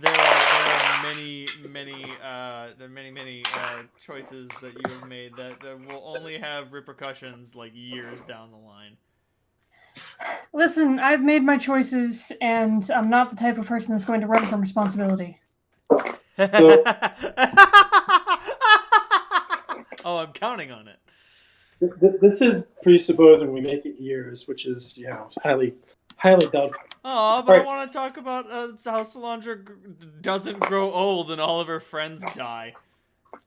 there are many choices that you have made that will only have repercussions like years down the line. Listen, I've made my choices, and I'm not the type of person that's going to run from responsibility. Oh, I'm counting on it. This is presupposing we make it years, which is highly doubtful. Oh, but I want to talk about how Solandra doesn't grow old and all of her friends die.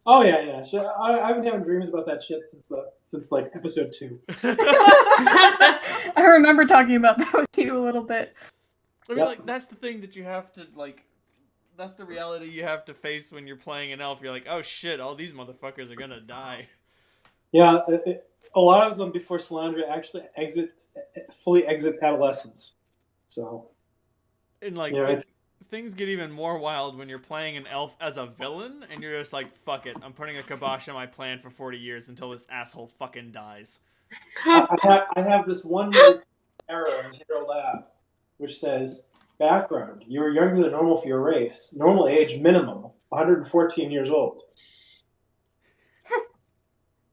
Oh yeah. I've been having dreams about that shit since like episode 2. I remember talking about that with you a little bit. I mean, like, that's the thing that you have to, like, that's the reality you have to face when you're playing an elf. You're like, oh shit, all these motherfuckers are gonna die. Yeah, a lot of them before Solandra actually fully exits adolescence. So, and like, things get even more wild when you're playing an elf as a villain, and you're just like, fuck it, I'm putting a kibosh on my plan for 40 years until this asshole fucking dies. I have this one arrow in Hero Lab, which says, background, you are younger than normal for your race. Normal age minimum, 114 years old.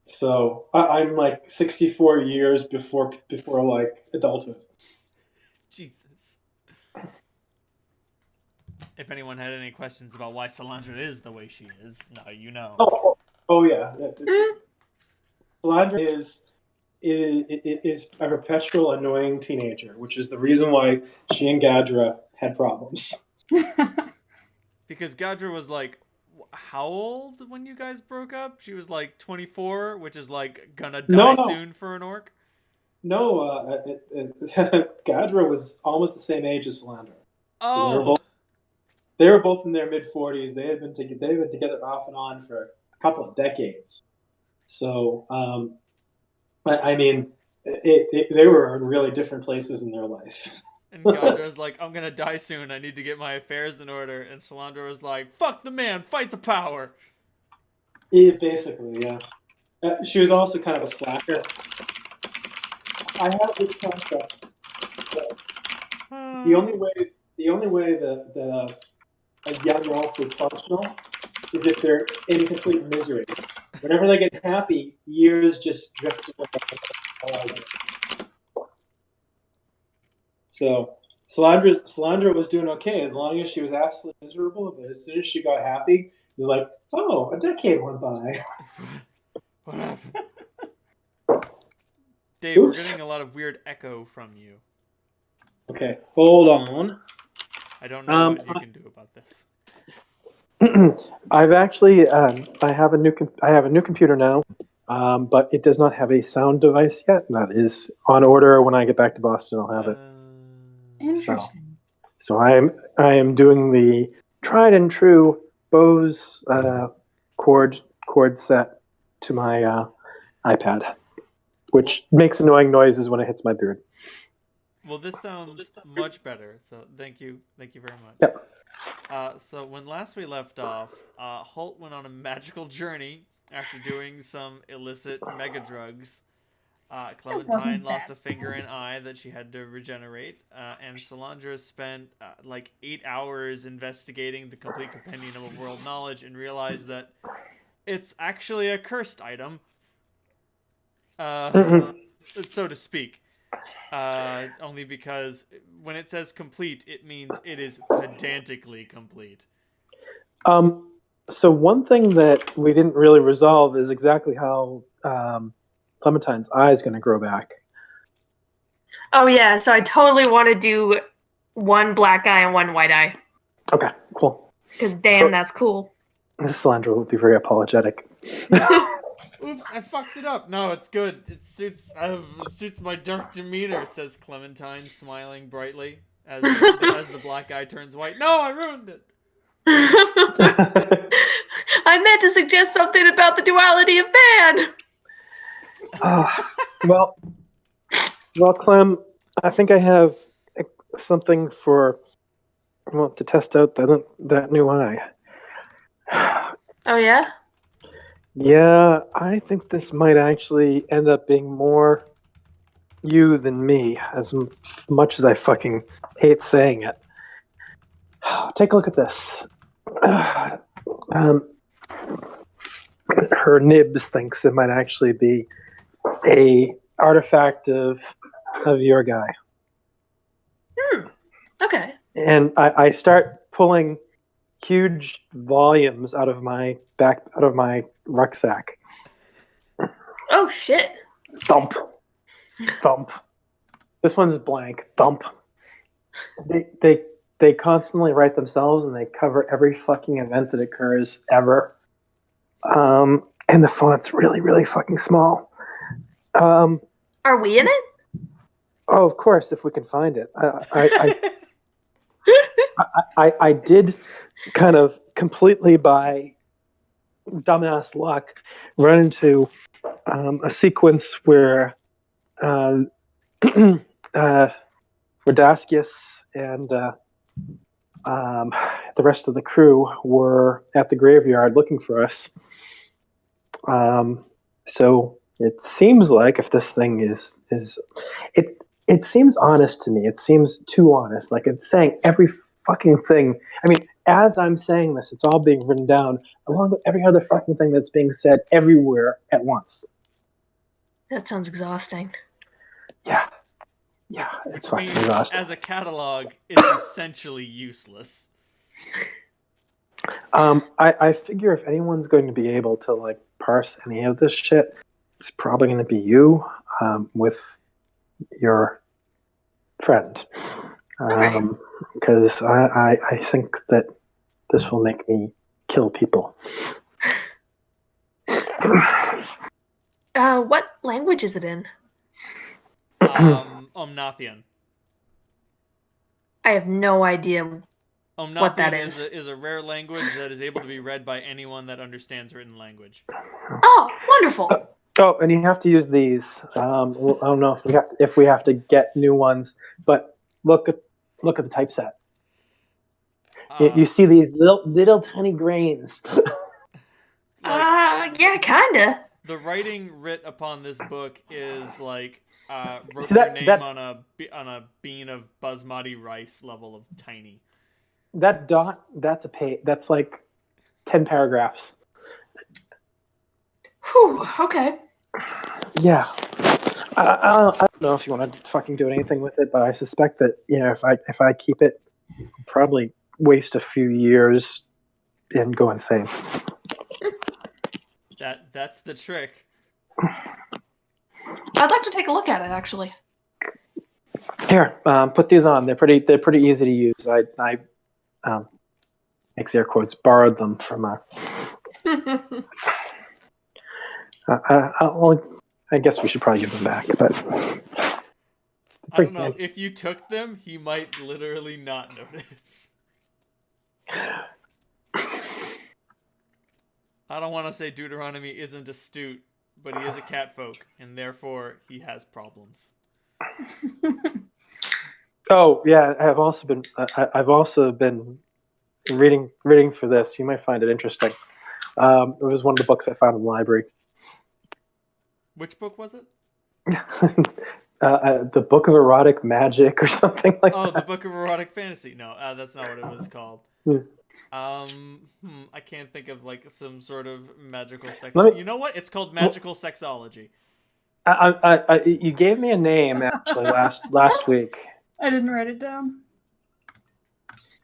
So I'm like 64 years before like adulthood. Jesus. If anyone had any questions about why Solandra is the way she is, now you know. Oh yeah. Solandra is a perpetual annoying teenager, which is the reason why she and Gadra had problems. Because Gadra was like, how old when you guys broke up? She was like 24, which is like gonna die soon for an orc. No, Gadra was almost the same age as Solandra. Oh. So they were both in their mid-40s. They had been together off and on for a couple of decades. So, I mean, they were in really different places in their life. And Gadra was like, I'm gonna die soon. I need to get my affairs in order. And Solandra was like, fuck the man, fight the power. Yeah, basically, yeah. She was also kind of a slacker. I have this concept that the only way that a young elf is functional is if they're in complete misery. Whenever they get happy, years just drift away. So Solandra was doing okay as long as she was absolutely miserable. But as soon as she got happy, it was like, oh, a decade went by. What happened? Dave, we're getting a lot of weird echo from you. Okay, hold on. I don't know what you can do about this. I've actually I have a new computer now, but it does not have a sound device yet. That is on order. When I get back to Boston, I'll have it. Interesting. So I am doing the tried and true Bose chord set to my iPad, which makes annoying noises when it hits my beard. Well, this sounds much better. So thank you very much. Yep. So when last we left off, Holt went on a magical journey after doing some illicit mega drugs. Clementine lost a finger and eye that she had to regenerate, and Solandra spent like 8 hours investigating the complete compendium of world knowledge and realized that it's actually a cursed item, so to speak. Only because when it says complete, it means it is pedantically complete. So one thing that we didn't really resolve is exactly how Clementine's eye is going to grow back. Oh yeah, so I totally want to do one black eye and one white eye. Okay, cool. Because damn, that's cool. Solandra would be very apologetic. Oops, I fucked it up. No, it's good. It suits my dark demeanor, says Clementine, smiling brightly as the black eye turns white. No, I ruined it. I meant to suggest something about the duality of man. Well, Clem, I think I have something to test out that new eye. Oh yeah? Yeah, I think this might actually end up being more you than me, as much as I fucking hate saying it. Take a look at this. Her nibs thinks it might actually be a artifact of your guy. Okay. And I start pulling huge volumes out of my rucksack. Oh shit. Thump, thump. This one's blank. Thump. They constantly write themselves, and they cover every fucking event that occurs ever. And the font's really, really fucking small. Are we in it? Oh, of course, if we can find it. I did kind of completely by dumbass luck run into a sequence where Rodascus and the rest of the crew were at the graveyard looking for us. So it seems like if this thing is it seems honest to me. It seems too honest. Like it's saying every fucking thing. I mean, as I'm saying this, it's all being written down along with every other fucking thing that's being said everywhere at once. That sounds exhausting. Yeah, it's fucking exhausting. As a catalog, it's essentially useless. I figure if anyone's going to be able to like parse any of this shit, it's probably going to be you with your friend. Because I think that this will make me kill people. What language is it in? Omnathian. I have no idea what that Omnathian is a rare language that is able to be read by anyone that understands written language. Oh, wonderful. And you have to use these. I don't know if we have to get new ones, but look at the typeset. You see these little tiny grains. Yeah, kinda. The writing writ upon this book is like wrote See, your name on a bean of basmati rice level of tiny. That dot, that's a page. That's like 10 paragraphs. Whew, okay. Yeah. I don't know if you want to fucking do anything with it, but I suspect that if I keep it, I'll probably waste a few years and go insane. That's the trick. I'd like to take a look at it, actually. Here, put these on. They're pretty easy to use. I makes air quotes, borrowed them from I guess we should probably give them back, but I don't know. If you took them, he might literally not notice. I don't want to say Deuteronomy isn't astute, but he is a catfolk, and therefore he has problems. Oh yeah, I've also been reading for this. You might find it interesting. It was one of the books I found in the library. Which book was it? The Book of Erotic Magic or something like that. Oh, the Book of Erotic Fantasy. No, that's not what it was called. I can't think of like some sort of magical sex. You know what? It's called magical sexology. You gave me a name actually last week. I didn't write it down.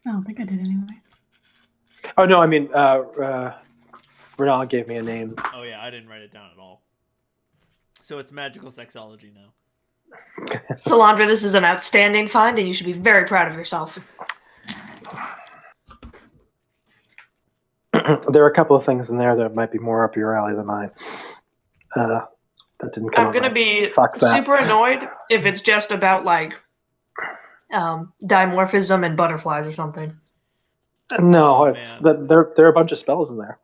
I don't think I did anyway. Oh no, I mean Renal gave me a name. Oh yeah, I didn't write it down at all. So it's magical sexology now. Salandra, this is an outstanding find, and you should be very proud of yourself. There are a couple of things in there that might be more up your alley than mine. That didn't come. I'm gonna be super annoyed if it's just about like dimorphism and butterflies or something. No, there are a bunch of spells in there.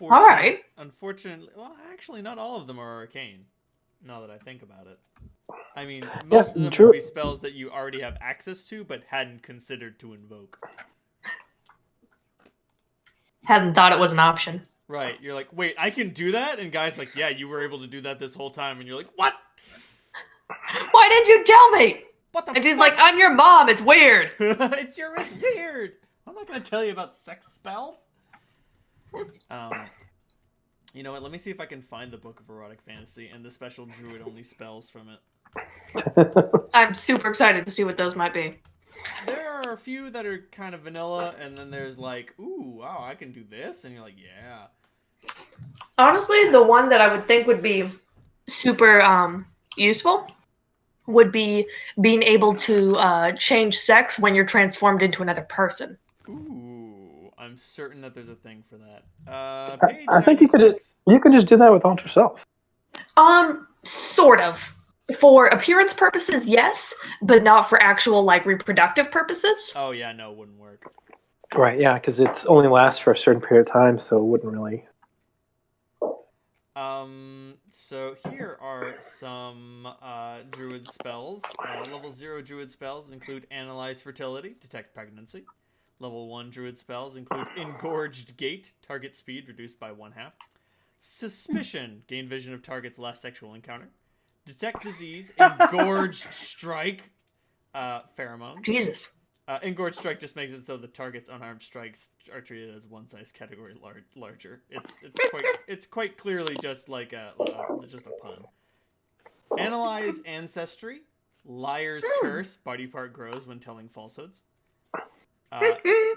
All right. Unfortunately, well, actually, not all of them are arcane. Now that I think about it, I mean, most of them would be spells that you already have access to, but hadn't considered to invoke. Hadn't thought it was an option. Right. You're like, wait, I can do that? And Guy's like, yeah, you were able to do that this whole time. And you're like, what? Why didn't you tell me? What the And she's fuck? like, I'm your mom, it's weird. It's weird. I'm not gonna tell you about sex spells. You know what? Let me see if I can find the Book of Erotic Fantasy and the special druid-only spells from it. I'm super excited to see what those might be. There are a few that are kind of vanilla, and then there's like, ooh, wow, I can do this, and you're like, yeah. Honestly, the one that I would think would be super useful would be being able to change sex when you're transformed into another person. Ooh, I'm certain that there's a thing for that. Page I think you could 96. just do that with Alter Self. Sort of. For appearance purposes, yes, but not for actual like reproductive purposes. Oh yeah, no, it wouldn't work. Right, yeah, because it only lasts for a certain period of time, so it wouldn't really... So here are some druid spells. Level 0 druid spells include Analyze Fertility, detect pregnancy. Level 1 druid spells include Engorged Gate, target speed reduced by 1/2. Suspicion, gain vision of target's last sexual encounter. Detect disease, Engorged Strike, pheromones. Jesus. Engorged Strike just makes it so the target's unarmed strikes are treated as one size category larger. It's quite clearly just like just a pun. Analyze Ancestry, Liar's Curse, body part grows when telling falsehoods.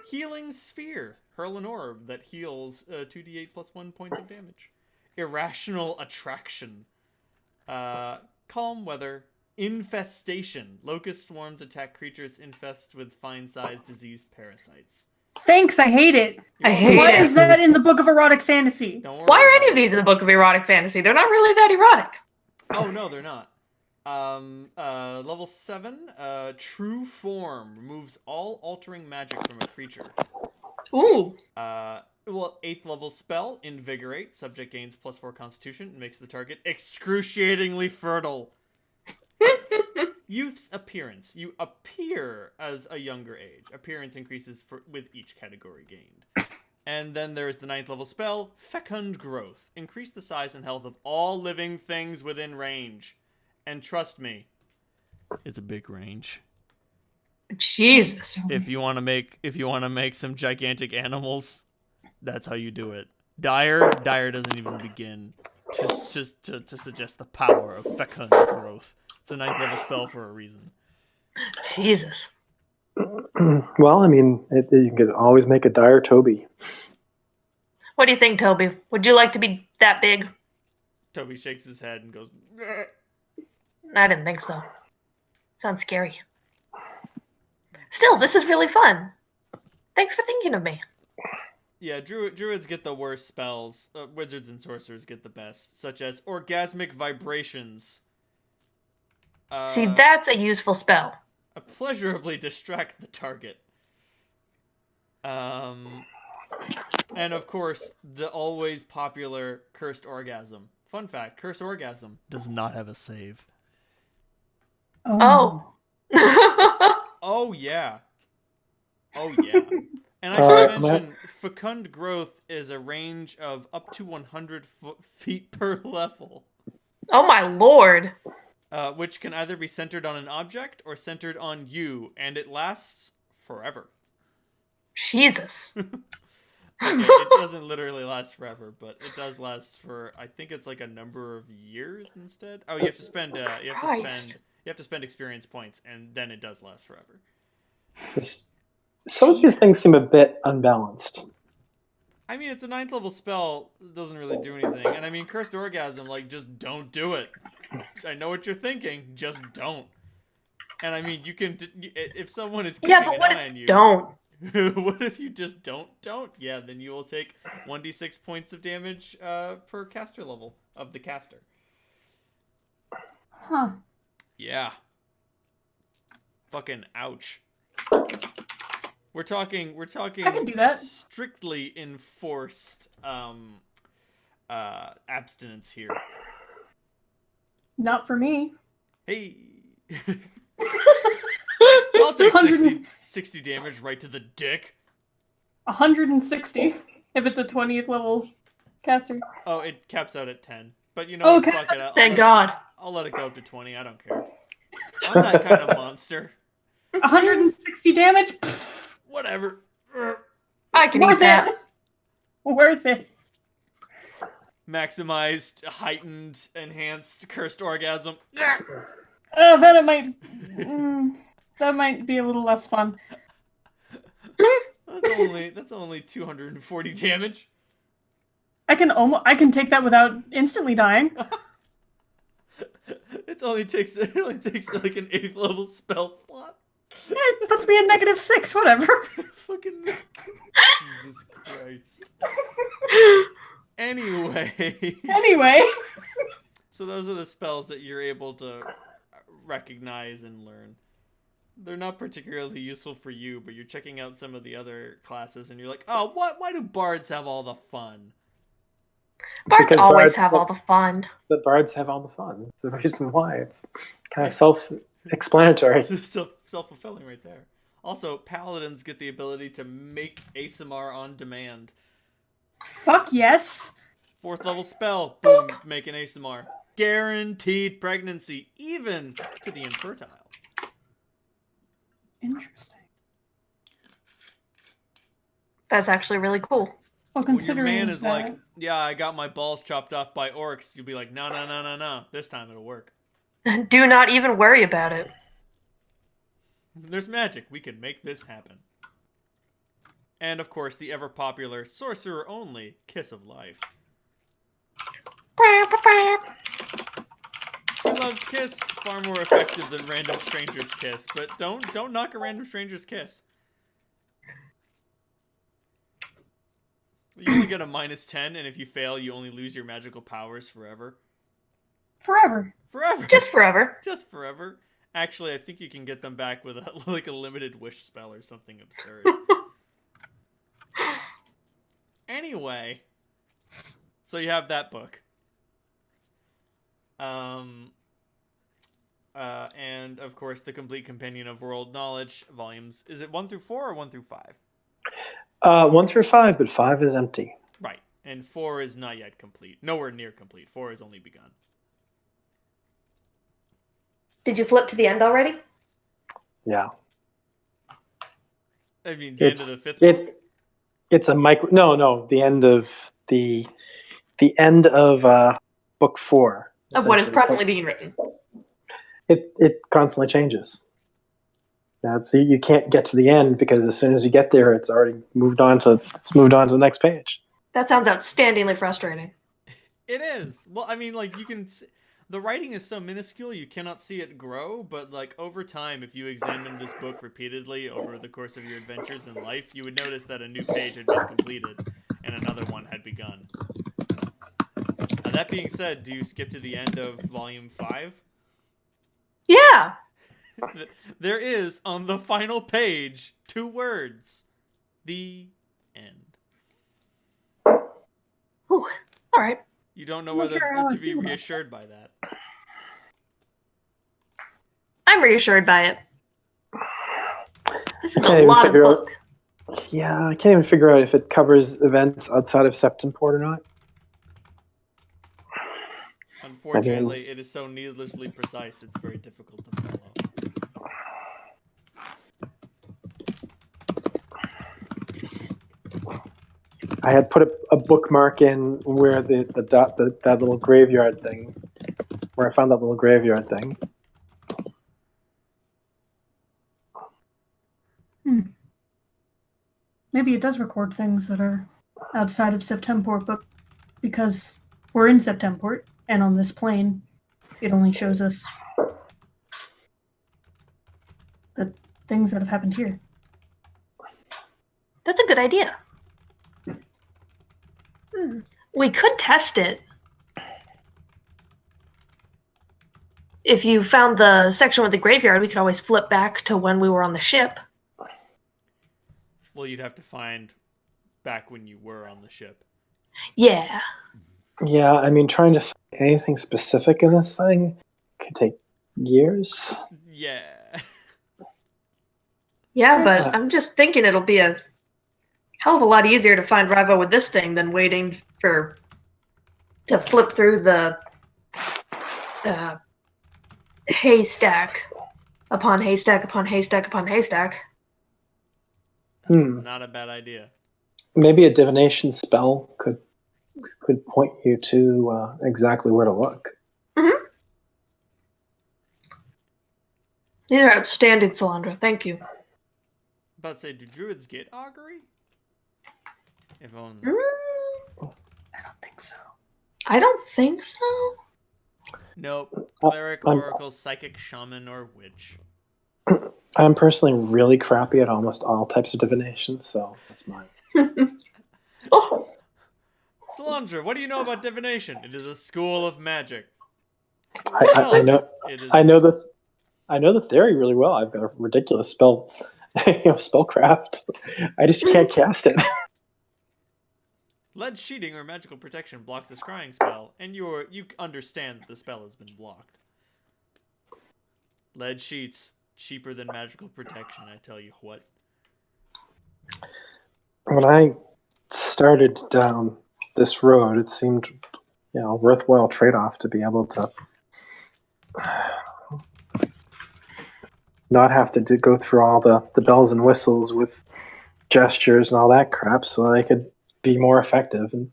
Healing Sphere, hurl an orb that heals 2d8 plus 1 points of damage. Irrational Attraction, Calm Weather. Infestation. Locust swarms attack creatures infested with fine-sized diseased parasites. Thanks, I hate it. I hate Why it. is that in the Book of Erotic Fantasy? Don't worry Why are about any of it. these in the Book of Erotic Fantasy? They're not really that erotic. Oh, no, they're not. Level 7, True Form. Removes all altering magic from a creature. Ooh. 8th level spell, Invigorate. Subject gains +4 constitution and makes the target excruciatingly fertile. Youth's appearance. You appear as a younger age. Appearance increases with each category gained. And then there's the 9th level spell, Fecund Growth. Increase the size and health of all living things within range. And trust me, it's a big range. Jesus. If you want to make some gigantic animals, that's how you do it. Dire doesn't even begin to suggest the power of Fecund Growth. It's a 9th level spell for a reason. Jesus. Well, I mean, you can always make a dire Toby. What do you think, Toby? Would you like to be that big? Toby shakes his head and goes, "Grr." I didn't think so. Sounds scary. Still, this is really fun. Thanks for thinking of me. Yeah, druids get the worst spells. Wizards and sorcerers get the best, such as Orgasmic Vibrations. See, that's a useful spell. Pleasurably distract the target. And of course, the always popular Cursed Orgasm. Fun fact, Cursed Orgasm does not have a save. Oh. Oh, yeah. Oh, yeah. And I should mention, Fecund Growth is a range of up to 100 feet per level. Oh my lord. Which can either be centered on an object or centered on you, and it lasts forever. Jesus. Okay, it doesn't literally last forever, but it does last for, I think it's like a number of years instead. Oh, you have to spend experience points, and then it does last forever. Some of these things seem a bit unbalanced. I mean, it's a 9th level spell. It doesn't really do anything. And I mean, Cursed Orgasm, like, just don't do it. I know what you're thinking. Just don't. And I mean, you can... If someone is keeping an eye on you... Don't. What if you just don't? Yeah, then you will take 1d6 points of damage per caster level of the caster. Huh. Yeah. Fucking ouch. We're talking I can do that. Strictly enforced abstinence here. Not for me. Hey. I'll take 60 damage right to the dick. 160 if it's a 20th level caster. Oh, it caps out at 10. But you know what? Okay. Fuck it. Thank God. I'll let it go up to 20. I don't care. I'm that kind of monster. 160 damage? Pfft, Whatever. I can worth eat that. it. Worth it. Maximized, heightened, enhanced, cursed orgasm. Then it might... that might be a little less fun. That's only 240 damage. I can take that without instantly dying. It only takes like an 8th level spell slot. Yeah, it puts me at -6, whatever. Fucking Jesus Christ. Anyway. So those are the spells that you're able to recognize and learn. They're not particularly useful for you, but you're checking out some of the other classes and you're like, oh, why do bards have all the fun? Bards Because always bards have have- all the fun. The bards have all the fun. That's the reason why. It's kind of self-explanatory. Self-fulfilling right there. Also, paladins get the ability to make ASMR on demand. Fuck yes. 4th level spell, boom, make an ASMR. Guaranteed pregnancy, even to the infertile. Interesting. That's actually really cool. Well, When your considering man is that, like, yeah, I got my balls chopped off by orcs, you'll be like, no. This time it'll work. Do not even worry about it. There's magic. We can make this happen. And, of course, the ever-popular sorcerer-only Kiss of Life. Love's Kiss, far more effective than Random Stranger's Kiss, but don't knock a Random Stranger's Kiss. You only get a -10, and if you fail, you only lose your magical powers forever. forever. Forever! Just forever. Just forever. Actually, I think you can get them back with a limited wish spell or something absurd. Anyway, so you have that book. And of course, the Complete Companion of World Knowledge volumes. Is it 1 through 4 or 1 through 5? 1 through 5, but 5 is empty. Right, and 4 is not yet complete. Nowhere near complete. 4 has only begun. Did you flip to the end already? Yeah. I mean, the end of the 5th book? It's a micro. No, the end of the end of book 4. Of what is essentially. presently being written. It constantly changes. So you can't get to the end because as soon as you get there, it's already moved on to the next page. That sounds outstandingly frustrating. It is. Well, I mean, like, you can... The writing is so minuscule, you cannot see it grow, but, like, over time, if you examine this book repeatedly over the course of your adventures in life, you would notice that a new page had been completed and another one had begun. That being said, do you skip to the end of Volume 5? Yeah. There is, on the final page, 2 words. The end. Ooh, all right. You don't know Look whether here, how to I be feel about reassured by that. I'm reassured by it. This is can't a even lot of figure out- book. Yeah, I can't even figure out if it covers events outside of Septemport or not. Unfortunately, it is so needlessly precise, it's very difficult to follow. I had put a bookmark in where that little graveyard thing, where I found that little graveyard thing. Maybe it does record things that are outside of Septemport, but because we're in Septemport and on this plane, it only shows us the things that have happened here. That's a good idea. We could test it. If you found the section with the graveyard, we could always flip back to when we were on the ship. Well, you'd have to find back when you were on the ship. Yeah. Yeah, I mean, trying to find anything specific in this thing could take years. Yeah. Yeah, but I'm just thinking it'll be a hell of a lot easier to find Rivo with this thing than waiting to flip through the haystack upon haystack upon haystack upon haystack. Hmm. Not a bad idea. Maybe a divination spell could point you to exactly where to look. Mm-hmm. These are outstanding, Solandra. Thank you. About to say, do druids get augury? If only. I don't think so. I don't think so. Nope. Cleric, I'm- oracle, psychic, shaman, or witch. I'm personally really crappy at almost all types of divination, so that's mine. Oh, Solandra, what do you know about divination? It is a school of magic. I know. It is I know the theory really well. I've got a ridiculous spellcraft. I just can't cast it. Lead sheeting or magical protection blocks a scrying spell, and you understand that the spell has been blocked. Lead sheets, cheaper than magical protection, I tell you what. When I started down this road, it seemed, a worthwhile trade-off to be able to not have to go through all the bells and whistles with gestures and all that crap, so I could be more effective. And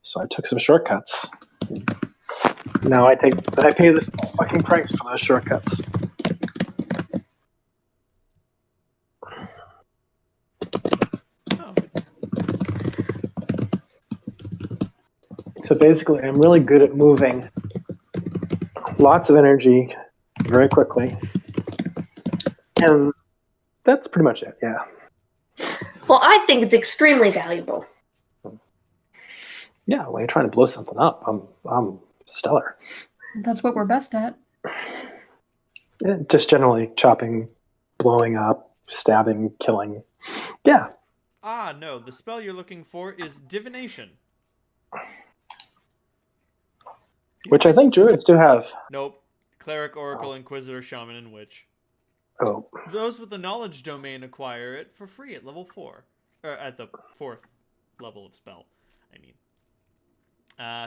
so I took some shortcuts. Now I pay the fucking price for those shortcuts. Oh. So basically, I'm really good at moving lots of energy very quickly. And that's pretty much it, yeah. well, I think it's extremely valuable. Yeah, when you're trying to blow something up, I'm stellar. That's what we're best at. Yeah, just generally chopping, blowing up, stabbing, killing. Yeah. Ah, no. The spell you're looking for is divination. Which I think druids do have. Nope. Cleric, oracle, inquisitor, shaman, and witch. Oh. Those with the knowledge domain acquire it for free at level 4. Or at the 4th level of spell, I mean.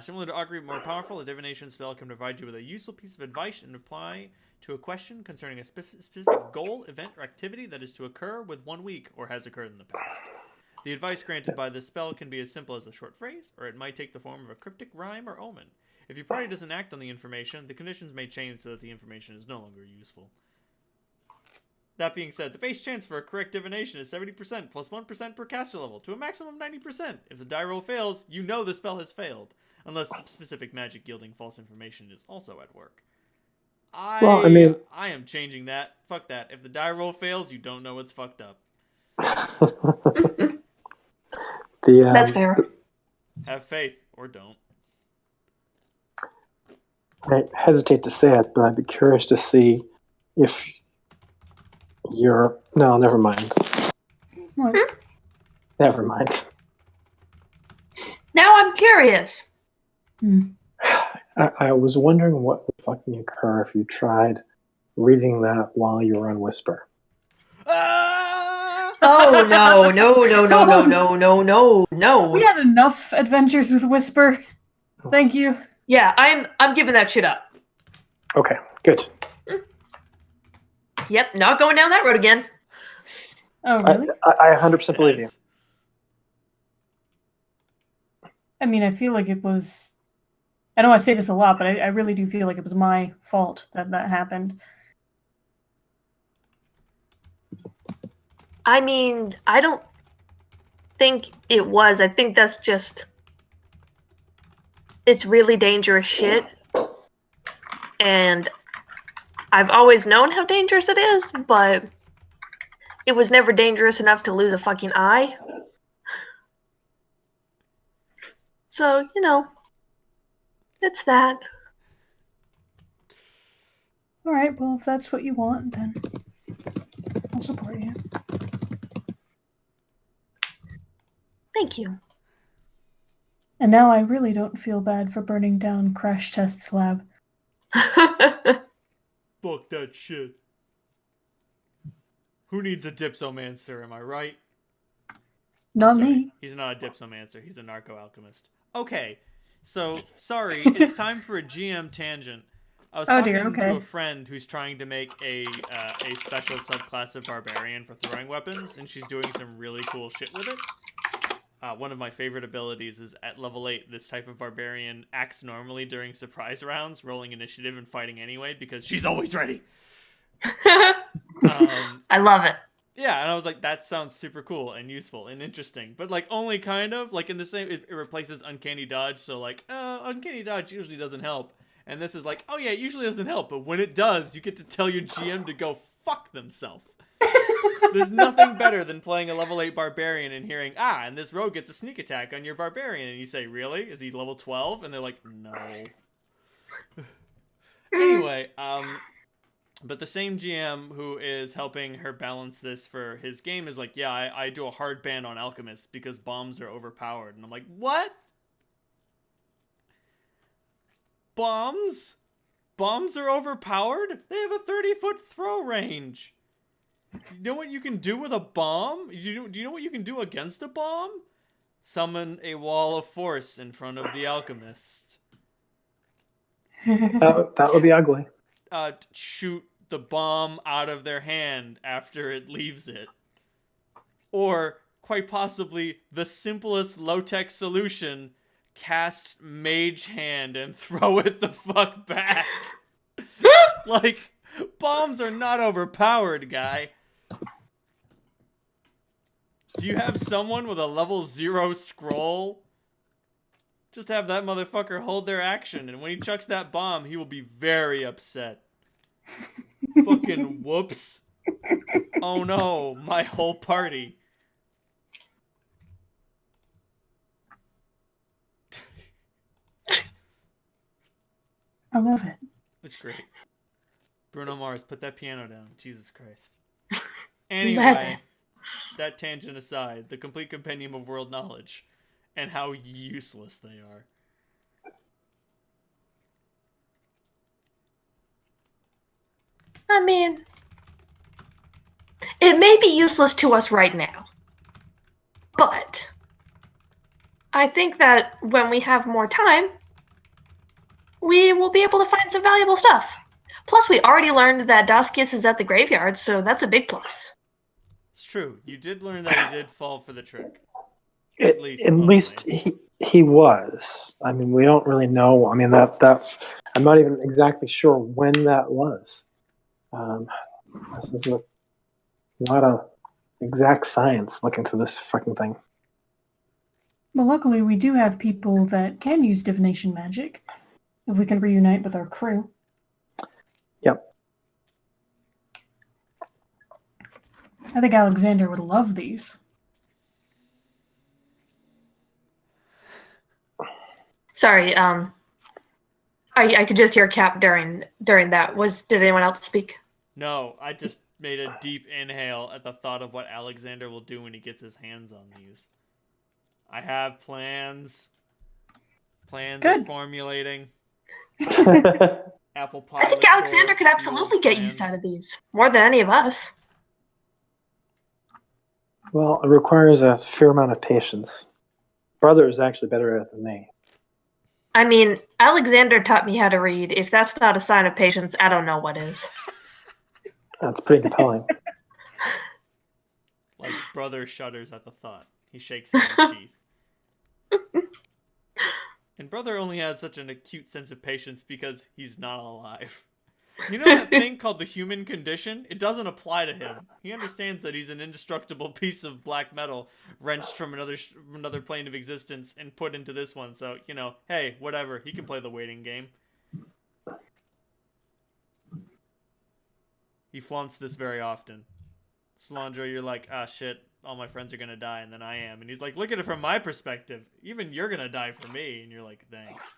Similar to augury, more powerful, a divination spell can provide you with a useful piece of advice and apply to a question concerning a specific goal, event, or activity that is to occur with 1 week or has occurred in the past. The advice granted by this spell can be as simple as a short phrase, or it might take the form of a cryptic rhyme or omen. If your party doesn't act on the information, the conditions may change so that the information is no longer useful. That being said, the base chance for a correct divination is 70% plus 1% per caster level to a maximum of 90%. If the die roll fails, you know the spell has failed, unless specific magic yielding false information is also at work. I am changing that. Fuck that. If the die roll fails, you don't know it's fucked up. That's fair. Have faith, or don't. I hesitate to say it, but I'd be curious to see if you're... No, never mind. What? Never mind. Now I'm curious. I was wondering what would fucking occur if you tried reading that while you were on Whisper. Ah! Oh no, no, no, no, no, no, no, no, no. We had enough adventures with Whisper. Thank you. Yeah, I'm giving that shit up. Okay, good. Yep, not going down that road again. Oh, really? I 100% believe you. I mean, I feel like it was... I know I say this a lot, but I really do feel like it was my fault that happened. I mean, I don't think it was. I think that's just... It's really dangerous shit. And I've always known how dangerous it is, but it was never dangerous enough to lose a fucking eye. So, it's that. Alright, well, if that's what you want, then I'll support you. Thank you. And now I really don't feel bad for burning down Crash Test's lab. Fuck that shit. Who needs a dipsomancer, am I right? Not Sorry, me. He's not a dipsomancer, he's a narco-alchemist. Okay, so, sorry, it's time for a GM tangent. I was Oh, talking dear, to okay. a friend who's trying to make a special subclass of barbarian for throwing weapons, and she's doing some really cool shit with it. One of my favorite abilities is at level 8, this type of barbarian acts normally during surprise rounds, rolling initiative and fighting anyway, because she's always ready. I love it. Yeah, and I was like, that sounds super cool and useful and interesting. But, like, only kind of. Like, in the same, it replaces Uncanny Dodge, so, like, Uncanny Dodge usually doesn't help. And this is like, oh yeah, it usually doesn't help, but when it does, you get to tell your GM to go fuck themselves. There's nothing better than playing a level 8 barbarian and hearing, and this rogue gets a sneak attack on your barbarian. And you say, really? Is he level 12? And they're like, no. Anyway, but the same GM who is helping her balance this for his game is like, yeah, I do a hard ban on alchemists because bombs are overpowered. And I'm like, what? Bombs? Bombs are overpowered? They have a 30-foot throw range. You know what you can do with a bomb? Do you know what you can do against a bomb? Summon a wall of force in front of the alchemist. That would be ugly. Shoot the bomb out of their hand after it leaves it. Or, quite possibly, the simplest low-tech solution, cast Mage Hand and throw it the fuck back. Like, bombs are not overpowered, guy. Do you have someone with a level 0 scroll? Just have that motherfucker hold their action, and when he chucks that bomb, he will be very upset. Fucking whoops. Oh no, my whole party. I love it. It's great. Bruno Mars, put that piano down. Jesus Christ. Anyway, that tangent aside, the complete compendium of world knowledge and how useless they are. I mean, it may be useless to us right now, but I think that when we have more time, we will be able to find some valuable stuff. Plus, we already learned that Daskius is at the graveyard, so that's a big plus. It's true. You did learn that he did fall for the trick. At least he was. I mean, we don't really know. I mean, that I'm not even exactly sure when that was. This is not a exact science looking through this fucking thing. Well, luckily, we do have people that can use divination magic if we can reunite with our crew. Yep. I think Alexander would love these. Sorry, I could just hear Cap during that. Did anyone else speak? No, I just made a deep inhale at the thought of what Alexander will do when he gets his hands on these. I have plans. Plans are formulating. Apple pie. I think Alexander could absolutely get use out of these more than any of us. Well, it requires a fair amount of patience. Brother is actually better at it than me. I mean, Alexander taught me how to read. If that's not a sign of patience, I don't know what is. That's pretty compelling. Like, brother shudders at the thought. He shakes his sheath. And brother only has such an acute sense of patience because he's not alive. You know that thing called the human condition? It doesn't apply to him. He understands that he's an indestructible piece of black metal wrenched from another plane of existence and put into this one. So, you know, hey, whatever. He can play the waiting game. He flaunts this very often. Solandro, you're like, shit, all my friends are gonna die, and then I am. And he's like, look at it from my perspective. Even you're gonna die for me. And you're like, thanks.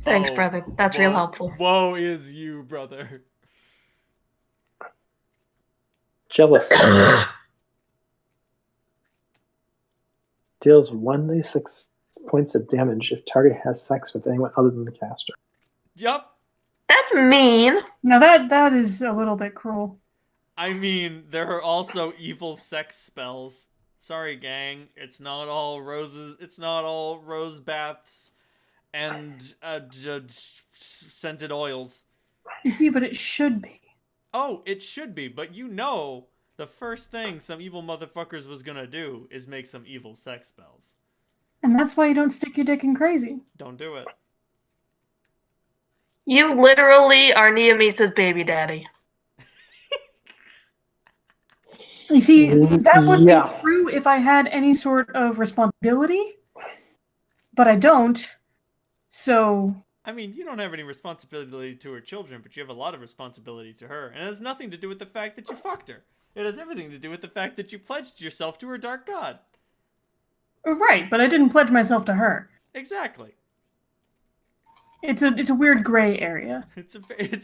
Thanks, brother. That's real helpful. Woe is you, brother. Jealous. Deals 1d6 points of damage if target has sex with anyone other than the caster. Yup. That's mean. Now that is a little bit cruel. I mean, there are also evil sex spells. Sorry, gang. It's not all roses. It's not all rose baths and scented oils. You see, but it should be. Oh, it should be, but you know the first thing some evil motherfuckers was gonna do is make some evil sex spells. And that's why you don't stick your dick in crazy. Don't do it. You literally are Neomisa's baby daddy. You see, that would Yeah. be true if I had any sort of responsibility, but I don't. So, I mean, you don't have any responsibility to her children, but you have a lot of responsibility to her. And it has nothing to do with the fact that you fucked her. It has everything to do with the fact that you pledged yourself to her dark god. right, but I didn't pledge myself to her. Exactly. It's a weird gray area. It's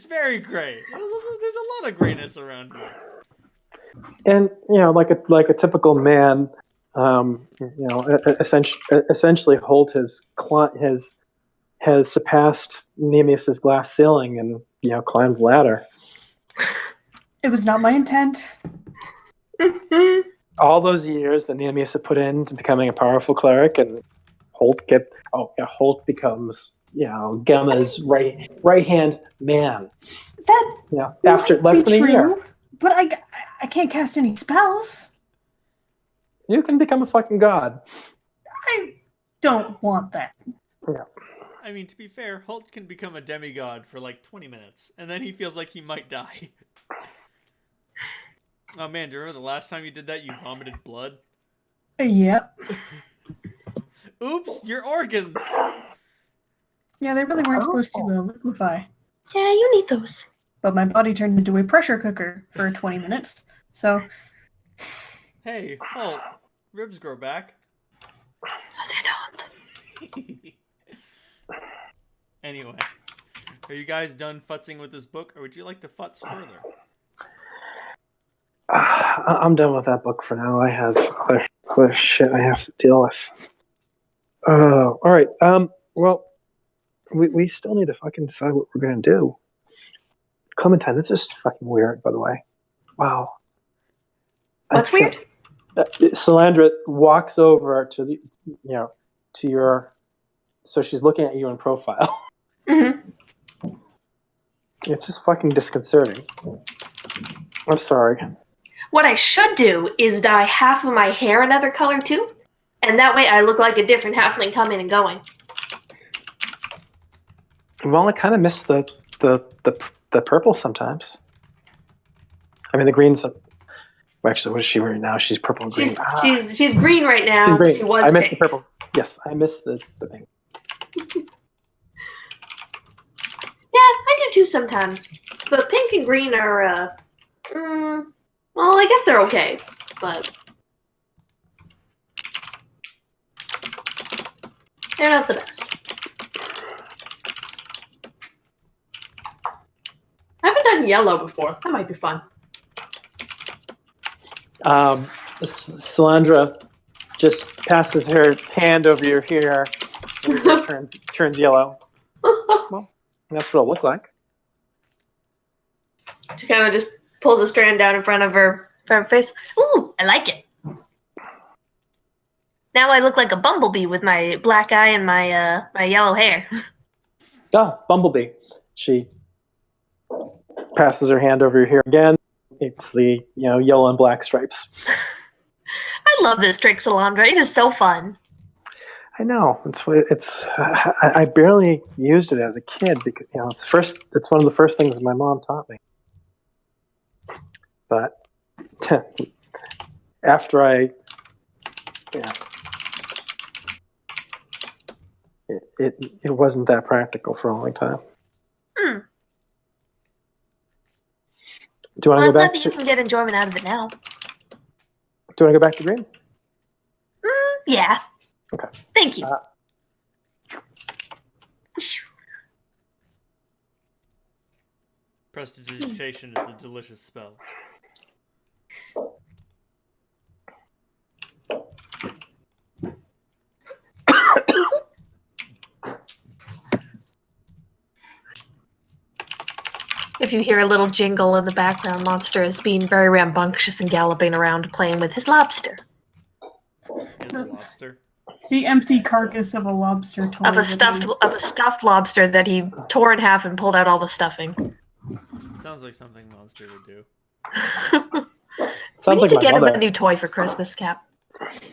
very gray. There's a lot of grayness around here. And like a typical man, essentially Holt has surpassed Nemesis' glass ceiling and climbed the ladder. It was not my intent. All those years that Nemesis had put into becoming a powerful cleric, and Holt becomes Gemma's right hand man. That After less than a year. But I can't cast any spells. You can become a fucking god. I don't want that. Yeah. I mean, to be fair, Holt can become a demigod for like 20 minutes, and then he feels like he might die. Oh man, do you remember the last time you did that, you vomited blood? Yep. Oops, your organs! Yeah, they really weren't supposed to liquefy. Yeah, you need those. But my body turned into a pressure cooker for 20 minutes. So, Hey, Holt, ribs grow back. Yes, I don't. Anyway, are you guys done futzing with this book, or would you like to futz further? I'm done with that book for now. I have other shit I have to deal with. All right. Well, we still need to fucking decide what we're gonna do. Clementine, this is fucking weird, by the way. Wow. What's weird? Salandra walks over to to your. So she's looking at you in profile. Mm-hmm. It's just fucking disconcerting. I'm sorry. What I should do is dye half of my hair another color too, and that way I look like a different halfling coming and going. Well, I kind of miss the purple sometimes. I mean, the green's. Actually, what is she wearing now? She's purple and green. She's green right now. She's green. She was I miss pink. the purple. Yes, I miss the pink. Yeah, I do too sometimes. But pink and green are, well, I guess they're okay. But they're not the best. I haven't done yellow before. That might be fun. Salandra just passes her hand over your hair and your hair turns yellow. Well, that's what it'll look like. She kind of just pulls a strand down in front of her face. Ooh, I like it. Now I look like a bumblebee with my black eye and my yellow hair. Oh, Bumblebee. She passes her hand over your hair again. It's the yellow and black stripes. I love this trick, Salandra. It is so fun. I know. I barely used it as a kid because it's one of the first things my mom taught me. But after it wasn't that practical for a long time. Hmm. Do you want Well, to go I'm back glad that to? you can get enjoyment out of it now. Do you want to go back to green? Yeah. Okay. Thank you. Prestidigitation is a delicious spell. If you hear a little jingle in the background, Monster is being very rambunctious and galloping around playing with his lobster. He has a lobster. The empty carcass of a lobster toy. Of a stuffed lobster that he tore in half and pulled out all the stuffing. Sounds like something Monster would do. We Sounds need like to my get him mother. a new toy for Christmas, Cap.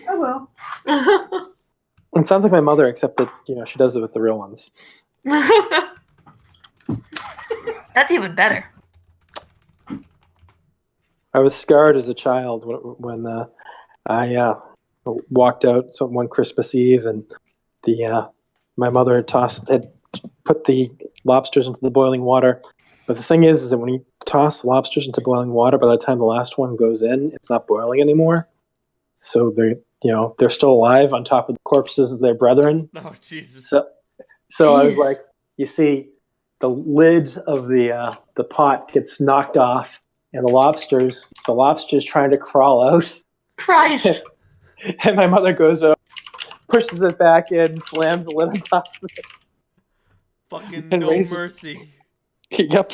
Oh well. It sounds like my mother, except that she does it with the real ones. That's even better. I was scarred as a child when I walked out one Christmas Eve, and my mother had put the lobsters into the boiling water. But the thing is that when you toss lobsters into boiling water, by the time the last one goes in, it's not boiling anymore. So they're still alive on top of the corpses of their brethren. Oh Jesus! So I was like, you see, the lid of the pot gets knocked off, and the lobsters trying to crawl out. Christ! And my mother goes up, pushes it back in, slams the lid on top of it. Fucking And no raises- mercy. Yep.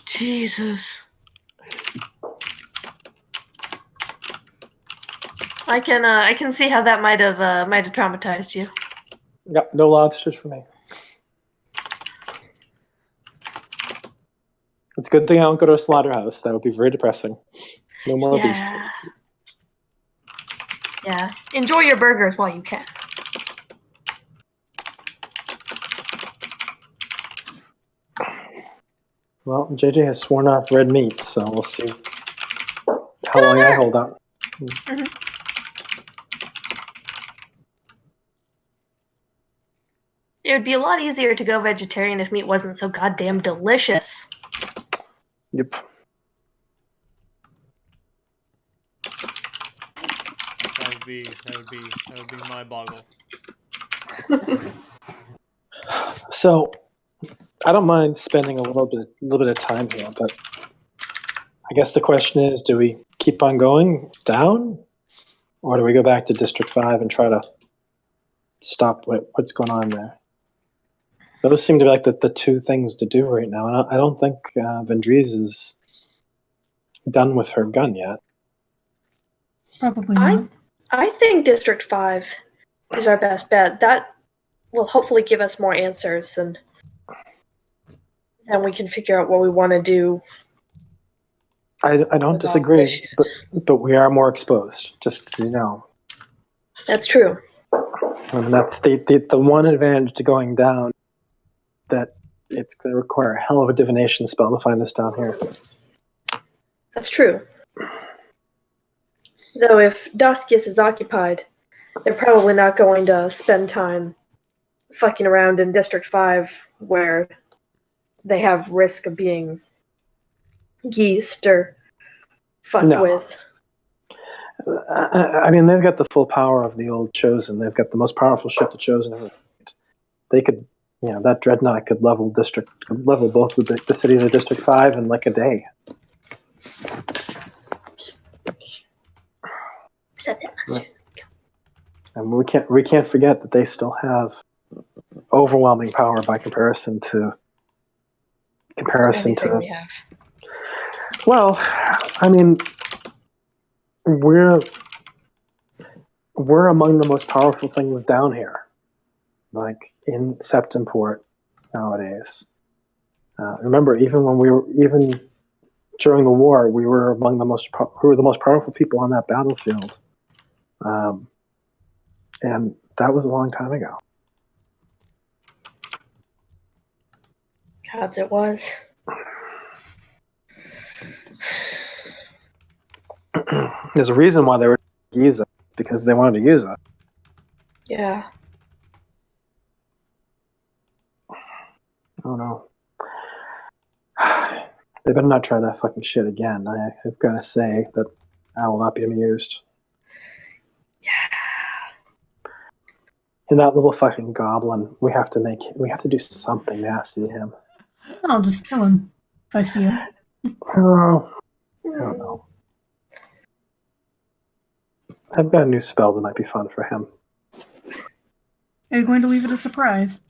Jesus. I can see how that might have traumatized you. Yep. No lobsters for me. It's a good thing I don't go to a slaughterhouse. That would be very depressing. No more beef. Yeah. Enjoy your burgers while you can. Well, JJ has sworn off red meat, so we'll see how long I hold out. Mm-hmm. It would be a lot easier to go vegetarian if meat wasn't so goddamn delicious. Yep. That would be my boggle. So, I don't mind spending a little bit of time here, but I guess the question is, do we keep on going down, or do we go back to District 5 and try to stop what's going on there? Those seem to be like the two things to do right now. And I don't think Vendrese is done with her gun yet. Probably not. I think District 5 is our best bet. That will hopefully give us more answers, and then we can figure out what we want to do. I don't disagree, but we are more exposed, just so you know. That's true. I mean, that's the one advantage to going down, that it's going to require a hell of a divination spell to find us down here. That's true. Though if Duskius is occupied, they're probably not going to spend time fucking around in District 5 where they have risk of being geesed or fucked with. I mean, they've got the full power of the old Chosen. They've got the most powerful ship the Chosen ever made. They could, that dreadnought could level both of the cities of District 5 in like a day. And we can't forget that they still have overwhelming power by comparison to. We have. Well, I mean, we're among the most powerful things down here, like in Septemport nowadays. Remember, even during the war, we were among the most powerful people on that battlefield, and that was a long time ago. Gods, it was. There's a reason why they were Giza, because they wanted to use it. Yeah. Oh no. They better not try that fucking shit again. I've got to say that I will not be amused. Yeah. And that little fucking goblin, we have to do something nasty to him. I'll just kill him if I see him. Oh, I don't know. I've got a new spell that might be fun for him. Are you going to leave it a surprise?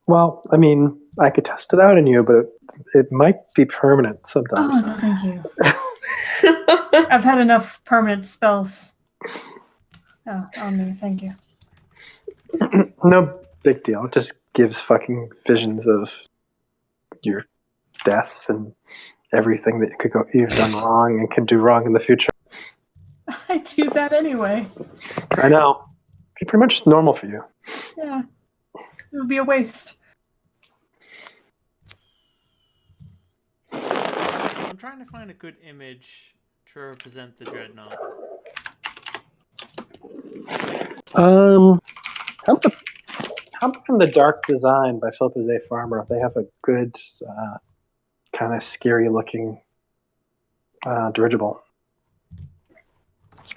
Well, I mean, I could test it out on you, but it might be permanent sometimes. Oh, no, thank you. I've had enough permanent spells Oh, on me. Thank you. No big deal. It just gives fucking visions of your death and everything that you've done wrong and can do wrong in the future. I do that anyway. I know. It'd be pretty much normal for you. Yeah. It would be a waste. I'm trying to find a good image to represent the dreadnought. How about from the Dark Design by Philip A. Farmer? They have a good, kind of scary looking dirigible.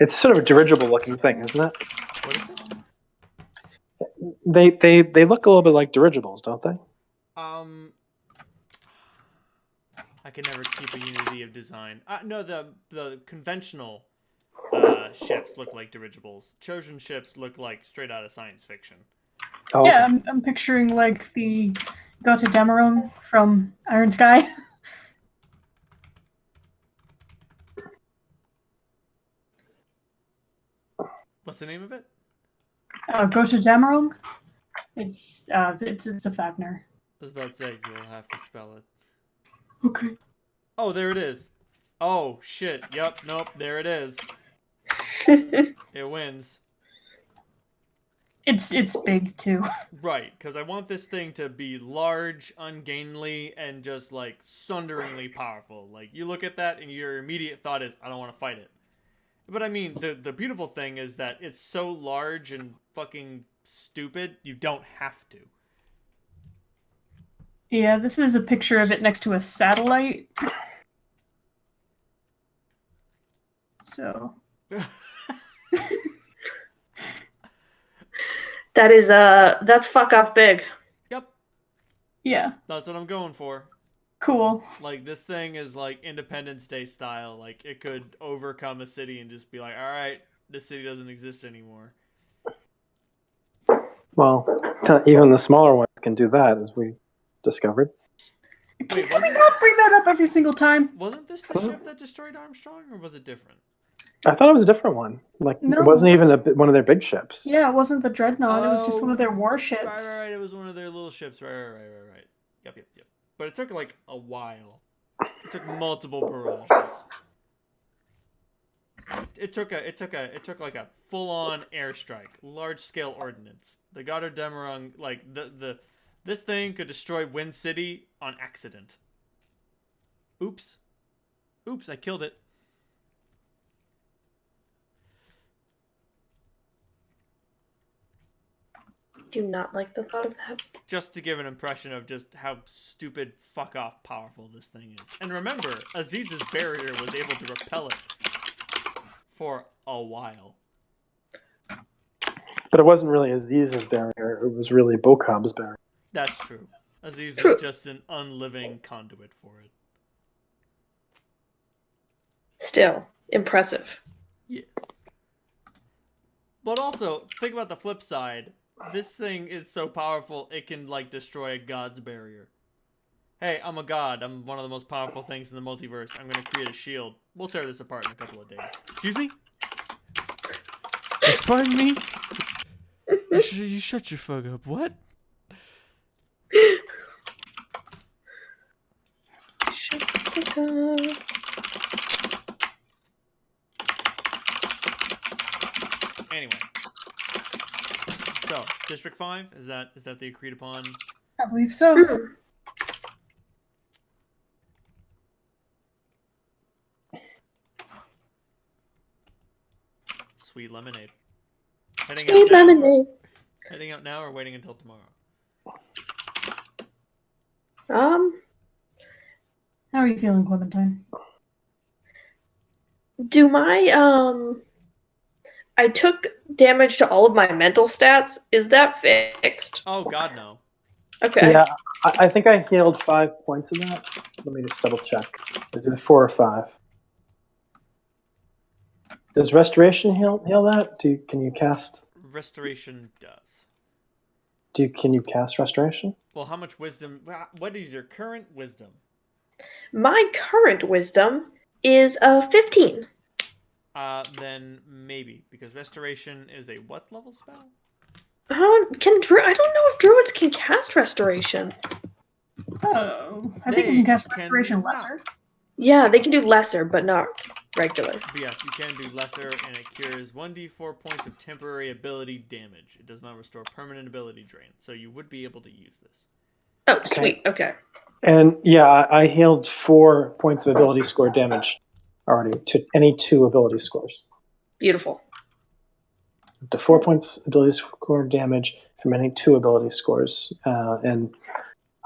It's sort of a dirigible looking thing, isn't it? What is it? They look a little bit like dirigibles, don't they? I can never keep a unity of design. No, the conventional ships look like dirigibles. Chosen ships look like straight out of science fiction. Oh, Yeah, okay. I'm picturing like the Gota Demerung from Iron Sky. What's the name of it? Gota Demerung. It's a Fafnir. I was about to say, you'll have to spell it. Okay. Oh, there it is. Oh, shit. Yep, nope, there it is. It wins. It's big too. Right, because I want this thing to be large, ungainly, and just, like, sunderingly powerful. Like, you look at that and your immediate thought is, I don't want to fight it. But I mean, the beautiful thing is that it's so large and fucking stupid, you don't have to. Yeah, this is a picture of it next to a satellite. So. That's fuck off big. Yep, Yeah. that's what I'm going for. Cool. Like, this thing is like Independence Day style. Like, it could overcome a city and just be like, alright, this city doesn't exist anymore. Well, even the smaller ones can do that, as we discovered. Wait, Can we not bring that up every single time? Wasn't this the ship that destroyed Armstrong, or was it different? I thought it was a different one. Like, No. it wasn't even one of their big ships. Yeah, it wasn't the Dreadnought. It was just one of their warships. Right. It was one of their little ships. Right. Yep. But it took like a while. It took multiple barrages. It took like a full-on airstrike, large-scale ordnance. The Goddard Demerung, like this thing could destroy Wind City on accident. Oops, I killed it. Do not like the thought of that. Just to give an impression of just how stupid, fuck-off powerful this thing is. And remember, Aziz's barrier was able to repel it for a while. But it wasn't really Aziz's barrier. It was really Bokob's barrier. That's true. Aziz was just an unliving conduit for it. Still, impressive. Yeah. But also, think about the flip side. This thing is so powerful, it can, like, destroy a god's barrier. Hey, I'm a god. I'm one of the most powerful things in the multiverse. I'm going to create a shield. We'll tear this apart in a couple of days. Excuse me? Pardon me? You shut your fuck up. What? Shut the fuck up. Anyway. So, District 5? Is that the agreed upon? I believe so. Sweet lemonade. Sweet lemonade. Heading out now or waiting until tomorrow? How are you feeling, Clementine? Do my I took damage to all of my mental stats. Is that fixed? Oh god, no. Okay. Yeah, I think I healed 5 points of that. Let me just double check. Is it 4 or 5? Does restoration heal that? Can you cast? Restoration does. Can you cast restoration? Well, how much wisdom? What is your current wisdom? My current wisdom is 15. then maybe, because restoration is a what level spell? I don't know if druids can cast restoration. Oh, I think you can cast Restoration not. Lesser. Yeah, they can do lesser, but not regular. But yes, you can do lesser, and it cures 1d4 points of temporary ability damage. It does not restore permanent ability drain, so you would be able to use this. Oh, sweet. Okay. And yeah, I healed 4 points of ability score damage already to any 2 ability scores. Beautiful. Up to 4 points ability score damage from any 2 ability scores. And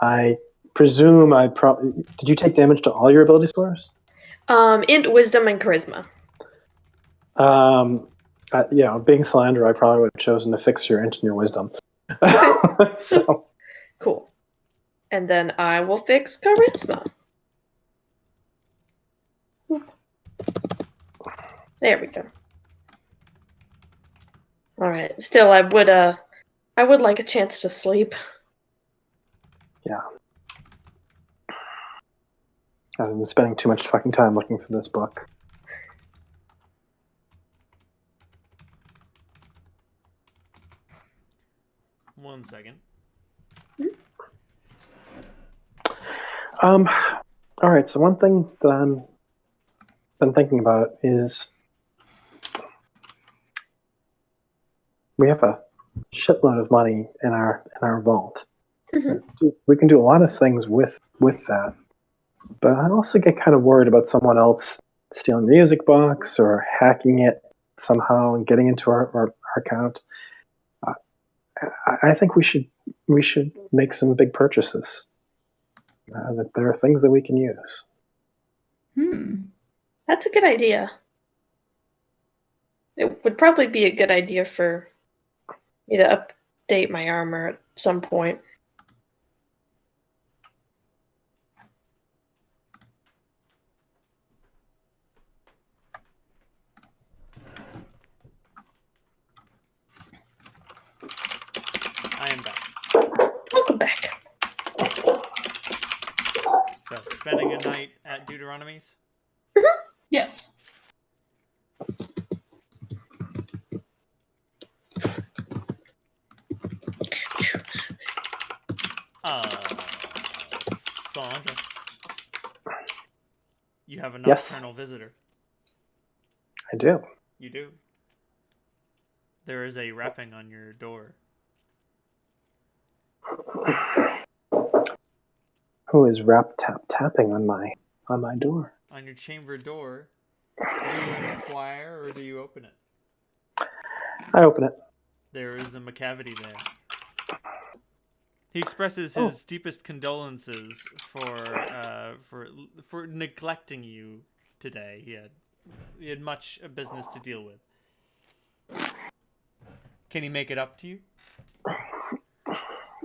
I presume I probably... Did you take damage to all your ability scores? Int, wisdom, and charisma. Yeah, being Slander, I probably would have chosen to fix your int and your wisdom. So, Cool. And then I will fix charisma. There we go. All right. Still, I would like a chance to sleep. yeah. I've been spending too much fucking time looking through this book. One second. All right, so one thing that I've been thinking about is we have a shitload of money in our vault. Mm-hmm. We can do a lot of things with that, but I also get kind of worried about someone else stealing the music box or hacking it somehow and getting into our account. I think we should make some big purchases. That there are things that we can use. That's a good idea. It would probably be a good idea for me to update my armor at some point. I am back. Welcome back. So, spending a night at Deuteronomy's? Yes. Sandra. You have a Yes. nocturnal visitor. I do. You do. There is a rapping on your door. Who is tapping on my door? On your chamber door. Do you inquire or do you open it? I open it. There is a McCavity there. He expresses his deepest condolences for neglecting you today. He had much business to deal with. Can he make it up to you?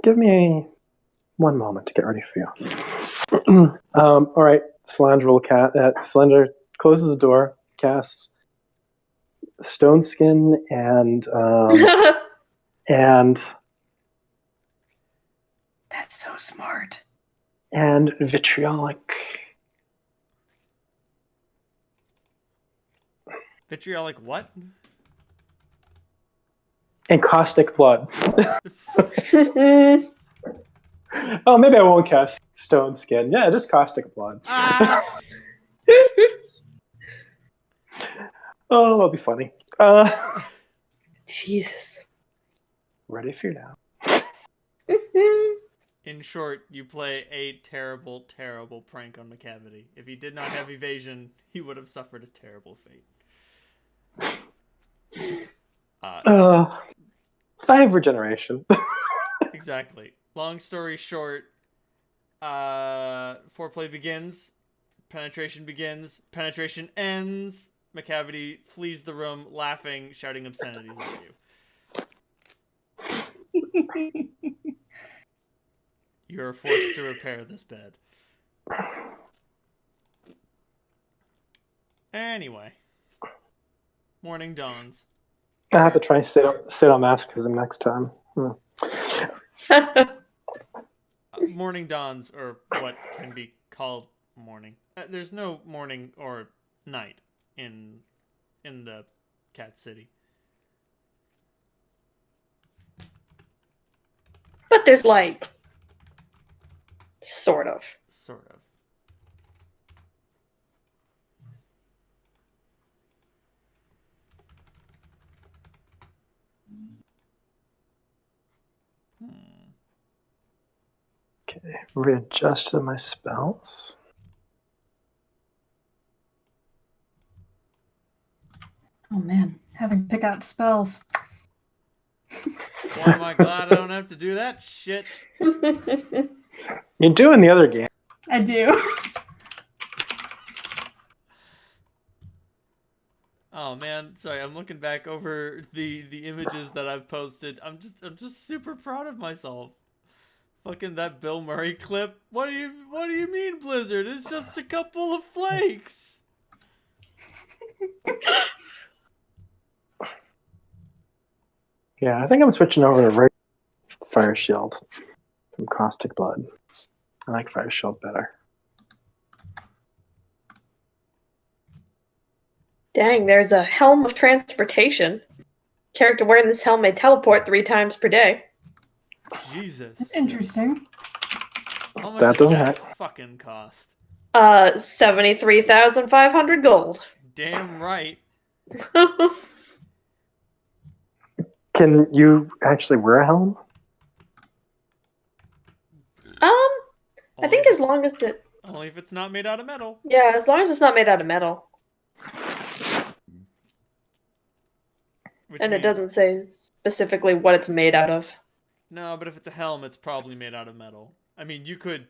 Give me 1 moment to get ready for you. All right, Slender closes the door, casts Stone Skin and That's so smart. and Vitriolic. Vitriolic what? And Caustic Blood. Oh, maybe I won't cast Stone Skin. Yeah, just Caustic Blood. Oh, that'll be funny. Jesus. Ready for you now. In short, you play a terrible, terrible prank on McCavity. If he did not have evasion, he would have suffered a terrible fate. I have regeneration. Exactly. Long story short, foreplay begins, penetration ends, McCavity flees the room, laughing, shouting obscenities at you. You're forced to repair this bed. Anyway. Morning dawns. I have to try and sit on masochism next time. Morning dawns, or what can be called morning. There's no morning or night in in the Cat City. But there's like, sort of. Sort of. Okay, readjusted my spells. Oh man, having to pick out spells. Boy, am I glad I don't have to do that shit. You do in the other game. I do. Oh man, sorry. I'm looking back over the images that I've posted. I'm just super proud of myself. Fucking that Bill Murray clip. What do you mean, Blizzard? It's just a couple of flakes. Yeah, I think I'm switching over to Fire Shield from Caustic Blood. I like Fire Shield better. Dang, there's a helm of transportation. Character wearing this helm may teleport 3 times per day. Jesus. That's interesting. How much That does doesn't that happen. fucking cost? 73,500 gold. Damn right. Can you actually wear a helm? I Only think if as it's- long as it, Only if it's not made out of metal. yeah, as long as it's not made out of metal. Which And it means- doesn't say specifically what it's made out of. No, but if it's a helm, it's probably made out of metal. I mean, you could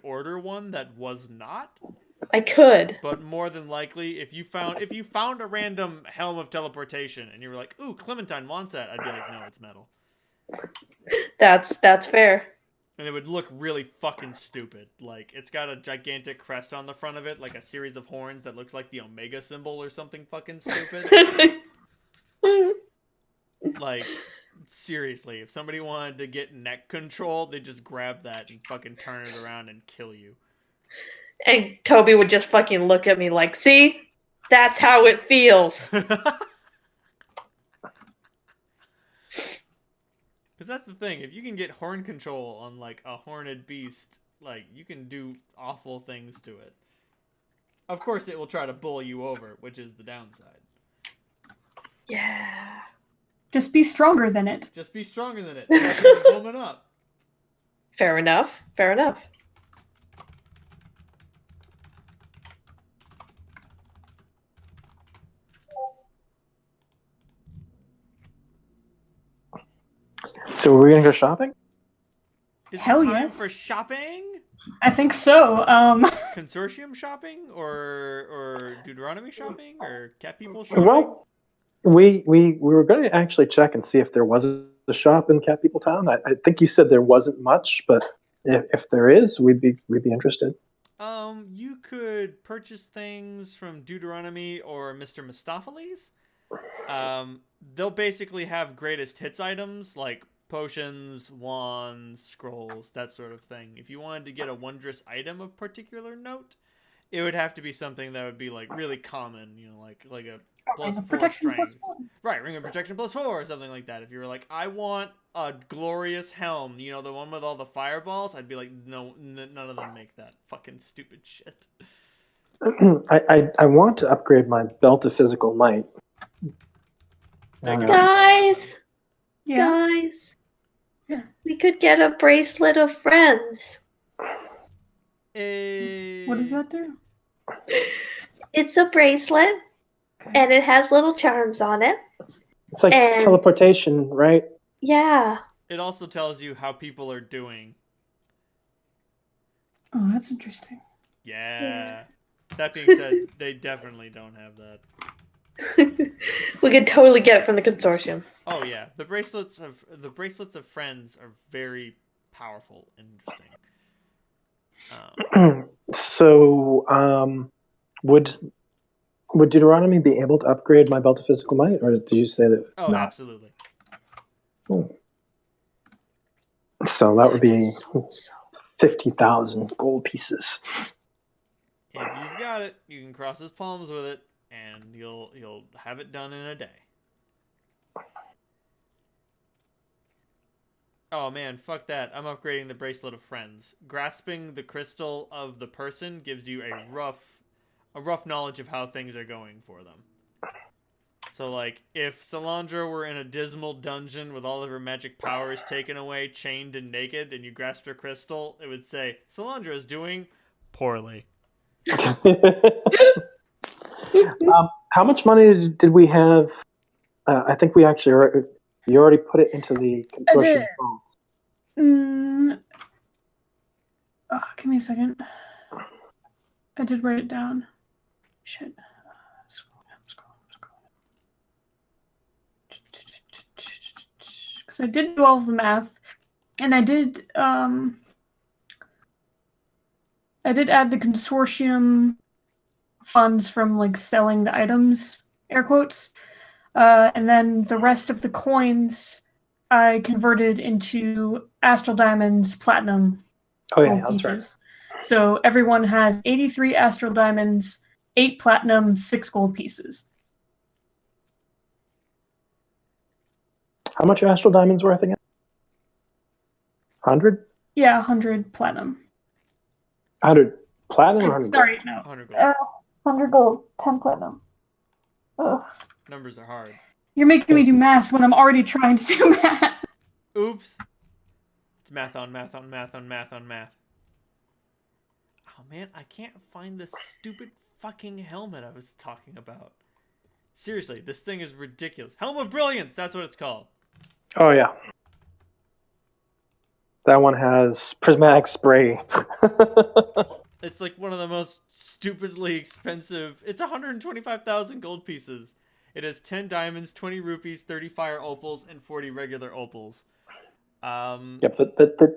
order one that was not, I could. but more than likely, if you found a random helm of teleportation and you were like, "Ooh, Clementine wants that," I'd be like, "No, it's metal," That's fair. and it would look really fucking stupid. Like it's got a gigantic crest on the front of it, like a series of horns that looks like the Omega symbol or something fucking stupid. Like, seriously, if somebody wanted to get neck control, they just grab that and fucking turn it around and kill you. And Toby would just fucking look at me like, see? That's how it feels. Because that's the thing. If you can get horn control on, like, a horned beast, like, you can do awful things to it. Of course, it will try to bull you over, which is the downside. Yeah. Just be stronger than it. Just be stronger than it. Fucking woman up. Fair enough. Fair enough. So we're gonna go shopping? Is Hell it time yes. for shopping? I think so. Consortium shopping? Or Deuteronomy shopping? Or cat people shopping? Well, we were going to actually check and see if there was a shop in Cat People Town. I think you said there wasn't much, but if there is, we'd be interested. You could purchase things from Deuteronomy or Mr. Mistopheles. They'll basically have greatest hits items like potions, wands, scrolls, that sort of thing. If you wanted to get a wondrous item of particular note, it would have to be something that would be like really common, you know, like a plus 4 protection strength. +1. Right, ring of protection +4 or something like that. If you were like, I want a glorious helm, you know, the one with all the fireballs, I'd be like, no, none of them make that fucking stupid shit. I want to upgrade my belt of physical might. Guys, Yeah. guys. Yeah. We could get a bracelet of friends. What does that do? It's a bracelet, Okay. and it has little charms on it. It's like And- teleportation, right? Yeah. It also tells you how people are doing. Oh, that's interesting. Yeah. That being said, they definitely don't have that. We could totally get it from the consortium. Oh yeah, the bracelets of friends are very powerful and interesting. So, would Deuteronomy be able to upgrade my belt of physical might, or did you say that? Oh, no? absolutely. So that would be So- 50,000 gold pieces. If you've got it, you can cross his palms with it, and you'll have it done in a day. Oh man, fuck that. I'm upgrading the Bracelet of Friends. Grasping the crystal of the person gives you a rough knowledge of how things are going for them. So, like, if Salandra were in a dismal dungeon with all of her magic powers taken away, chained and naked, and you grasped her crystal, it would say, Salandra is doing poorly. How much money did we have? I think we actually you already put it into the consortium funds. Give me a second. I did write it down. Shit. Because I did do all of the math, and I did add the consortium funds from like selling the items, air quotes, and then the rest of the coins I converted into astral diamonds, platinum, gold That's pieces. right. So everyone has 83 astral diamonds, 8 platinum, 6 gold pieces. How much are astral diamonds worth again? 100? Yeah, 100 platinum. 100 platinum or 100 Sorry, gold? no. 100 gold. 100 gold, 10 platinum. Ugh. Numbers are hard. You're making me do math when I'm already trying to do math. Oops. It's math on math on math on math on math. Oh man, I can't find the stupid fucking helmet I was talking about. Seriously, this thing is ridiculous. Helm of Brilliance, that's what it's called. Oh, yeah. That one has prismatic spray. It's like one of the most stupidly expensive. It's 125,000 gold pieces. It has 10 diamonds, 20 rupees, 30 fire opals, and 40 regular opals. Yep,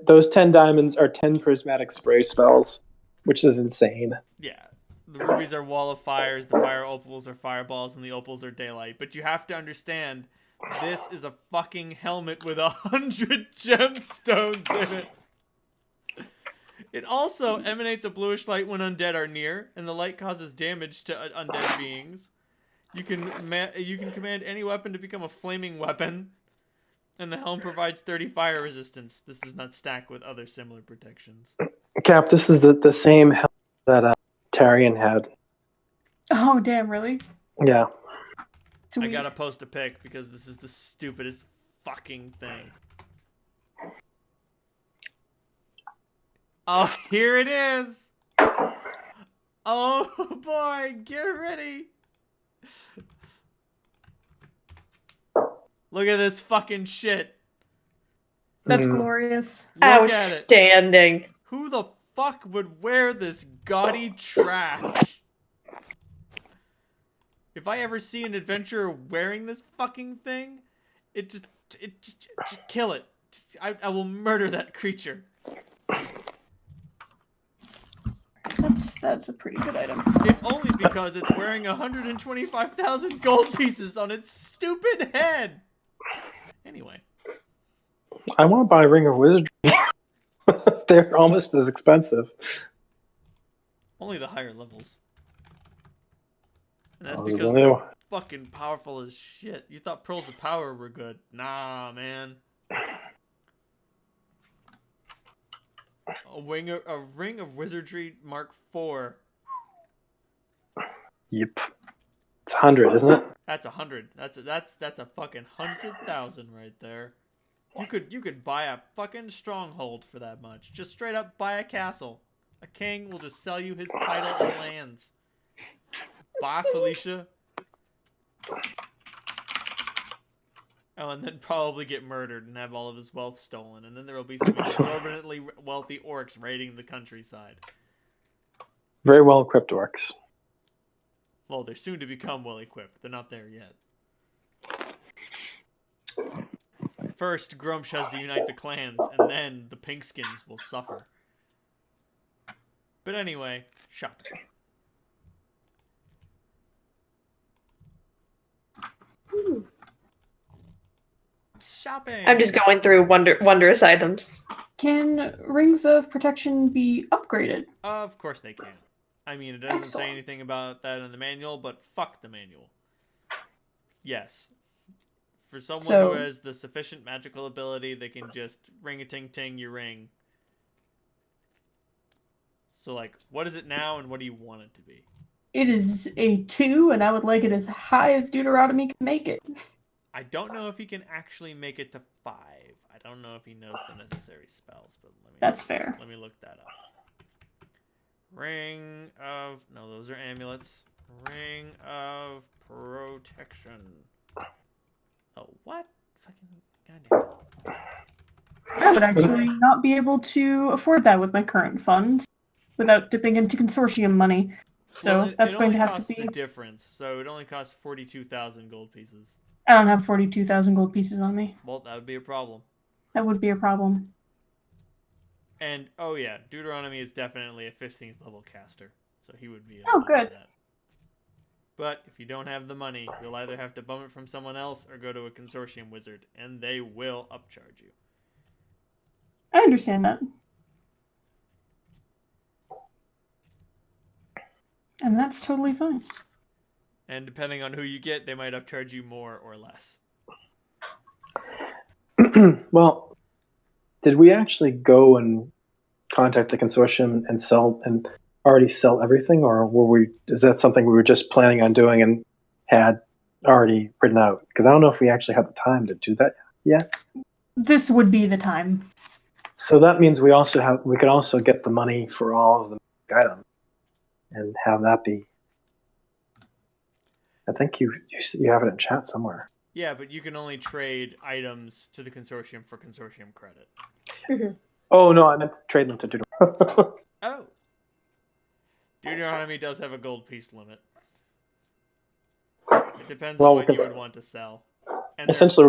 those 10 diamonds are 10 prismatic spray spells, which is insane. Yeah. The rubies are wall of fires, the fire opals are fireballs, and the opals are daylight. But you have to understand, this is a fucking helmet with 100 gemstones in it. It also emanates a bluish light when undead are near, and the light causes damage to undead beings. You can command any weapon to become a flaming weapon, and the helm provides 30 fire resistance. This does not stack with other similar protections. Cap, this is the same helmet that Tarian had. Oh, damn, really? Yeah. Sweet. I gotta post a pic because this is the stupidest fucking thing. Oh, here it is! Oh boy, get ready! Look at this fucking shit. That's glorious. Look at it. Outstanding. Who the fuck would wear this gaudy trash? If I ever see an adventurer wearing this fucking thing, just kill it. I will murder that creature. That's a pretty good item. If only because it's wearing 125,000 gold pieces on its stupid head. Anyway. I want to buy Ring of Wizardry. They're almost as expensive. Only the higher levels. And that's Those are because the new- they're fucking powerful as shit. You thought Pearls of Power were good. Nah, man. A Ring of Wizardry Mark IV. Yep. It's 100, isn't it? That's 100. That's a fucking 100,000 right there. You could buy a fucking stronghold for that much. Just straight up buy a castle. A king will just sell you his title and lands. Bye, Felicia. Oh, and then probably get murdered and have all of his wealth stolen. And then there will be some exorbitantly wealthy orcs raiding the countryside. Very well equipped orcs. Well, they're soon to become well equipped. They're not there yet. First, Grumsh has to unite the clans, and then the Pinkskins will suffer. But anyway, shopping. Shopping! I'm just going through wondrous items. Can Rings of Protection be upgraded? Of course they can. I mean, it doesn't say Excellent. anything about that in the manual, but fuck the manual. Yes. For someone So- who has the sufficient magical ability, they can just ring-a-ting-ting your ring. So, like, what is it now, and what do you want it to be? It is a 2, and I would like it as high as Deuteronomy can make it. I don't know if he can actually make it to 5. I don't know if he knows the necessary spells, but That's fair. let me look that up. Ring of... No, those are amulets. Ring of Protection. Oh, what? Fucking goddamn. I would actually not be able to afford that with my current funds without dipping into consortium money. So Well, that's it going only to have costs to be... the difference, so it only costs 42,000 gold pieces. I don't have 42,000 gold pieces on me. Well, that would be a problem. That would be a problem. And, oh yeah, Deuteronomy is definitely a 15th level caster, so he would be able Oh, to do good. that. But if you don't have the money, you'll either have to bum it from someone else or go to a consortium wizard, and they will upcharge you. I understand that. And that's totally fine. And depending on who you get, they might upcharge you more or less. Well, did we actually go and contact the consortium and already sell everything, or is that something we were just planning on doing and had already written out? Because I don't know if we actually have the time to do that yet. This would be the time. So that means we could also get the money for all of the items and have that be. I think you have it in chat somewhere. Yeah, but you can only trade items to the consortium for consortium credit. Oh no, I meant to trade them to Deuteronomy. Oh. Deuteronomy does have a gold piece limit. It depends on what you would want to sell. And essentially,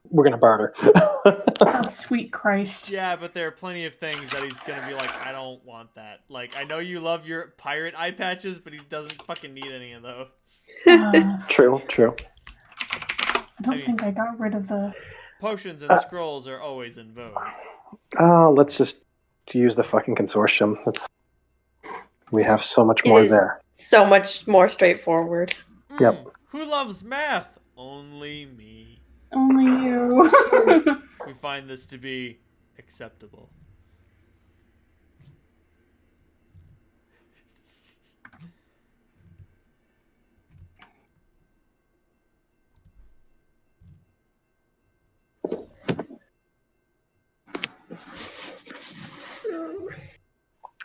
we're gonna barter. Oh, sweet Christ. Yeah, but there are plenty of things that he's gonna be like, I don't want that. Like, I know you love your pirate eye patches, but he doesn't fucking need any of those. True. I don't think I got rid of the... Potions and scrolls are always in vogue. Let's just use the fucking consortium. We have so much more there. So much more straightforward. Yep. Who loves math? Only me. Only you. We find this to be acceptable.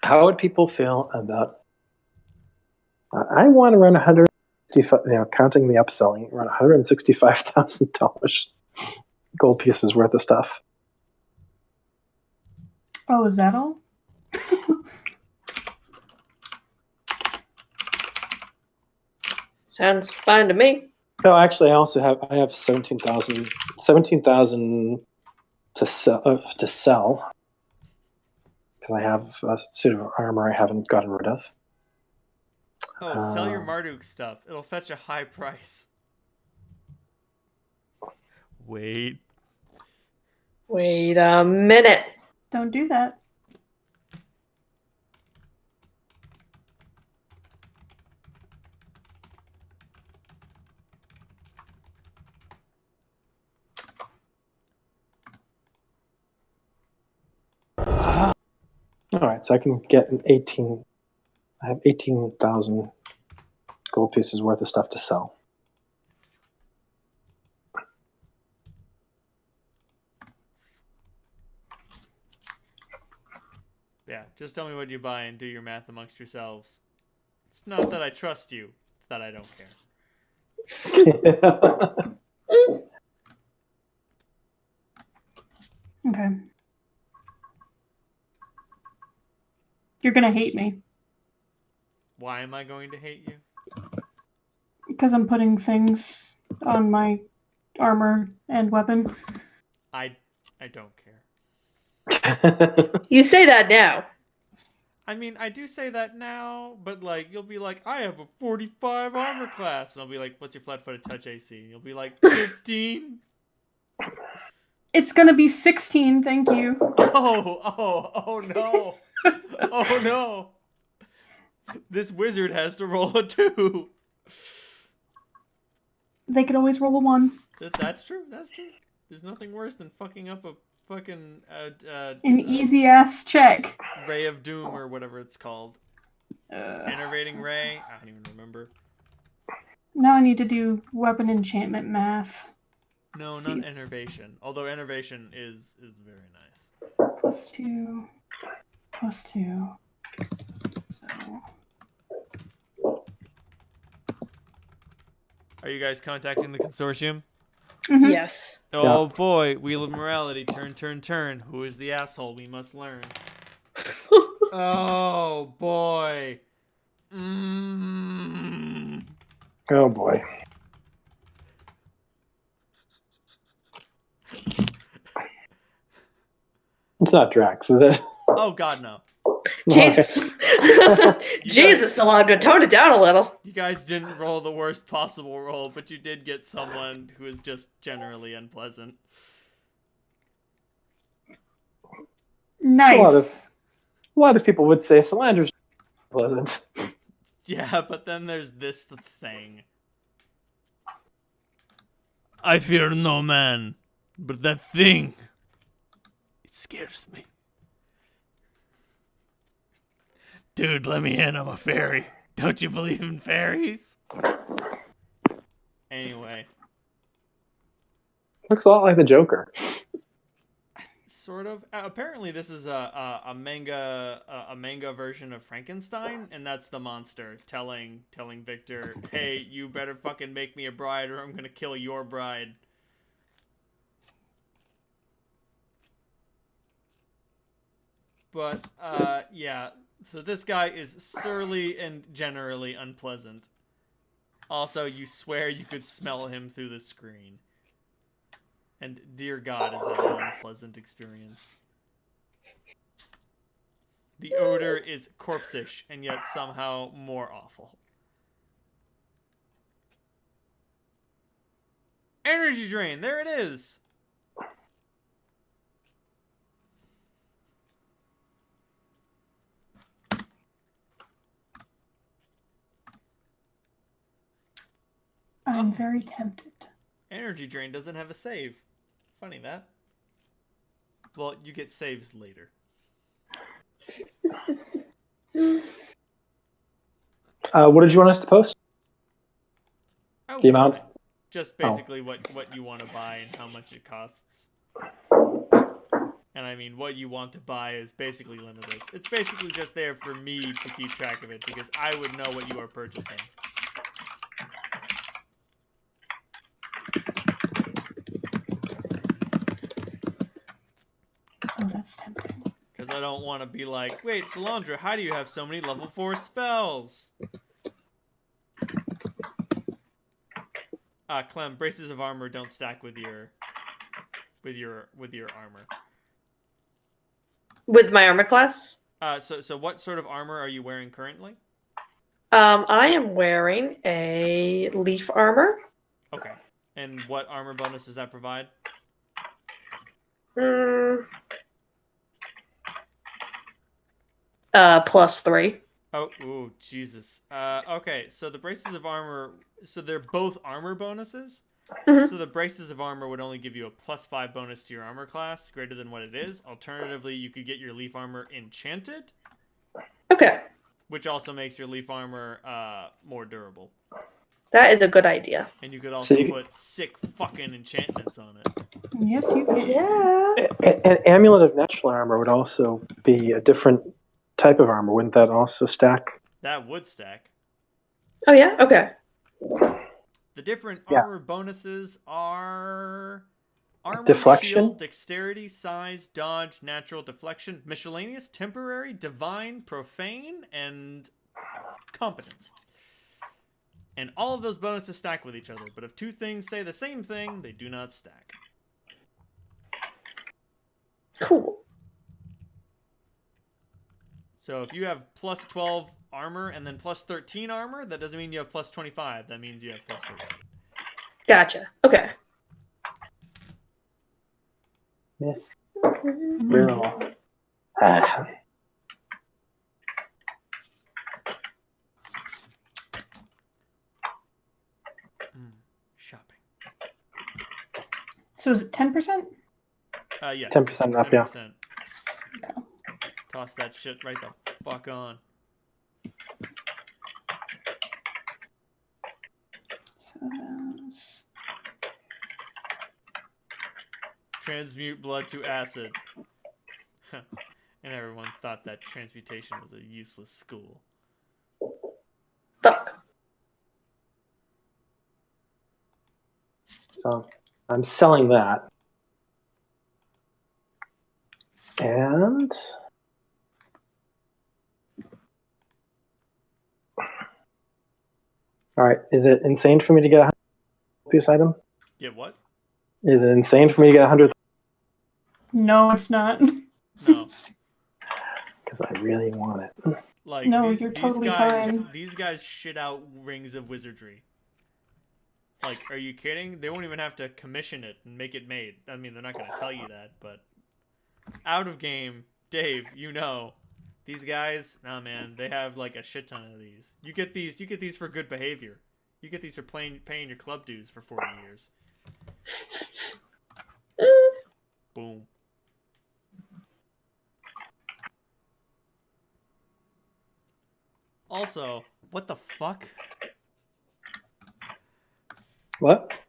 How would people feel about? I want to run 165. Counting the upselling, around $165,000 gold pieces worth of stuff. Oh, is that all? Sounds fine to me. Oh, actually, I have 17,000 to sell because I have a suit of armor I haven't gotten rid of. Oh, sell your Marduk stuff. It'll fetch a high price. Wait a minute. Don't do that. All right, so I can get I have 18,000 gold pieces worth of stuff to sell. Yeah, just tell me what you buy and do your math amongst yourselves. It's not that I trust you, it's that I don't care. Okay. You're gonna hate me. Why am I going to hate you? Because I'm putting things on my armor and weapon. I don't care. You say that now. I mean, I do say that now, but like, you'll be like, I have a 45 armor class. And I'll be like, what's your flat-footed touch AC? And you'll be like, 15? It's gonna be 16, thank you. Oh no. Oh no. This wizard has to roll a 2. They could always roll a 1. That's true. That's true. There's nothing worse than fucking up a fucking An easy ass check. ray of doom or whatever it's called. Enervating so ray. I don't even remember. now I need to do weapon enchantment math. No, See. not enervation. Although enervation is very nice. +2. +2. So Are you guys contacting the consortium? mhm. Yes. Oh boy, wheel of morality. Turn. Who is the asshole? We must learn. Oh boy. Oh boy. It's not Drax, is it? Oh god, no. Jesus. Jesus, Alondra, tone it down a little. You guys didn't roll the worst possible roll, but you did get someone who is just generally unpleasant. Nice. A lot of people would say Solandra's pleasant. Yeah, but then there's this thing. I fear no man, but that thing, it scares me. Dude, let me in, I'm a fairy. Don't you believe in fairies? Anyway. Looks a lot like the Joker. Sort of. Apparently, this is a manga version of Frankenstein, and that's the monster telling Victor, "Hey, you better fucking make me a bride, or I'm gonna kill your bride." But yeah. So this guy is surly and generally unpleasant. Also, you swear you could smell him through the screen. And dear God, is that an unpleasant experience. The odor is corpse-ish, and yet somehow more awful. Energy drain, there it is! I'm very tempted. Energy drain doesn't have a save. Funny that. Well, you get saves later. What did you want us to post? Oh, The amount? nothing. Just basically what you want to buy and how much it costs. And I mean, what you want to buy is basically limitless. It's basically just there for me to keep track of it, because I would know what you are purchasing. Oh, that's tempting. Because I don't want to be like, wait, Solandra, how do you have so many level 4 spells? Clem, braces of armor don't stack with your armor. With my armor class? So what sort of armor are you wearing currently? I am wearing a leaf armor. Okay. And what armor bonus does that provide? +3. Oh, ooh, Jesus. Okay, so the braces of armor, so they're both armor bonuses. Mhm. So the braces of armor would only give you a +5 bonus to your armor class, greater than what it is. Alternatively, you could get your leaf armor enchanted, Okay, which also makes your leaf armor more durable. that is a good idea. And you could also So you- put sick fucking enchantments on it. Yes, you can. Yeah. An amulet of natural armor would also be a different type of armor. Wouldn't that also stack? That would stack. Oh yeah. Okay. The different Yeah. armor bonuses are armor, Deflection? shield, dexterity, size, dodge, natural, deflection, miscellaneous, temporary, divine, profane, and competence. And all of those bonuses stack with each other, but if two things say the same thing, they do not stack. Cool. So if you have +12 armor and then +13 armor, that doesn't mean you have +25. That means you have +13. Gotcha. Okay. Myth. Mm-hmm. Real. Shopping. So is it 10%? Yes. 10% up, yeah. 10%. Toss that shit right the fuck on. So that's... Transmute blood to acid. And everyone thought that transmutation was a useless school. Fuck. So I'm selling that. And all right, is it insane for me to get a 100-piece item? Yeah, what? Is it insane for me to get 100? No, it's not. No. Because I really want it. Like, No, these, you're these totally guys, fine. These guys shit out rings of wizardry. Like, are you kidding? They won't even have to commission it and make it made. I mean, they're not going to tell you that, but out of game, Dave, you know, these guys, nah, man, they have like a shit ton of these. You get these for good behavior. You get these for paying your club dues for 40 years. Boom. Also, what the fuck? What?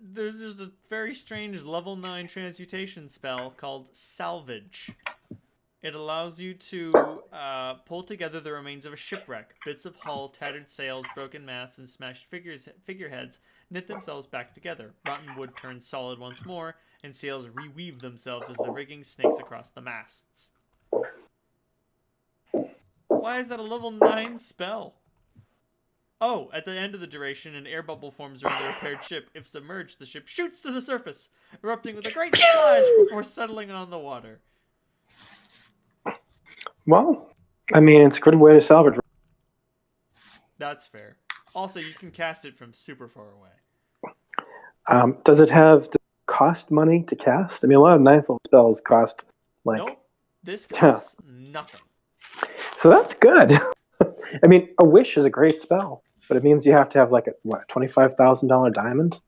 There's just a very strange level 9 transmutation spell called Salvage. It allows you to pull together the remains of a shipwreck. Bits of hull, tattered sails, broken masts, and smashed figureheads knit themselves back together. Rotten wood turns solid once more, and sails reweave themselves as the rigging snakes across the masts. Why is that a level 9 spell? Oh, at the end of the duration, an air bubble forms around the repaired ship. If submerged, the ship shoots to the surface, erupting with a great splash before settling on the water. Well, I mean, it's a good way to salvage. That's fair. Also, you can cast it from super far away. Does it cost money to cast? I mean, a lot of ninth level spells cost like. Nope. This costs nothing. So that's good. I mean, a wish is a great spell, but it means you have to have like a $25,000 diamond.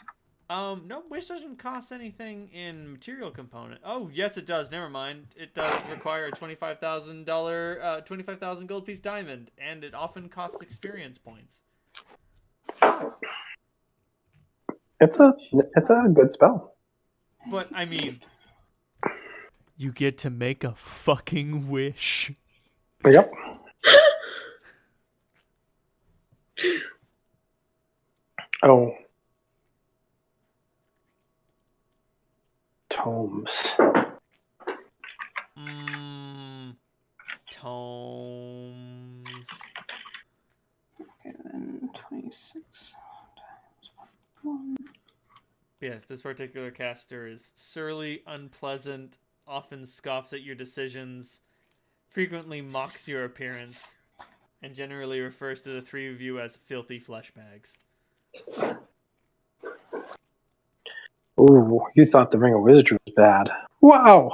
No, wish doesn't cost anything in material component. Oh, yes, it does. Never mind. It does require a $25,000 gold piece diamond, and it often costs experience points. It's a good spell. But I mean, you get to make a fucking wish. Yep. Oh. Tomes. Tomes. Okay, then 26 times 1. Yes, this particular caster is surly, unpleasant, often scoffs at your decisions, frequently mocks your appearance, and generally refers to the three of you as filthy flesh bags. Ooh, you thought the Ring of Wizardry was bad. Wow.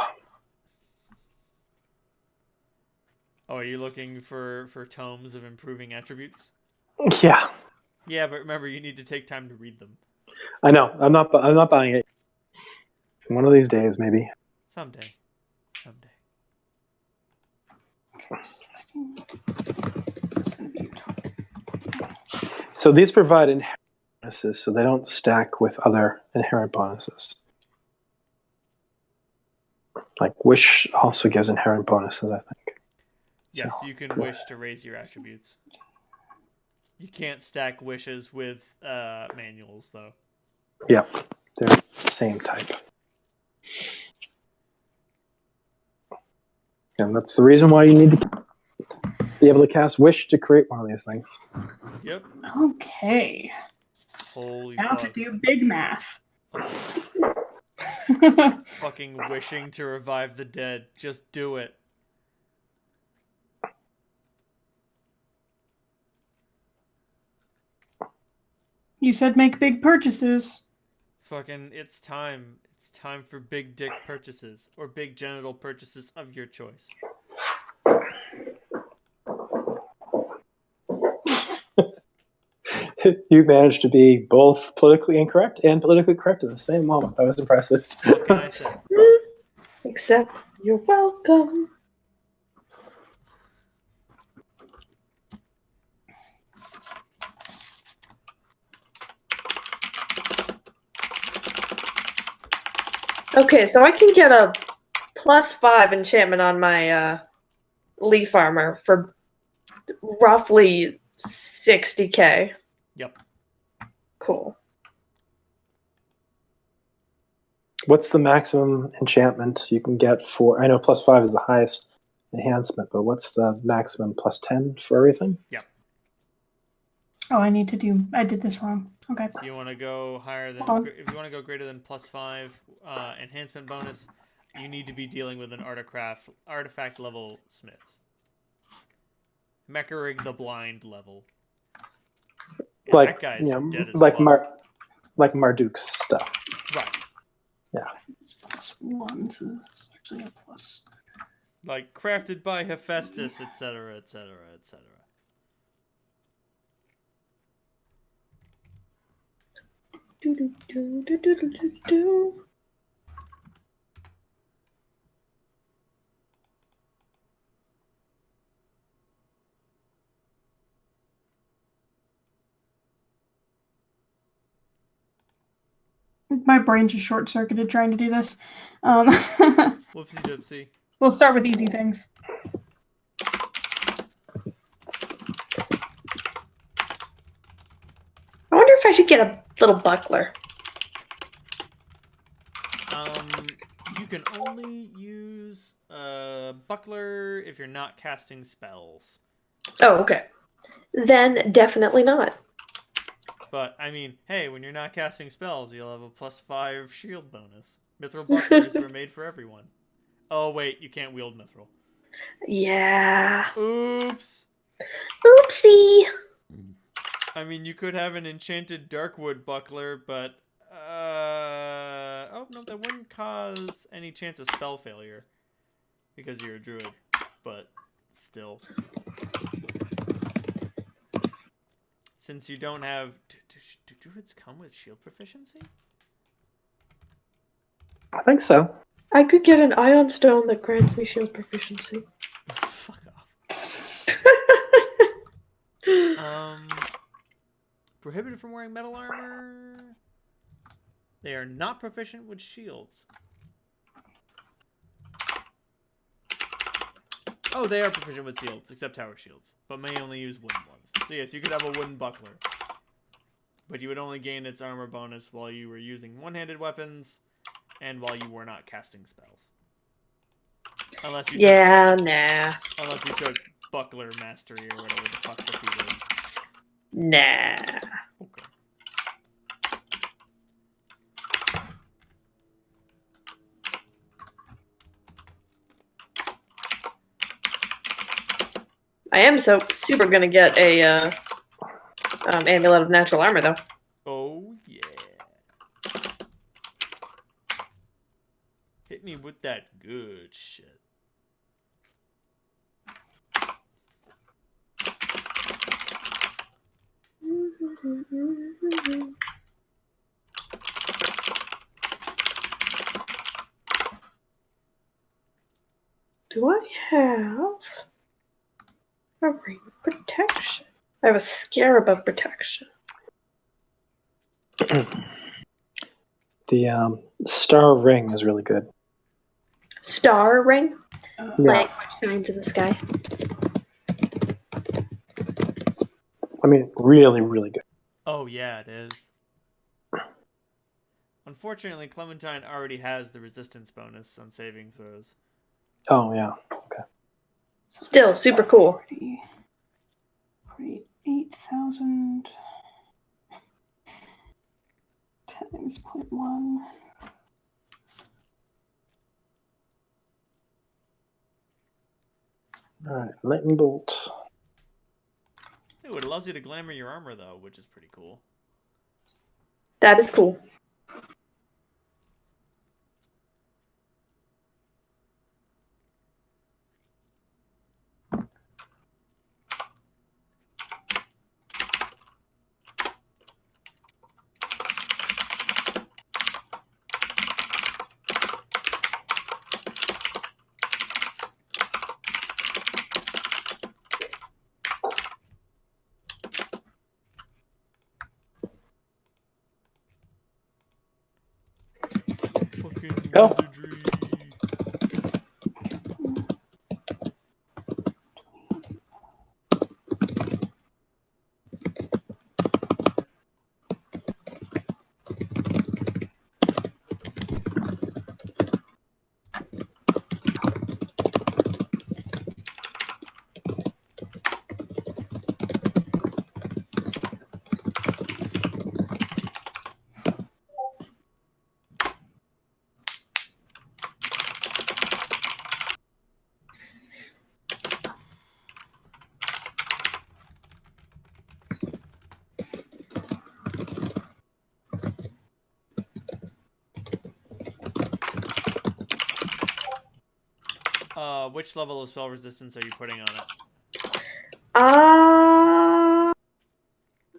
Oh, are you looking for tomes of improving attributes? Yeah. Yeah, but remember, you need to take time to read them. I know. I'm not buying it. One of these days, maybe. Someday. Okay, 16. It's going to be 20. So these provide inherent bonuses, so they don't stack with other inherent bonuses. Like Wish also gives inherent bonuses, I think. Yes, So, you can wish to raise your attributes. You can't stack wishes with manuals, though. yeah, they're the same type. And that's the reason why you need to be able to cast Wish to create one of these things. Yep. Okay. Holy Now to fuck. do big math. Fucking wishing to revive the dead. Just do it. You said make big purchases. Fucking, it's time. It's time for big dick purchases. Or big genital purchases of your choice. You managed to be both politically incorrect and politically correct at the same moment. That was impressive. What can I say? Except you're welcome. Okay, so I can get a +5 enchantment on my leaf armor for roughly 60k. Yep. Cool. What's the maximum enchantment you can get for? I know +5 is the highest enhancement, but what's the maximum +10 for everything? Yep. Oh, I did this wrong. Okay. If you want to go higher than, if you want to go greater than +5 enhancement bonus, you need to be dealing with an artifact level smith. Mekarig the blind level. And Like, that guy's dead as like fuck. like Marduk's stuff. Right. Yeah. It's +1, so it's actually a plus. Like crafted by Hephaestus, etc., etc., etc. My brain just short-circuited trying to do this. Whoopsie doopsie. We'll start with easy things. I wonder if I should get a little buckler. You can only use a buckler if you're not casting spells. Oh, okay. Then definitely not. But, I mean, hey, when you're not casting spells, you'll have a +5 shield bonus. Mithril bucklers were made for everyone. Oh, wait, you can't wield Mithril. Yeah. Oops! Oopsie. I mean, you could have an enchanted Darkwood buckler, but... oh, no, that wouldn't cause any chance of spell failure. Because you're a druid. But, still. Since you don't have... Do druids come with shield proficiency? I think so. I could get an ion stone that grants me shield proficiency. Fuck off. Prohibited from wearing metal armor. They are not proficient with shields. Oh, they are proficient with shields, except tower shields, but may only use wooden ones. So yes, you could have a wooden buckler, but you would only gain its armor bonus while you were using one-handed weapons and while you were not casting spells. Unless you unless you took buckler mastery or whatever the fuck the feat is. Nah. Okay. I am super gonna get a amulet of natural armor though. Oh yeah. Hit me with that good shit. Do I have a ring of protection? I have a scarab of protection. The star ring is really good. Star ring? Yeah. Like what shines in the sky. I mean, really, really good. Oh yeah, it is. Unfortunately, Clementine already has the resistance bonus on saving throws. Oh, yeah. Okay. Still super cool. 48,000 times 0.1. All right. Lightning bolt. Ooh, it allows you to glamour your armor, though, which is pretty cool. That is cool. Fucking Go. wizardry. Which level of spell resistance are you putting on it?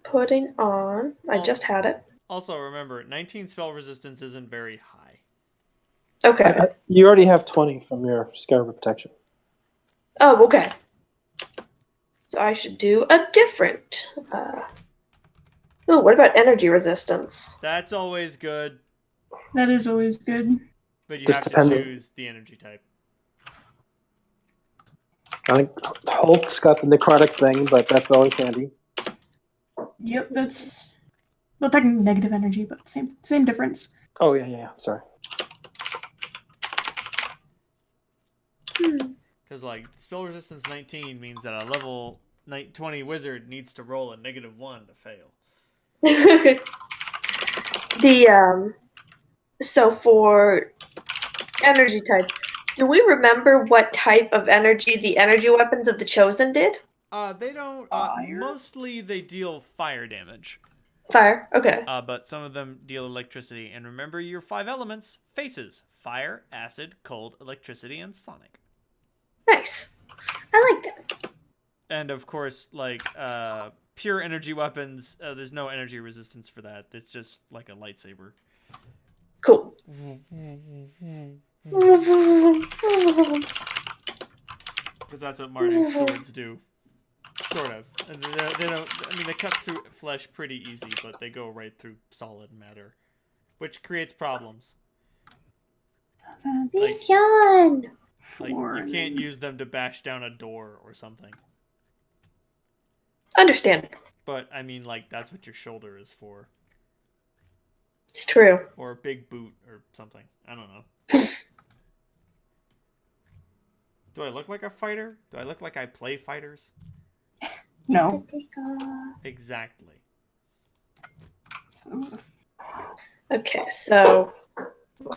Putting on. I Oh. just had it. Also, remember, 19 spell resistance isn't very high. Okay. You already have 20 from your Scarab of Protection. Oh, okay. So I should do a different. Oh, what about energy resistance? That's always good, That is always good. but you Just have depends. to choose the energy type. I think Holt's got the necrotic thing, but that's always handy. Yep, that's well, technically negative energy, but same difference. Oh, yeah. Sorry. Because, like, spell resistance 19 means that a level 20 wizard needs to roll a -1 to fail. So for energy types, do we remember what type of energy the energy weapons of the Chosen did? They don't. Mostly they deal fire damage. Fire. Okay. But some of them deal electricity. And remember your 5 elements: faces, fire, acid, cold, electricity, and sonic. Nice. I like that. And of course, like pure energy weapons, there's no energy resistance for that. It's just like a lightsaber. Cool. Because that's what Martin's swords do. Sort of. And they don't. I mean, they cut through flesh pretty easy, but they go right through solid matter, which creates problems. Beyond. Like you can't use them to bash down a door or something. Understandable. But I mean, like that's what your shoulder is for, It's true. or a big boot or something. I don't know. Do I look like a fighter? Do I look like I play fighters? No. Exactly. Okay, so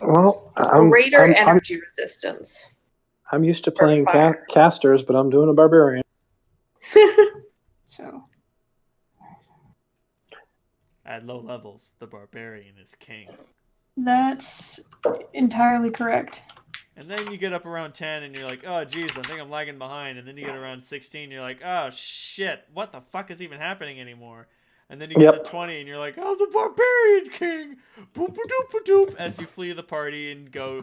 Well, greater I'm energy resistance. I'm used to playing fire. casters, but I'm doing a barbarian. So At low levels, the barbarian is king. that's entirely correct. And then you get up around 10 and you're like, oh, geez, I think I'm lagging behind. And then you get around 16 and you're like, oh, shit, what the fuck is even happening anymore? And then you get to 20 and you're like, oh, the barbarian king! Boop-a-doop-a-doop! As you flee the party and go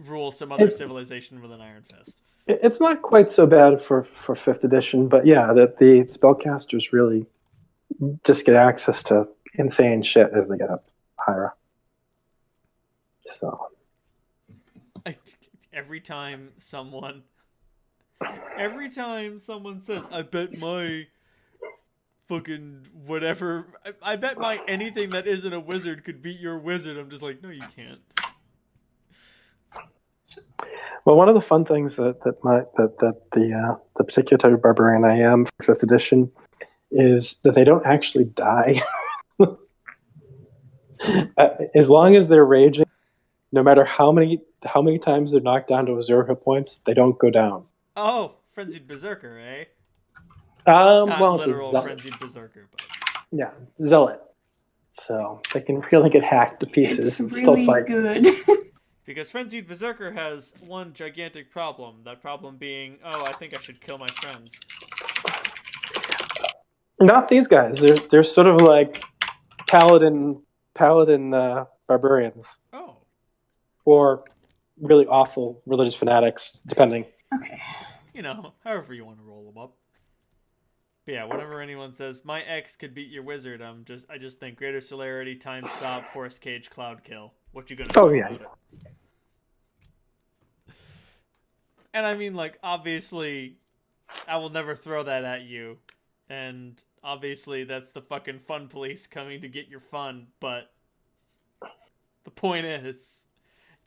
rule some other civilization with an iron fist. It's not quite so bad for 5th edition, but yeah, that the spellcasters really just get access to insane shit as they get up higher. So Every time someone says, I bet my fucking whatever, I bet my anything that isn't a wizard could beat your wizard, I'm just like, no, you can't. well, one of the fun things that the particular type of barbarian I am for 5th edition is that they don't actually die. As long as they're raging, no matter how many times they're knocked down to 0 hit points, they don't go down. Oh, frenzied berserker, eh? Not Not literal frenzied berserker, but yeah, zealot. So they can really get hacked to pieces It's and really still fight. good. because frenzied berserker has one gigantic problem. That problem being, oh, I think I should kill my friends. Not these guys. They're sort of like paladin barbarians, Oh, or really awful religious fanatics, depending. Okay. you know, however you want to roll them up. But yeah, whenever anyone says my ex could beat your wizard, I just think greater celerity, time stop, forest cage, cloud kill. What you gonna do Oh, yeah. about it? And I mean, like, obviously, I will never throw that at you. And obviously, that's the fucking fun police coming to get your fun. But the point is,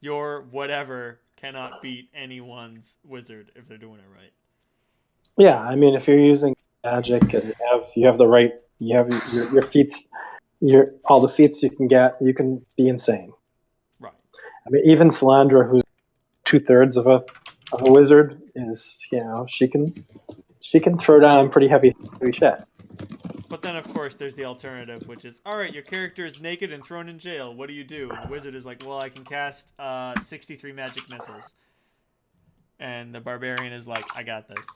your whatever cannot beat anyone's wizard if they're doing it right. Yeah, I mean, if you're using magic and you have the right, you have your feats, all the feats you can get, you can be insane. Right. I mean, even Salandra, who's 2/3 of a wizard, is, you know, she can throw down pretty heavy shit. But then, of course, there's the alternative, which is, all right, your character is naked and thrown in jail. What do you do? And the wizard is like, well, I can cast 63 magic missiles. And the barbarian is like, I got this.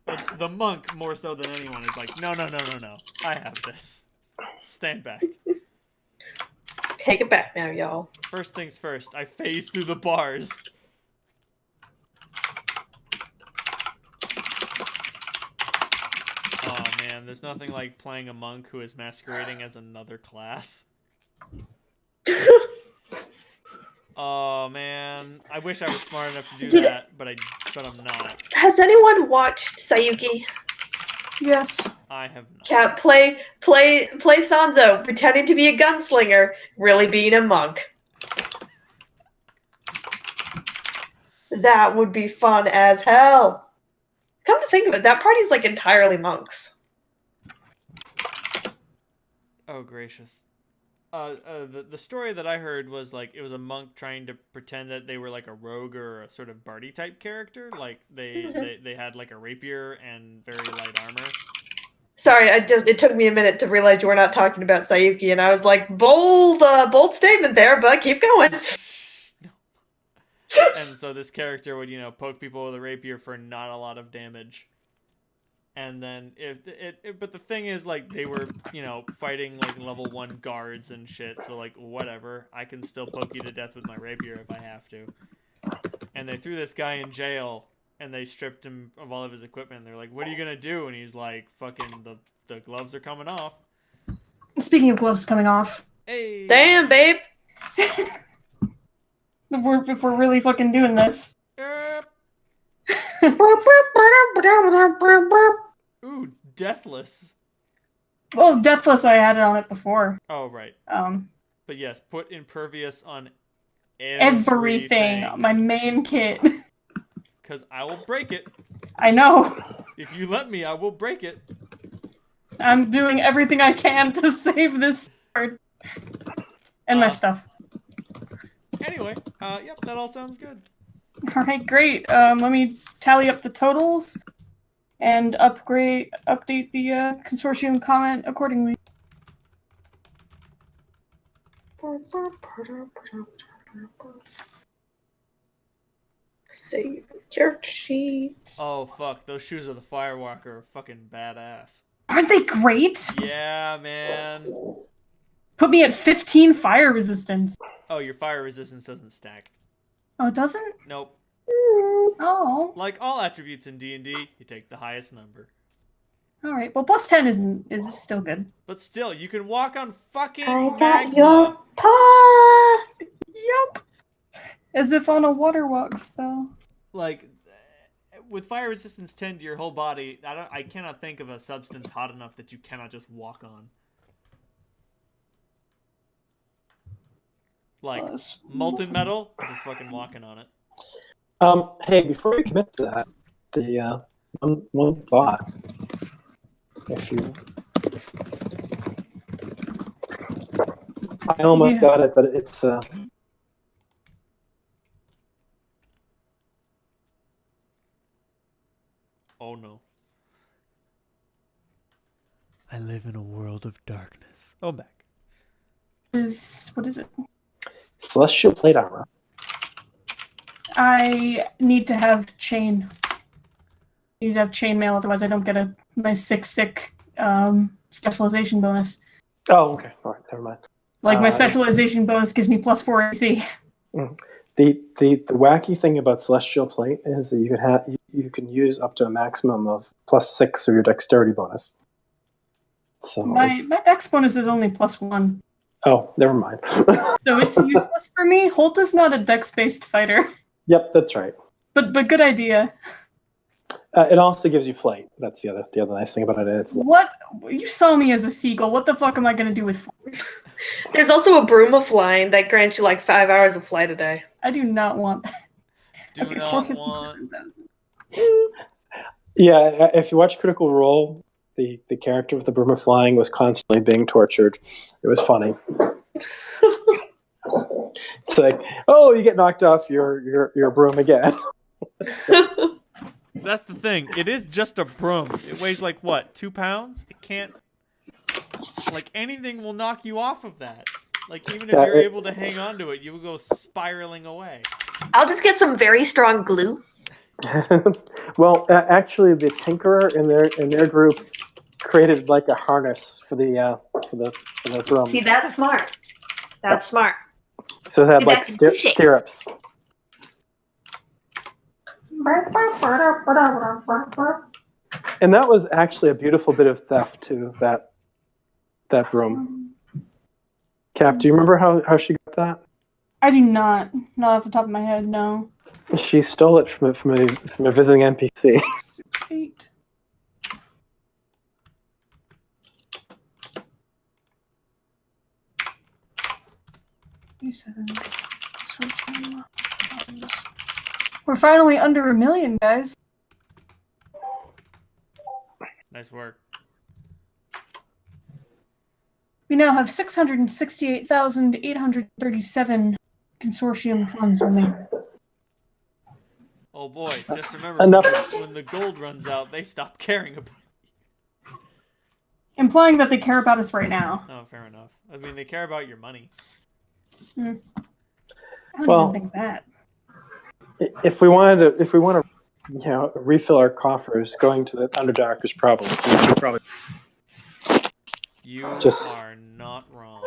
But the monk, more so than anyone, is like, no. I have this. Stand back. Take it back now, y'all. First things first, I phase through the bars. Oh man, there's nothing like playing a monk who is masquerading as another class. Oh man, I wish I was smart enough to do that, but I'm not. Has anyone watched Sayuki? Yes. I have not. Cat play Sanzo, pretending to be a gunslinger, really being a monk. That would be fun as hell. Come to think of it, that party's like entirely monks. Oh gracious. The story that I heard was like it was a monk trying to pretend that they were like a rogue or a sort of Barty type character. Like they had like a rapier and very light armor. Sorry, it took me a minute to realize you were not talking about Sayuki, and I was like, bold statement there, but keep going. No. And so this character would, poke people with a rapier for not a lot of damage. And then but the thing is, like, they were, fighting like level 1 guards and shit. So like, whatever, I can still poke you to death with my rapier if I have to. And they threw this guy in jail, and they stripped him of all of his equipment. They're like, "What are you gonna do?" And he's like, "Fucking the gloves are coming off." Speaking of gloves coming off. Hey. Damn, babe. If we're really fucking doing this. Ooh, deathless. Well, deathless, I had it on it before. Oh, right. But yes, put impervious on everything. My main kit. Because I will break it. I know. If you let me, I will break it. I'm doing everything I can to save this card. And my stuff. Anyway, yep, that all sounds good. Alright, great. Let me tally up the totals and update the consortium comment accordingly. Save character sheet. Oh, fuck. Those shoes of the Firewalker are fucking badass. Aren't they great? Yeah, man. Put me at 15 fire resistance. Oh, your fire resistance doesn't stack. Oh, it doesn't? Nope. Oh. Like all attributes in D&D, you take the highest number. Alright, well, plus 10 is still good. But still, you can walk on fucking I got magma. your paw. Yep. As if on a water walk spell. Like, with fire resistance 10 to your whole body, I cannot think of a substance hot enough that you cannot just walk on. Like, molten metal, just fucking walking on it. Hey, before we commit to that, the one thought, if you, I almost got it, but it's Oh no. I live in a world of darkness. Oh, I'm back. What is it? celestial plate armor. I need to have chain. I need to have chainmail, otherwise I don't get my sick specialization bonus. Oh, okay. All right, never mind. Like my specialization bonus gives me +4 AC. The wacky thing about celestial plate is that you can use up to a maximum of +6 of your dexterity bonus. So My dex bonus is only +1. Oh, never mind. So it's useless for me. Holt is not a dex-based fighter. Yep, that's right. But good idea. It also gives you flight. That's the other nice thing about it. It's What? You saw me as a seagull. What the fuck am I gonna do with flight? There's also a broom of flying that grants you like 5 hours of flight a day. I do not want that. Do Okay, not 457,000. yeah. If you watch Critical Role, the character with the broom of flying was constantly being tortured. It was funny. It's like, oh, you get knocked off your broom again. That's the thing. It is just a broom. It weighs like what, 2 pounds? It can't. Like anything will knock you off of that. Like even if Yeah, you're able to hang on to it, you will go spiraling away. I'll just get some very strong glue. Well, actually, the tinkerer in their group created like a harness for the broom. See, that's smart. That's smart. So it had See, like that's a shape. stirrups. And that was actually a beautiful bit of theft too. That broom. Cap, do you remember how she got that? I do not. Not off the top of my head, no. She stole it from a visiting NPC. 8. We're finally under 1 million, guys. Nice work. We now have 668,837 consortium funds remaining. Oh boy, just remember when the gold runs out, they stop caring about it. Implying that they care about us right now. Oh, fair enough. I mean, they care about your money. I don't Well, even think that. If we want to, refill our coffers, going to the Underdark is probably. You Just- are not wrong.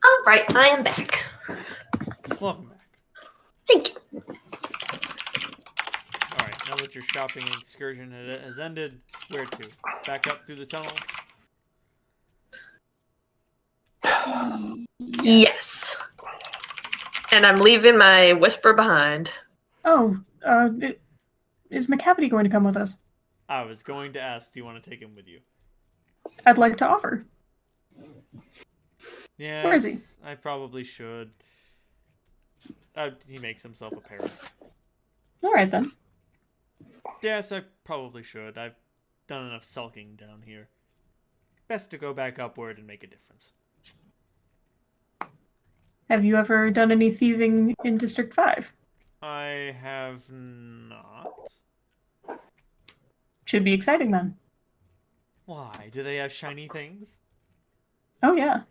All right, I am back. Welcome back. Thank you. Alright, now that your shopping excursion has ended, where to? Back up through the tunnels? Yes. And I'm leaving my whisper behind. Oh, is McCavity going to come with us? I was going to ask, do you want to take him with you? I'd like to offer. Yeah, Where is he? I probably should. He makes himself apparent. All right, then. Yes, I probably should. I've done enough sulking down here. Best to go back upward and make a difference. Have you ever done any thieving in District 5? I have not. Should be exciting, then. Why? Do they have shiny things? Oh, yeah.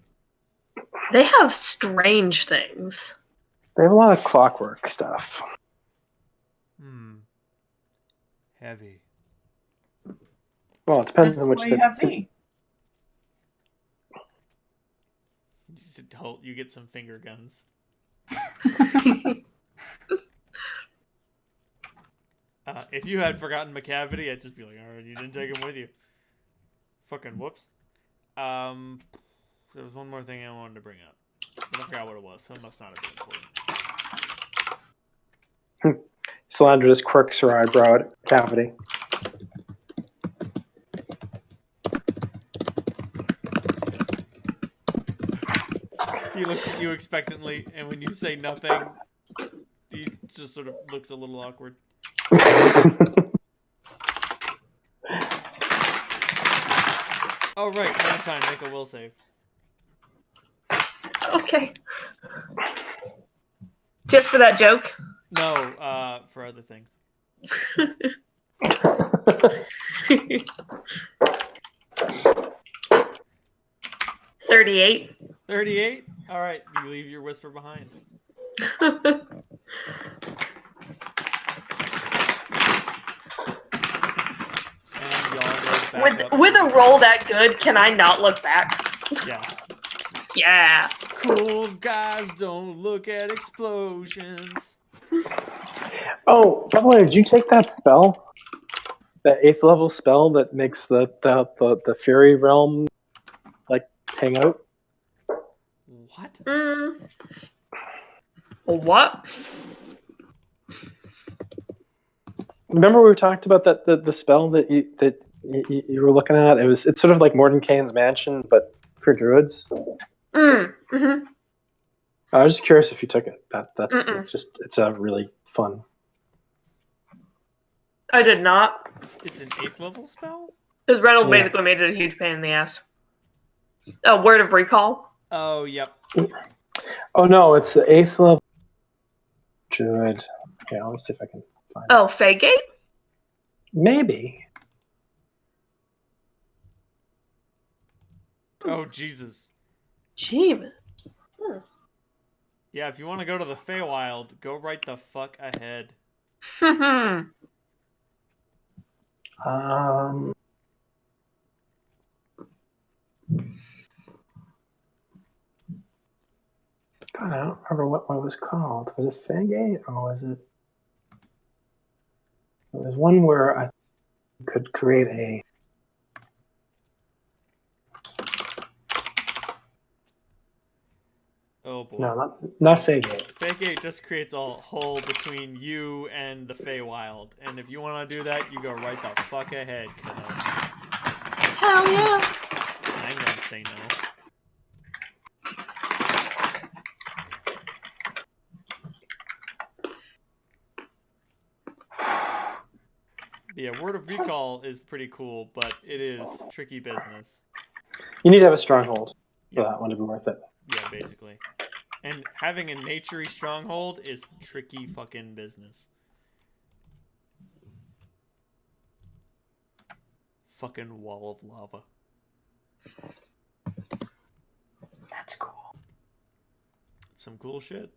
They have strange things. They have a lot of clockwork stuff. Heavy. Well, it depends That's on which why you have city. me. You get some finger guns. If you had forgotten McCavity, I'd just be like, alright, you didn't take him with you. Fucking whoops. There was one more thing I wanted to bring up. But I forgot what it was, so it must not have been important. Solandra just quirks her eyebrow at Cavity. He looks at you expectantly, and when you say nothing, he just sort of looks a little awkward. Oh, right, one time, make a will save. Okay. Just for that joke? No, for other things. 38. 38? Alright, you leave your whisper behind. And y'all go back up. With a roll that good, can I not look back? Yes. Yeah. Cool guys don't look at explosions. Oh, by the way, did you take that spell? That 8th level spell that makes the Fury realm like hang out? What? What? Remember we talked about the spell that you were looking at? It's sort of like Mordenkainen's mansion, but for druids. Mm-hmm. I was just curious if you took it. Mm-mm. It's a really fun. I did not. It's an 8th level spell? Because Reynolds Yeah. basically made it a huge pain in the ass. A word of recall. Oh, yep. Oh no, it's the 8th level druid. Yeah, let me see if I can find it. Oh, Faygate? Maybe. Oh, Jesus. Jeez. Yeah, if you want to go to the Feywild, go right the fuck ahead. God, I don't remember what one was called. Was it Fagate or was it? There was one where I could create a. Oh boy. No, not Fagate. Fake just creates a hole between you and the Feywild, and if you want to do that, you go right the fuck ahead, kiddo. Hell yeah. I ain't gonna say no. Yeah, Word of Recall is pretty cool, but it is tricky business. You need to have a stronghold for Yeah. that one to be worth it. Yeah, basically. And having a naturey stronghold is tricky fucking business. Fucking wall of lava. That's cool. Some cool shit.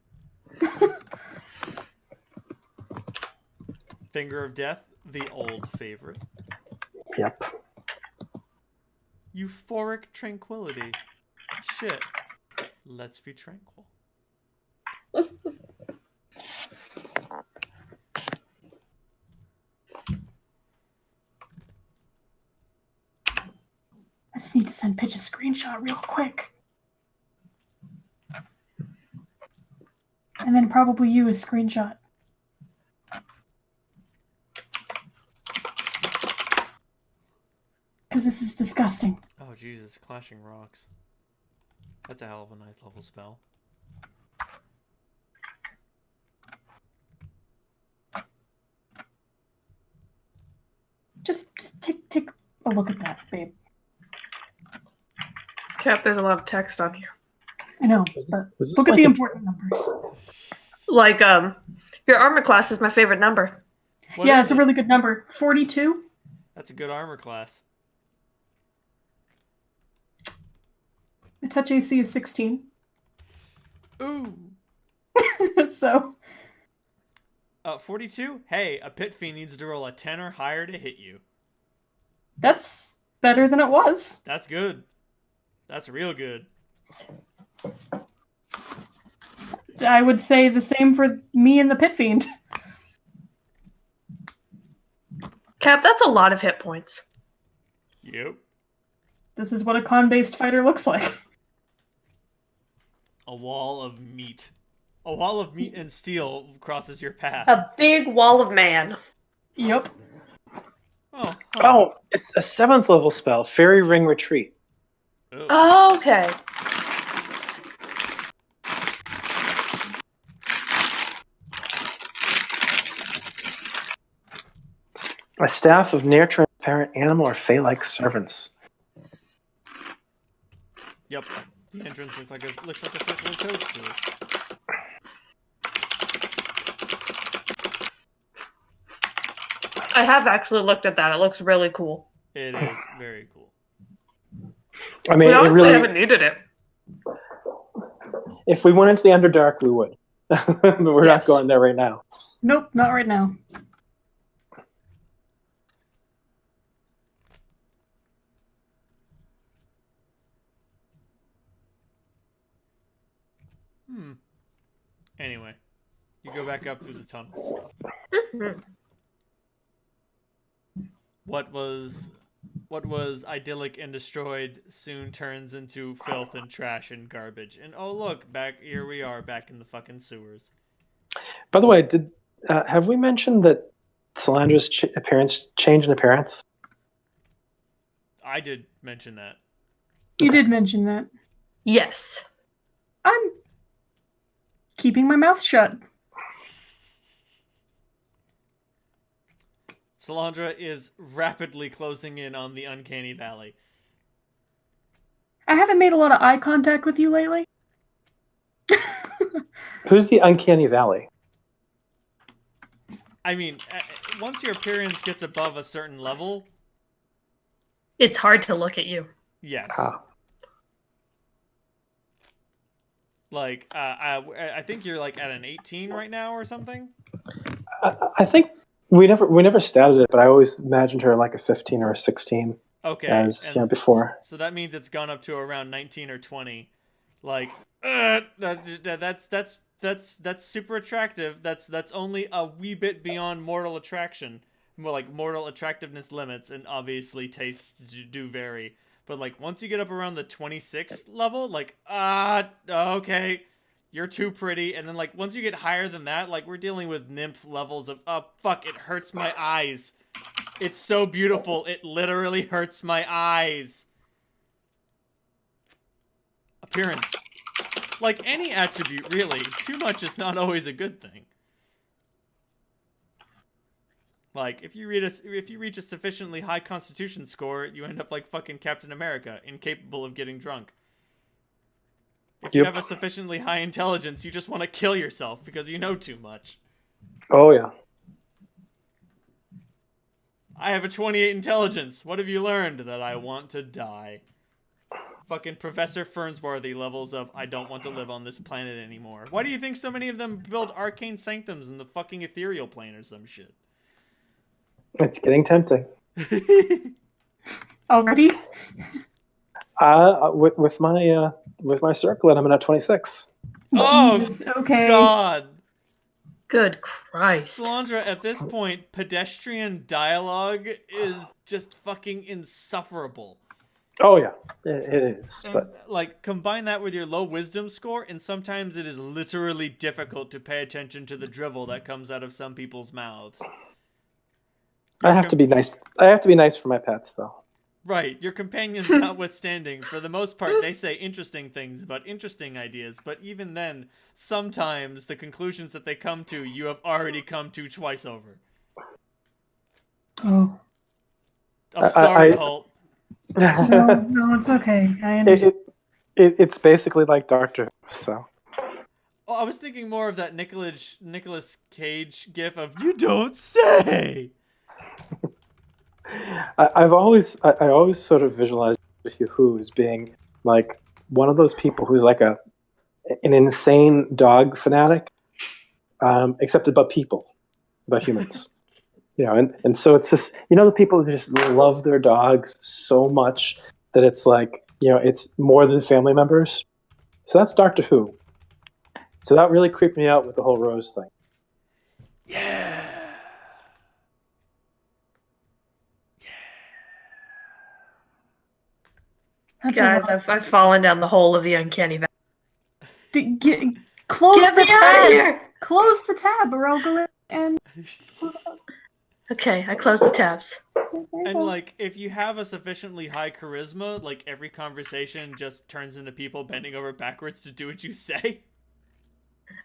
Finger of Death, the old favorite. Yep. Euphoric Tranquility. Shit. Let's be tranquil. I just need to send Pitch a screenshot real quick. And then probably you a screenshot. Because this is disgusting. Oh, Jesus. Clashing Rocks. That's a hell of a 9th level spell. Just take a look at that, babe. Cap, there's a lot of text on here. I know, Was but this look at like the a- important numbers. Like, your armor class is my favorite number. What Yeah, is it's a it? really good number. 42. That's a good armor class. The touch AC is 16. Ooh. So 42? Hey, a pit fiend needs to roll a 10 or higher to hit you. that's better than it was. That's good. That's real good. I would say the same for me and the Pit Fiend. Cap, that's a lot of hit points. Yep. This is what a con-based fighter looks like. A wall of meat. A wall of meat and steel crosses your path. A big wall of man. Yep. Oh. Oh, it's a 7th level spell, Fairy Ring Retreat. Oh. Oh, okay. A staff of near transparent animal or fey-like servants. Yep. The entrance looks like a circle of toadstools. I have actually looked at that. It looks really cool. It is very cool. I mean, We it honestly really. haven't needed it. If we went into the Underdark, we would. But we're not Yes. going there right now. Nope, not right now. Anyway, you go back up through the tunnels. Mhm. What was idyllic and destroyed soon turns into filth and trash and garbage. And oh look, here we are back in the fucking sewers. By the way, have we mentioned that Solandra's change in appearance? I did mention that. You did mention that. Yes. I'm keeping my mouth shut. Solandra is rapidly closing in on the uncanny valley. I haven't made a lot of eye contact with you lately. Who's the uncanny valley? I mean, once your appearance gets above a certain level, It's hard to look at you. yes. Ah. Like, I think you're like at an 18 right now or something. I think we never statted it, but I always imagined her like a 15 or a 16 Okay. as and before. So that means it's gone up to around 19 or 20. Like, that's super attractive. That's only a wee bit beyond mortal attraction. More like mortal attractiveness limits, and obviously tastes do vary. But like once you get up around the 26th level, like okay, you're too pretty. And then like once you get higher than that, like we're dealing with nymph levels of fuck, it hurts my eyes. It's so beautiful, it literally hurts my eyes. Appearance. Like any attribute, really, too much is not always a good thing. Like, if you reach a sufficiently high constitution score, you end up like fucking Captain America, incapable of getting drunk. If you have a sufficiently high intelligence, you just want to kill yourself because you know too much. Oh, yeah. I have a 28 intelligence. What have you learned? That I want to die. Fucking Professor Fernsworthy levels of I don't want to live on this planet anymore. Why do you think so many of them build arcane sanctums in the fucking ethereal plane or some shit? It's getting tempting. Already? With my circlet, I'm at 26. Oh, Jesus, okay. God. Good Christ. Solandra, at this point, pedestrian dialogue is just fucking insufferable. Oh yeah, it is. And, But like, combine that with your low wisdom score, and sometimes it is literally difficult to pay attention to the drivel that comes out of some people's mouths. I have to be nice. I have to be nice for my pets, though. Right, your companions notwithstanding, for the most part, they say interesting things about interesting ideas, but even then, sometimes the conclusions that they come to, you have already come to twice over. Oh. I'm sorry, I- Holt. No, it's okay. I understand. It's basically like Doctor Who, so. Oh, I was thinking more of that Nicolas Cage gif of, you don't say! I always sort of visualized Who as being like one of those people who's like an insane dog fanatic, except about people, about humans. And so it's just, the people who just love their dogs so much that it's like, it's more than family members. So that's Doctor Who. So that really creeped me out with the whole Rose thing. Yeah. That's Guys, I've fallen down the hole of the uncanny valley. Close Get the me out of tab. here! Close the tab, or I'll go in and. Okay, I closed the tabs. And like, if you have a sufficiently high charisma, like every conversation just turns into people bending over backwards to do what you say.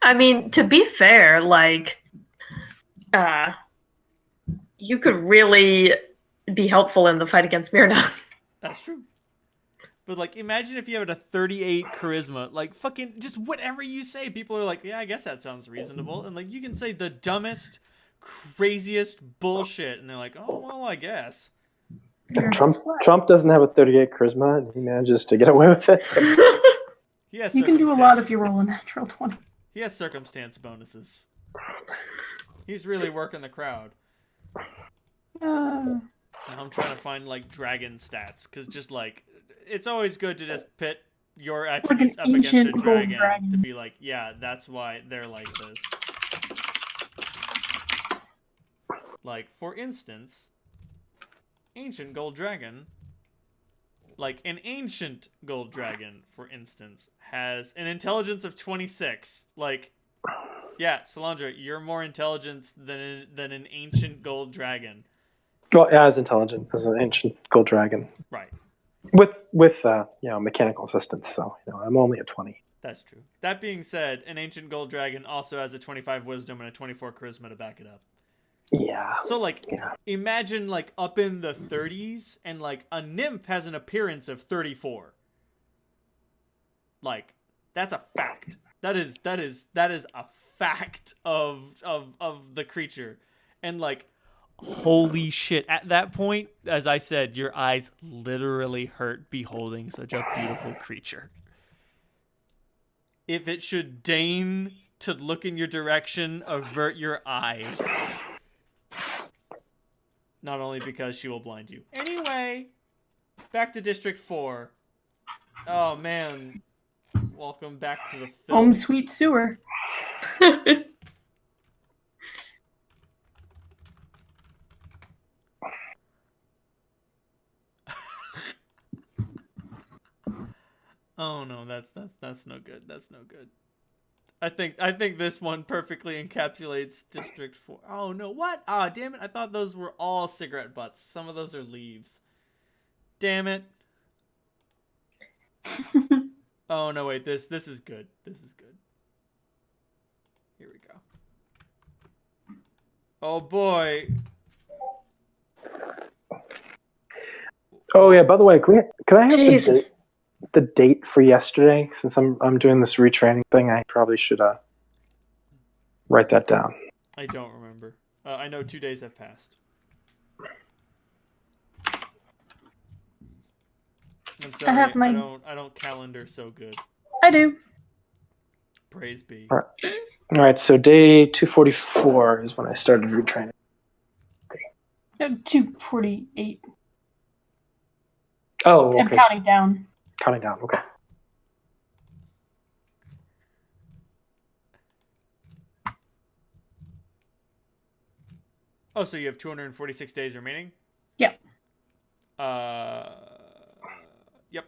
I mean, to be fair, like, you could really be helpful in the fight against Myrna. That's true. But like, imagine if you had a 38 charisma, like fucking just whatever you say, people are like, yeah, I guess that sounds reasonable. And like, you can say the dumbest, craziest bullshit, and they're like, oh, well, I guess. Trump doesn't have a 38 charisma, and he manages to get away with it. So. He has You can do a lot if you roll a natural 20. He has circumstance bonuses. He's really working the crowd. Now I'm trying to find like dragon stats, because just like, it's always good to just pit your attributes up against a ancient gold dragon, dragon. to be like, yeah, that's why they're like this. Like, for instance, ancient gold dragon, like an ancient gold dragon, for instance, has an intelligence of 26. Like, yeah, Salandra, you're more intelligent than an ancient gold dragon. Well, as intelligent as an ancient gold dragon. Right. With mechanical assistance, so I'm only at 20. That's true. That being said, an ancient gold dragon also has a 25 wisdom and a 24 charisma to back it up. Yeah. So, like, imagine, like, up in the 30s, and, like, a nymph has an appearance of 34. Like, that's a fact. That is a fact of the creature. And, like, holy shit. At that point, as I said, your eyes literally hurt beholding such a beautiful creature. If it should deign to look in your direction, avert your eyes. Not only because she will blind you. Anyway, back to District 4. Oh, man. Welcome back to the film. Home sweet sewer. Oh, no, that's no good. That's no good. I think this one perfectly encapsulates District 4. Oh, no, what? Ah, damn it. I thought those were all cigarette butts. Some of those are leaves. Damn it. Oh, no, wait. This is good. This is good. Here we go. Oh, boy. Oh yeah. By the way, can I have Jesus. the date for yesterday? Since I'm doing this retraining thing, I probably should write that down. I don't remember. I know 2 days have passed. I'm sorry. I have my- I don't calendar so good. I do. Praise be. All right. So day 244 is when I started retraining. 248. Oh, I'm okay. counting down. Counting down. Okay. Oh, so you have 246 days remaining? Yep. Yep.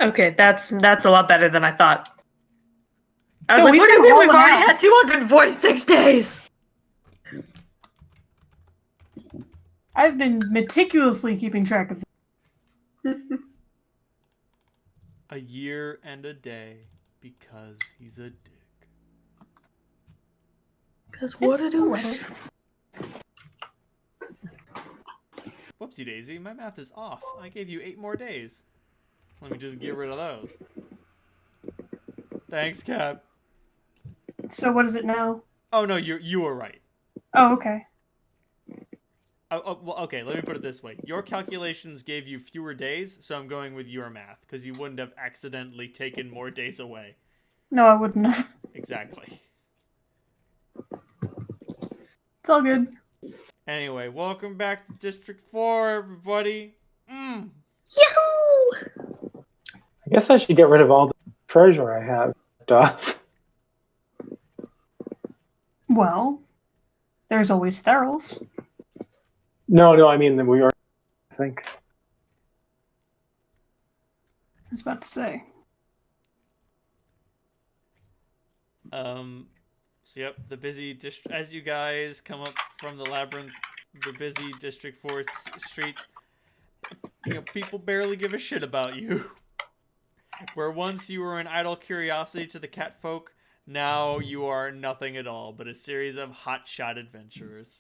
Okay, that's a lot better than I thought. I was No, like, we've what do you been mean we've rolling already out. had 246 days? I've been meticulously keeping track of this. A year and a day because he's a dick. Because what It's to do? poetic. Whoopsie daisy, my math is off. I gave you 8 more days. Let me just get rid of those. Thanks, Cap. So what is it now? Oh no, you were right. Oh, okay. Well, okay, let me put it this way. Your calculations gave you fewer days, so I'm going with your math, because you wouldn't have accidentally taken more days away. No, I wouldn't have. Exactly. It's all good. Anyway, welcome back to District 4, everybody. Yahoo! I guess I should get rid of all the treasure I have. Well, there's always Therals. No, I mean we are. I think. I was about to say. So yep, the busy district. As you guys come up from the labyrinth, the busy District 4 streets, people barely give a shit about you. Where once you were an idle curiosity to the catfolk, now you are nothing at all but a series of hotshot adventurers.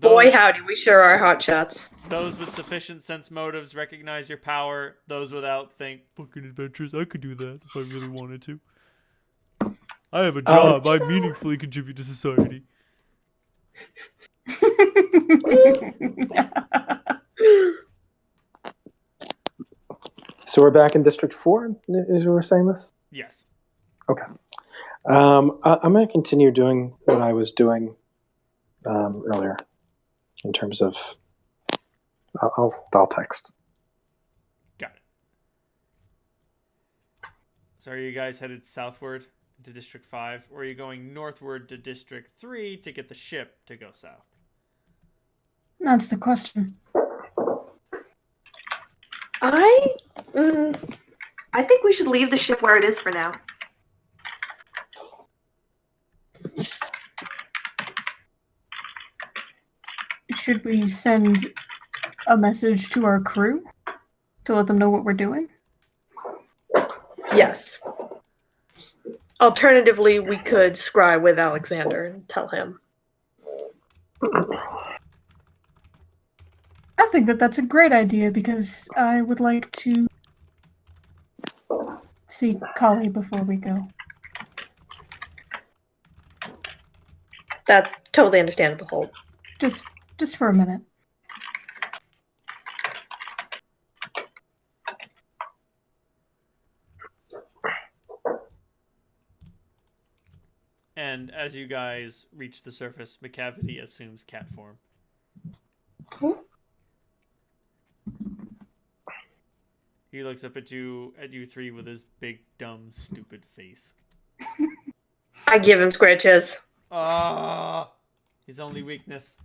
Boy, howdy, we sure are hot shots. Those with sufficient sense motives recognize your power. Those without think, fucking adventures, I could do that if I really wanted to. I have a job. I meaningfully contribute to society. So we're back in District 4, as we were saying this? Yes. Okay. I'm going to continue doing what I was doing earlier in terms of I'll text. Got it. So are you guys headed southward to District 5, or are you going northward to District 3 to get the ship to go south? That's the question. I think we should leave the ship where it is for now. Should we send a message to our crew to let them know what we're doing? Yes. Alternatively, we could scry with Alexander and tell him. I think that that's a great idea because I would like to see Kali before we go. That's totally understandable, Holt. Just for a minute. And as you guys reach the surface, McCavity assumes cat form. He looks up at you three with his big, dumb, stupid face. I give him scratches. Ah, his only weakness.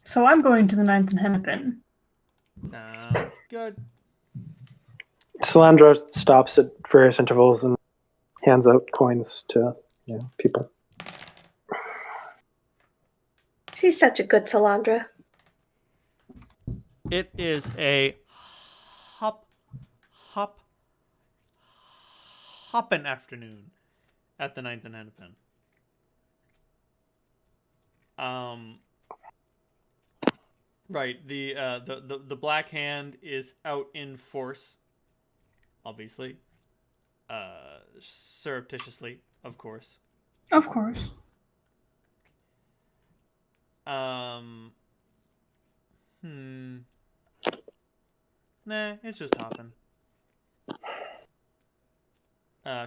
So I'm going to the 9th and Hennepin. Sounds good. Salandra stops at various intervals and hands out coins to people. She's such a good Salandra. It is a hoppin' afternoon at the 9th and Hennepin. Right, the Black Hand is out in force, obviously. Surreptitiously, of course. Of course. Nah, it's just hopping.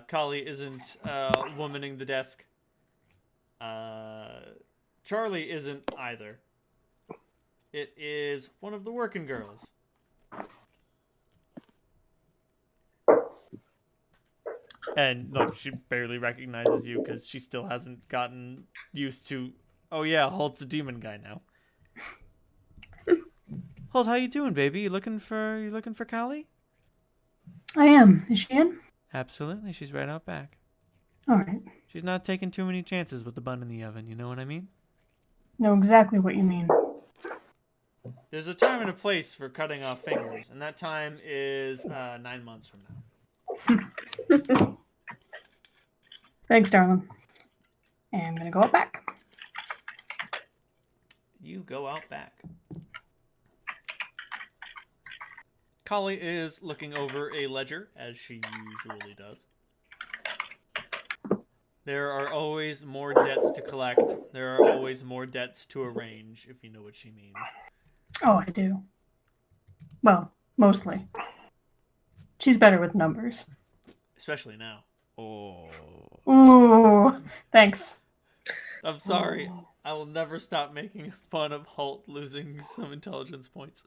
Kali isn't womaning the desk. Charlie isn't either. It is one of the working girls. And like she barely recognizes you because she still hasn't gotten used to. Oh yeah, Holt's a demon guy now. Holt, how you doing, baby? You looking for Kali? I am. Is she in? Absolutely, she's right out back. All right. She's not taking too many chances with the bun in the oven. You know what I mean? Know exactly what you mean. There's a time and a place for cutting off fingers, and that time is 9 months from now. Thanks, darling. And I'm gonna go out back. You go out back. Kali is looking over a ledger, as she usually does. There are always more debts to collect. There are always more debts to arrange, if you know what she means. Oh, I do. Well, mostly. She's better with numbers. Especially now. Oh. Ooh, thanks. I'm sorry. I will never stop making fun of Holt losing some intelligence points.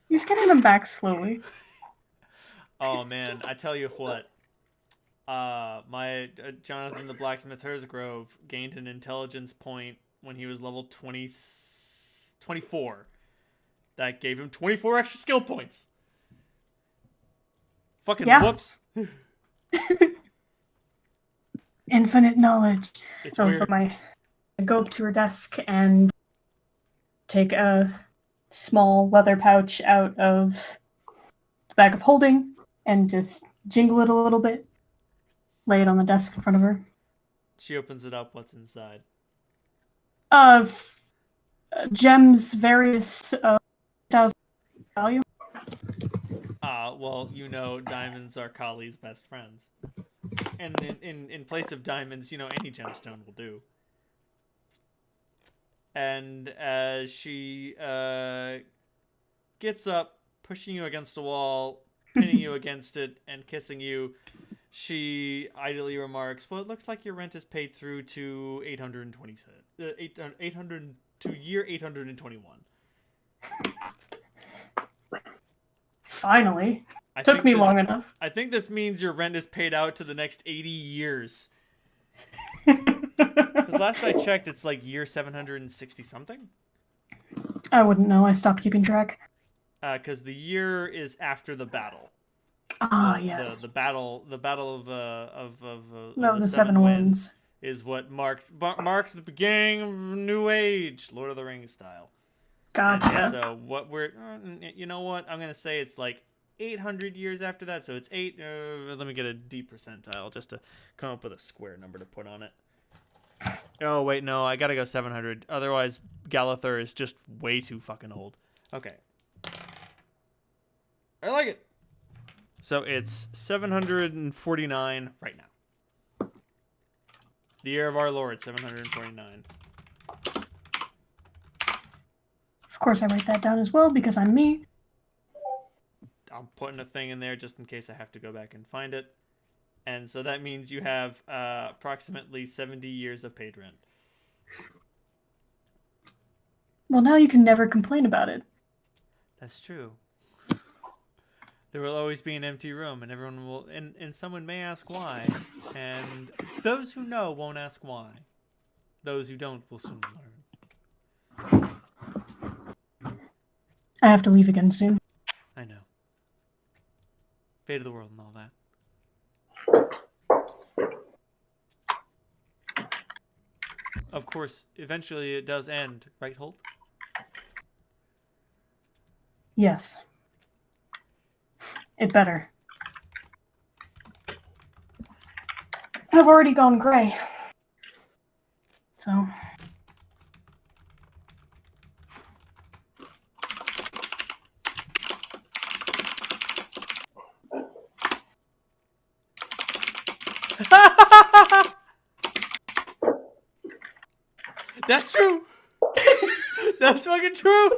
He's getting them back slowly. Oh man, I tell you what. My Jonathan the Blacksmith Hersgrove gained an intelligence point when he was level 24. That gave him 24 extra skill points. Fucking whoops. Infinite knowledge. It's So weird. I go up to her desk and take a small leather pouch out of the bag of holding and just jingle it a little bit. Lay it on the desk in front of her. She opens it up. What's inside? Gems, various thousand value. Well, you know, diamonds are Kali's best friends. And in place of diamonds, you know, any gemstone will do. And as she gets up, pushing you against the wall, pinning you against it and kissing you, she idly remarks, "Well, it looks like your rent is paid through to 800 to year 821." Finally. I Took think me this- long enough. I think this means your rent is paid out to the next 80 years. Because last I checked, it's like year 760 something. I wouldn't know. I stopped keeping track. Because the year is after the battle. Ah, yes. The battle of No, the Seven Seven Winds. is what marked the beginning of a new age, Lord of the Rings style. Gotcha. And so what you know what? I'm gonna say it's like 800 years after that. So it's 8. Let me get a D percentile just to come up with a square number to put on it. Oh wait, no, I gotta go 700. Otherwise, Galathur is just way too fucking old. Okay, I like it. So it's 749 right now. The year of our Lord, 749. Of course, I write that down as well because I'm me. I'm putting a thing in there just in case I have to go back and find it. And so that means you have approximately 70 years of paid rent. Well, now you can never complain about it. That's true. There will always be an empty room, and everyone will, and someone may ask why, and those who know won't ask why. Those who don't will soon learn. I have to leave again soon. I know. Fate of the world and all that. Of course, eventually it does end, right, Holt? Yes. It better. I've already gone gray. So. That's true. That's fucking true.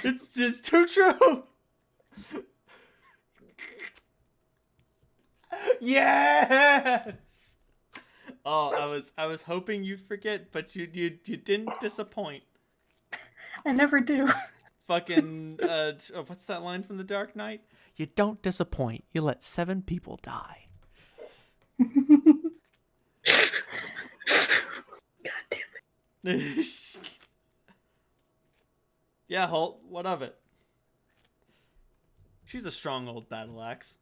It's just too true. Yes. Oh, I was hoping you'd forget, but you didn't disappoint. I never do. Fucking what's that line from The Dark Knight? You don't disappoint. You let 7 people die. God damn it. Yeah, Holt, what of it? She's a strong old battle axe.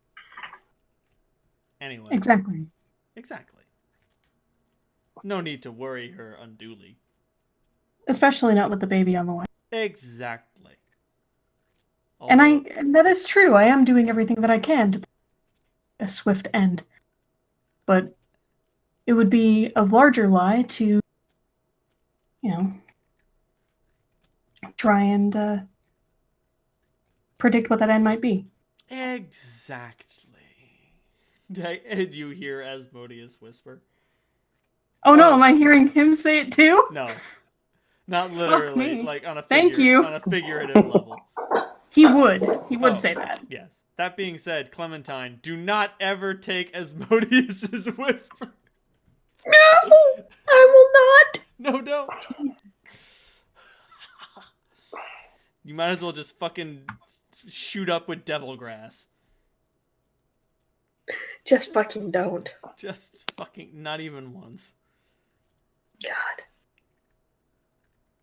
Anyway. Exactly. Exactly. No need to worry her unduly. Especially not with the baby on the way. Exactly. And that is true. I am doing everything that I can to a swift end. But it would be a larger lie to, try and predict what that end might be. Exactly. Did you hear Asmodeus whisper? Oh no, am I hearing him say it too? No. Not literally, me. like on a Thank you. on a figurative level. He would. He would Oh. say that. Yes. That being said, Clementine, do not ever take Asmodeus's whisper. No, I will not. No, don't. You might as well just fucking shoot up with devil grass. Just fucking don't. Just fucking not even once. God.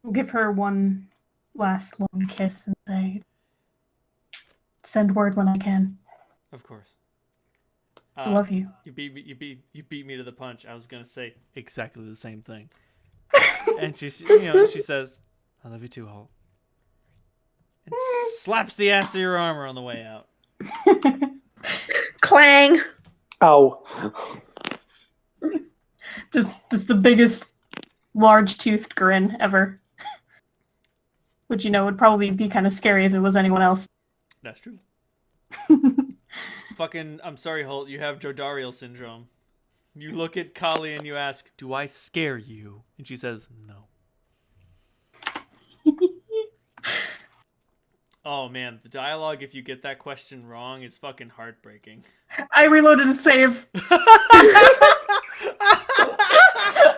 I'll give her one last long kiss and say, send word when I can. Of course. I love you. You beat me to the punch. I was gonna say exactly the same thing. And she says, "I love you too, Holt." And slaps the ass of your armor on the way out. Clang. Ow. Just the biggest large-toothed grin ever. Which, would probably be kind of scary if it was anyone else. That's true. Fucking, I'm sorry, Holt. You have Jodariel syndrome. You look at Kali and you ask, "Do I scare you?" And she says, "No." Oh man, the dialogue, if you get that question wrong, is fucking heartbreaking. I reloaded a save.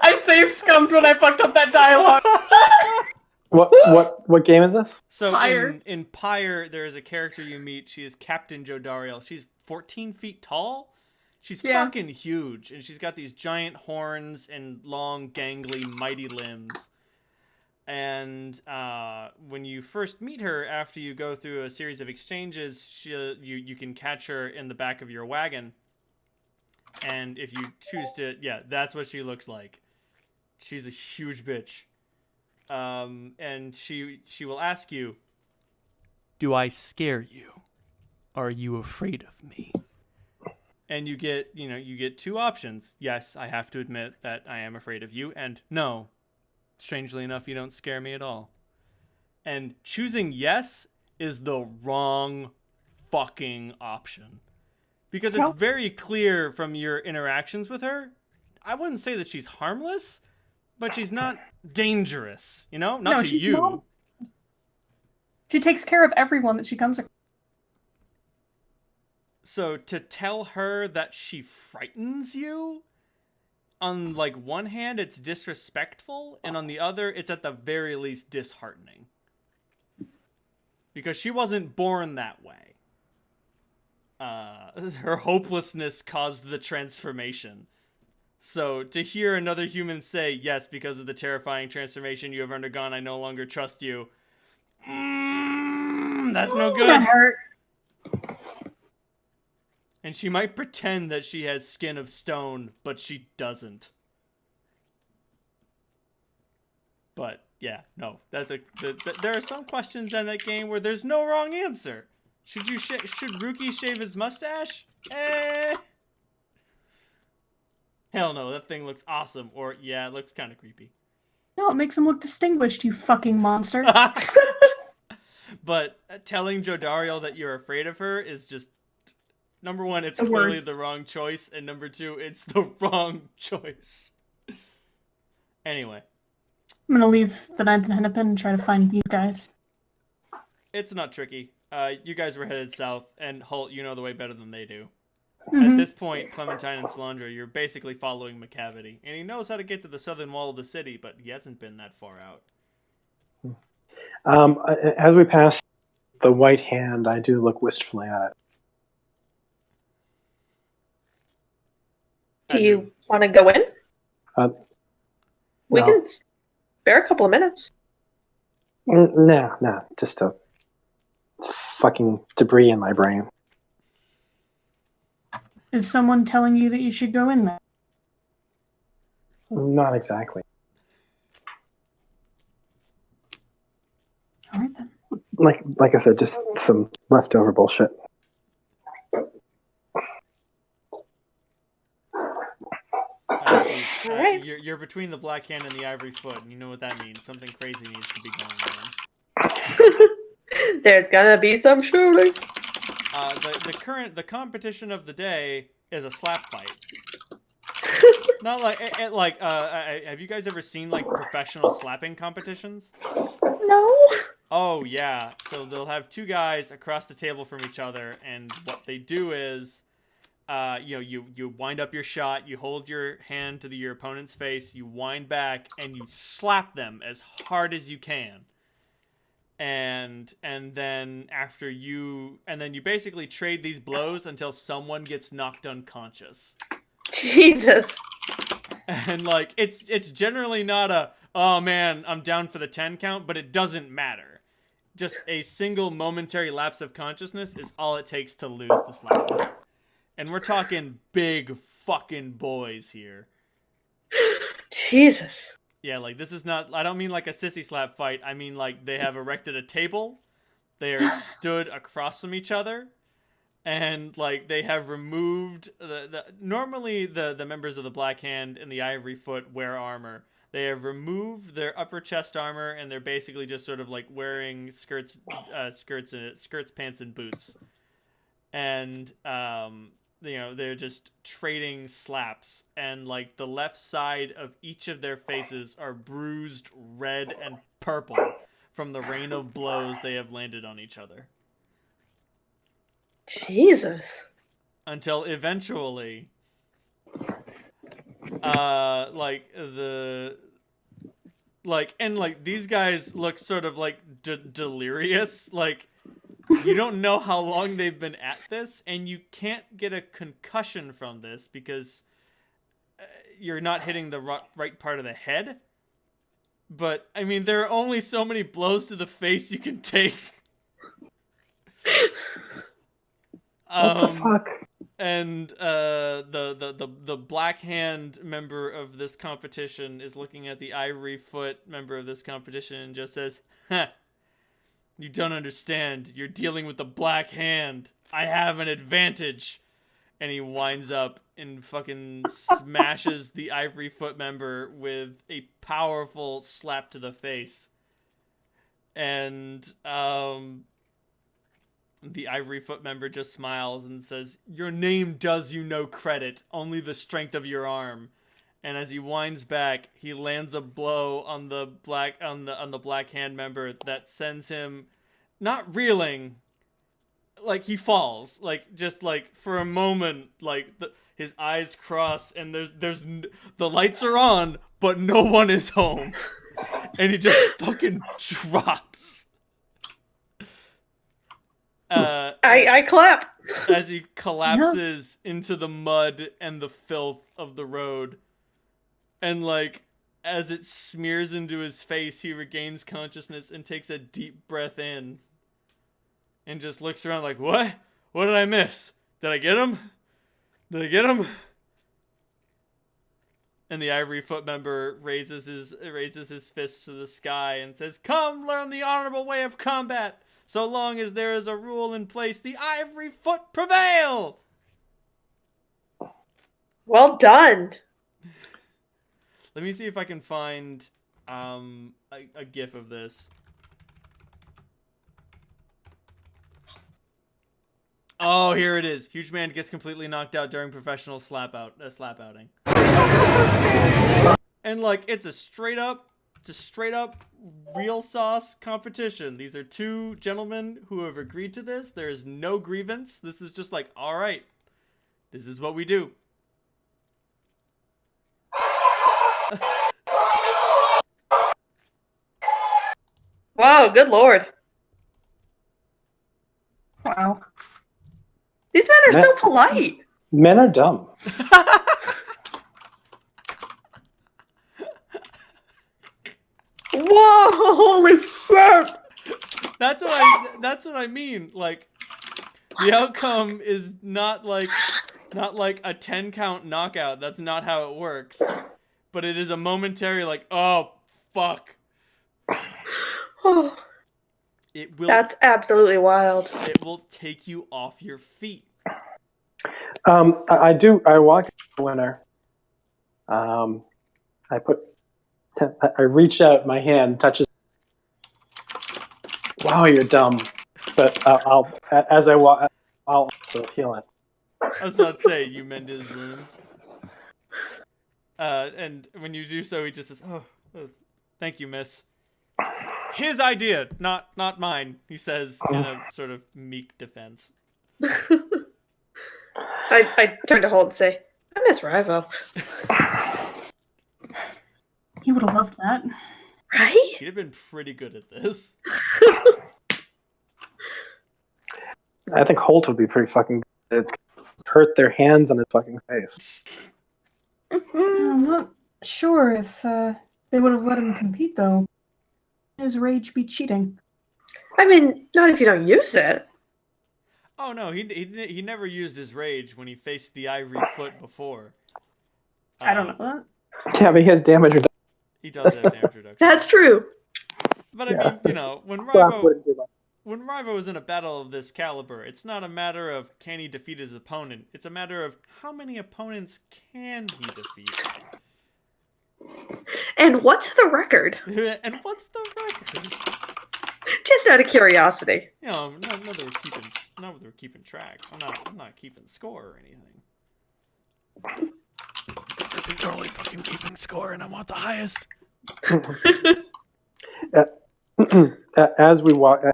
I save scummed when I fucked up that dialogue. What game is this? So Pyre. in Pyre, there is a character you meet. She is Captain Jodariel. She's 14 feet tall. She's fucking huge, and she's got these giant horns and long, gangly, mighty limbs. And when you first meet her, after you go through a series of exchanges, you can catch her in the back of your wagon. And if you choose to, that's what she looks like. She's a huge bitch. And she will ask you, "Do I scare you? Are you afraid of me?" And you get 2 options. Yes, I have to admit that I am afraid of you, and no, strangely enough, you don't scare me at all. And choosing yes is the wrong fucking option. Because it's very clear from your interactions with her. I wouldn't say that she's harmless, but she's not dangerous, Not to you. Not. She takes care of everyone that she comes across. So to tell her that she frightens you, on one hand, it's disrespectful, and on the other, it's at the very least disheartening. Because she wasn't born that way. Her hopelessness caused the transformation. So to hear another human say, "Yes, because of the terrifying transformation you have undergone, I no longer trust you." That's no good. That hurt. And she might pretend that she has skin of stone, but she doesn't. But yeah, no, there are some questions in that game where there's no wrong answer. Should Rookie shave his mustache? Hell no, that thing looks awesome. Or yeah, it looks kind of creepy. No, it makes him look distinguished, you fucking monster. But telling Jodariel that you're afraid of her is just, number one, it's The clearly worst. the wrong choice, and number two, it's the wrong choice. Anyway. I'm gonna leave the 9th and Hennepin and try to find these guys. It's not tricky. You guys were headed south, and Holt, you know the way better than they do. Mm-hmm. At this point, Clementine and Solandra, you're basically following McCavity, and he knows how to get to the southern wall of the city, but he hasn't been that far out. As we pass the white hand, I do look wistfully at it. Do you want to go in? We No. can spare a couple of minutes. No, just a fucking debris in my brain. Is someone telling you that you should go in there? Not exactly. All right then. Like I said, just some leftover bullshit. Alright. You're between the Black Hand and the Ivory Foot, and you know what that means. Something crazy needs to be going on. There's gonna be some shooting. The competition of the day is a slap fight. Not have you guys ever seen professional slapping competitions? No. Oh yeah, so they'll have 2 guys across the table from each other, and what they do is, you wind up your shot, you hold your hand to your opponent's face, you wind back, and you slap them as hard as you can. And then you basically trade these blows until someone gets knocked unconscious. Jesus. And it's generally not a, "Oh man, I'm down for the 10 count," but it doesn't matter. Just a single momentary lapse of consciousness is all it takes to lose the slap fight. And we're talking big fucking boys here. Jesus. Yeah, this is not, I don't mean like a sissy slap fight. I mean they have erected a table. They are stood across from each other. And they have removed normally the members of the Black Hand and the Ivory Foot wear armor. They have removed their upper chest armor, and they're basically just sort of wearing skirts, pants, and boots. And they're just trading slaps, and the left side of each of their faces are bruised red and purple from the rain of blows they have landed on each other. Jesus. Until eventually, these guys look sort of like delirious. Like, you don't know how long they've been at this, and you can't get a concussion from this because you're not hitting the right part of the head. But, I mean, there are only so many blows to the face you can take. What the fuck? And the Black Hand member of this competition is looking at the Ivory Foot member of this competition and just says, "Huh, you don't understand. You're dealing with the Black Hand. I have an advantage." And he winds up and fucking smashes the Ivory Foot member with a powerful slap to the face. And the Ivory Foot member just smiles and says, "Your name does you no credit, only the strength of your arm." And as he winds back, he lands a blow on the Black Hand member that sends him not reeling, like he falls, like just like for a moment, like his eyes cross and there's the lights are on, but no one is home, and he just fucking drops. I clap. As he collapses into the mud and the filth of the road. And, like, as it smears into his face, he regains consciousness and takes a deep breath in. And just looks around like, what? What did I miss? Did I get him? Did I get him? And the Ivory Foot member raises his fists to the sky and says, "Come learn the honorable way of combat. So long as there is a rule in place, the Ivory Foot prevail!" Well done. Let me see if I can find a gif of this. Oh, here it is. Huge man gets completely knocked out during professional slap outing. And like it's a straight up real sauce competition. These are two gentlemen who have agreed to this. There is no grievance. This is just like, all right, this is what we do. Wow, good lord. Wow. These men are so polite. Men are dumb. Whoa, holy shit. That's what I mean. Like, the outcome is not like a 10 count knockout. That's not how it works. But it is a momentary like, oh fuck. It will. That's absolutely wild. It will take you off your feet. I walk the winner. I reach out my hand, touches. Wow, you're dumb. But as I walk, I'll also heal it. I was about to say, you mend his wounds. And when you do so, he just says, "Oh, thank you, miss." His idea, not mine, he says in a sort of meek defense. I turn to Holt and say, "I miss Rivo." He would have loved that. Right? He'd have been pretty good at this. I think Holt would be pretty fucking good. It'd hurt their hands on his fucking face. I'm not sure if they would have let him compete, though. His rage be cheating. I mean, not if you don't use it. Oh no, he never used his rage when he faced the Ivory Foot before. I don't know that. Yeah, but he has damage reduction. He does have damage reduction. That's true. But I mean, you know, when Slap wouldn't do much. When Rivo is in a battle of this caliber, it's not a matter of can he defeat his opponent. It's a matter of how many opponents can he defeat. And what's the record? And what's the record? Just out of curiosity. You know, not that we're keeping track. I'm not keeping score or anything. I've been totally fucking keeping score, and I want the highest. As we walk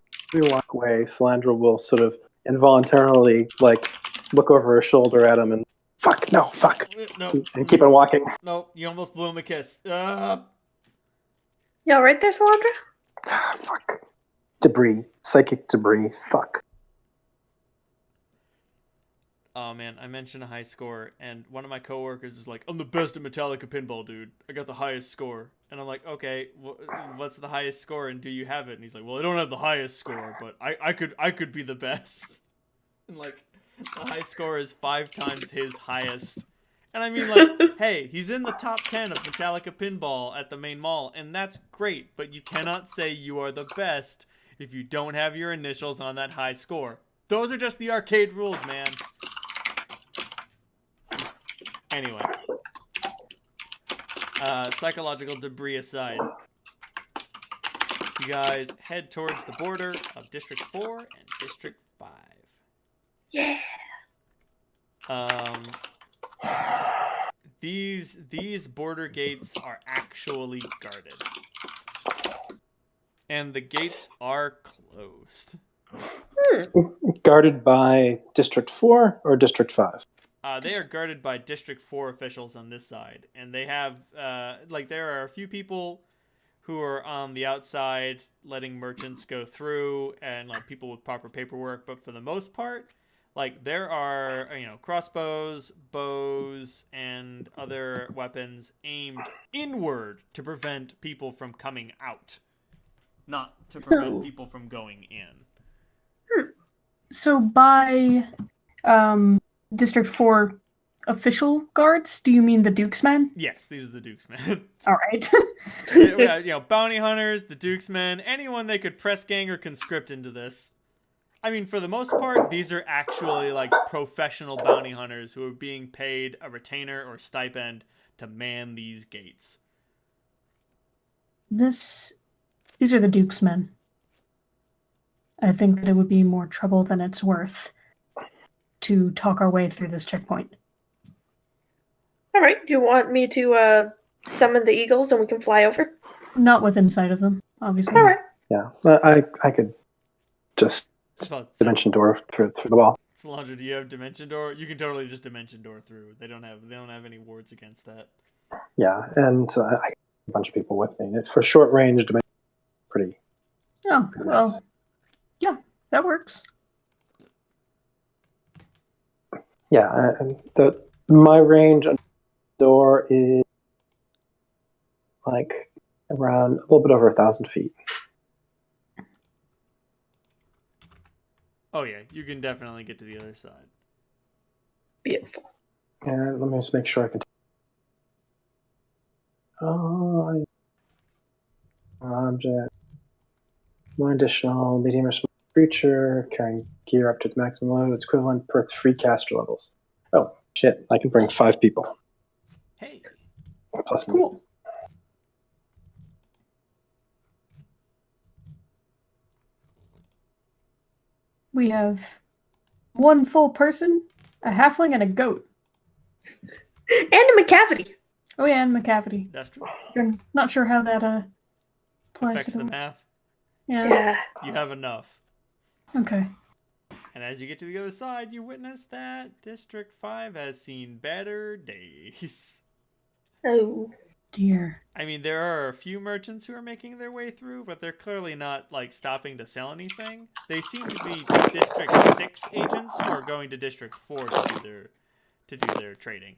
away, Salandra will sort of involuntarily like look over her shoulder at him and fuck, No. and keep on walking. No, you almost blew him a kiss. You all right there, Salandra? Fuck. Debris. Psychic debris. Fuck. Oh man, I mentioned a high score, and one of my coworkers is like, "I'm the best at Metallica pinball, dude. I got the highest score." And I'm like, "Okay, what's the highest score, and do you have it?" And he's like, "Well, I don't have the highest score, but I could be the best." And like, the high score is 5 times his highest. And I mean, like, hey, he's in the top 10 of Metallica pinball at the main mall, and that's great. But you cannot say you are the best if you don't have your initials on that high score. Those are just the arcade rules, man. Anyway, psychological debris aside, you guys head towards the border of District 4 and District 5. Yeah. These border gates are actually guarded, and the gates are closed. Guarded by District 4 or District 5? They are guarded by District 4 officials on this side, and they have, there are a few people who are on the outside letting merchants go through, and, like, people with proper paperwork, but for the most part, like, there are, crossbows, bows, and other weapons aimed inward to prevent people from coming out, not to prevent people from going in. So by District 4 official guards, do you mean the Duke's men? Yes, these are the Duke's men. All right. Bounty hunters, the Duke's men, anyone they could press gang or conscript into this. I mean, for the most part, these are actually, like, professional bounty hunters who are being paid a retainer or stipend to man these gates. These are the Duke's men. I think that it would be more trouble than it's worth to talk our way through this checkpoint. All right. Do you want me to summon the eagles and we can fly over? Not within sight of them, obviously. All right. Yeah, I could just dimension door through the wall. Salandra, do you have dimension door? You can totally just dimension door through. They don't have any wards against that. Yeah, and I got a bunch of people with me. It's for short range dimension. Pretty. Oh, well, nice. Yeah, that works. Yeah, my range on the door is like around a little bit over 1,000 feet. Oh yeah, you can definitely get to the other side. Beautiful. And let me just make sure I can. Object. One additional medium or small creature carrying gear up to its maximum load. It's equivalent per 3 caster levels. Oh shit! I can bring 5 people. Hey. Plus me. Cool. We have 1 full person, a halfling, and a goat. And a McCavity. Oh yeah, and McCavity. That's true. I'm not sure how that applies Affects to the them. math. Yeah. You have enough. Okay. And as you get to the other side, you witness that District 5 has seen better days. Oh. Dear. I mean, there are a few merchants who are making their way through, but they're clearly not, like, stopping to sell anything. They seem to be District 6 agents who are going to District 4 to do their trading.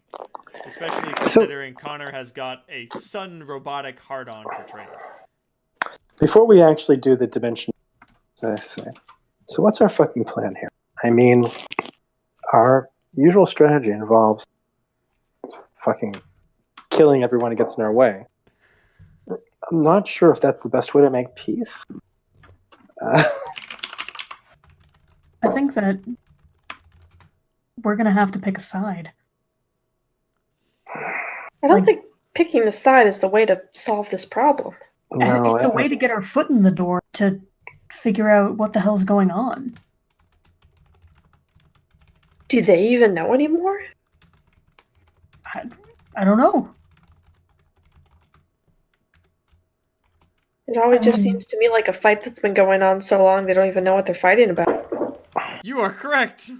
Especially considering Connor has got a sudden robotic hard-on for trading. Before we actually do the dimension, so what's our fucking plan here? I mean, our usual strategy involves fucking killing everyone who gets in our way. I'm not sure if that's the best way to make peace. I think that we're gonna have to pick a side. I don't think picking the side is the way to solve this problem. No, It's a way to get our foot in the door to figure out what the hell's going on. Do they even know anymore? I don't know. It always just seems to me like a fight that's been going on so long they don't even know what they're fighting about. You are correct.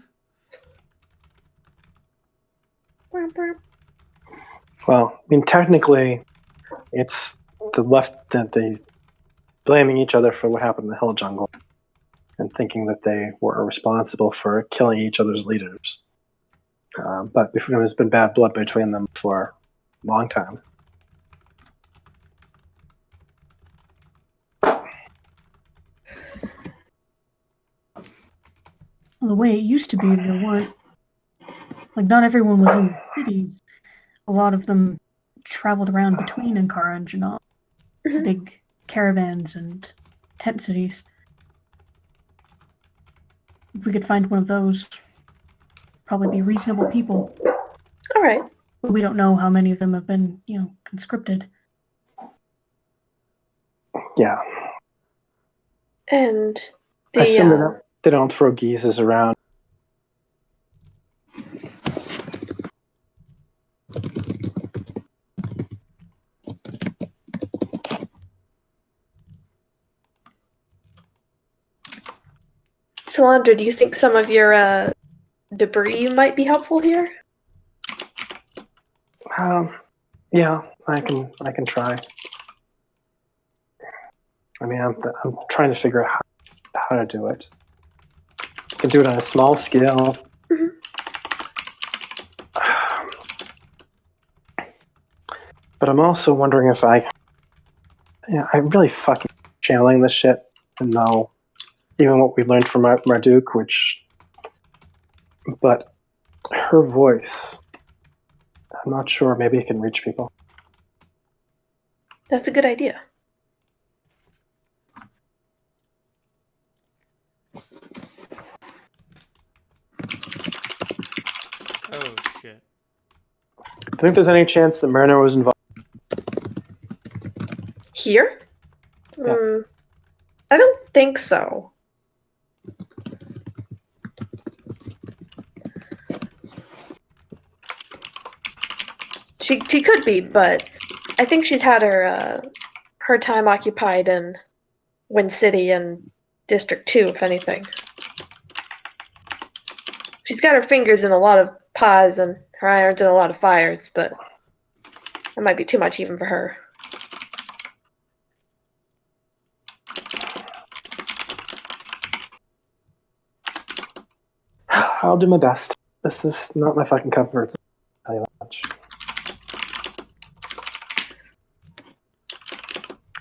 Well, I mean, technically, it's the left that they blaming each other for what happened in the Hill Jungle and thinking that they were responsible for killing each other's leaders. But there's been bad blood between them for a long time. Well, the way it used to be, there weren't, like, not everyone was in cities. A lot of them traveled around between Ankara and Janam. Big caravans and tent cities. If we could find one of those, probably be reasonable people. All right. But we don't know how many of them have been, conscripted. Yeah. And I assume the they don't throw geezers around. Solandra, do you think some of your debris might be helpful here? Yeah, I can try. I mean, I'm trying to figure out how to do it. I can do it on a small scale. But I'm also wondering if I'm really fucking channeling this shit and know even what we learned from Marduk, but her voice, I'm not sure, maybe it can reach people. That's a good idea. Oh shit. Do you think there's any chance that Mariner was involved? Here? Yeah. I don't think so. She could be, but I think she's had her time occupied in Wind City and District 2, if anything. She's got her fingers in a lot of pies and her irons in a lot of fires, but that might be too much even for her. I'll do my best. This is not my fucking comfort zone, I'll tell you that much.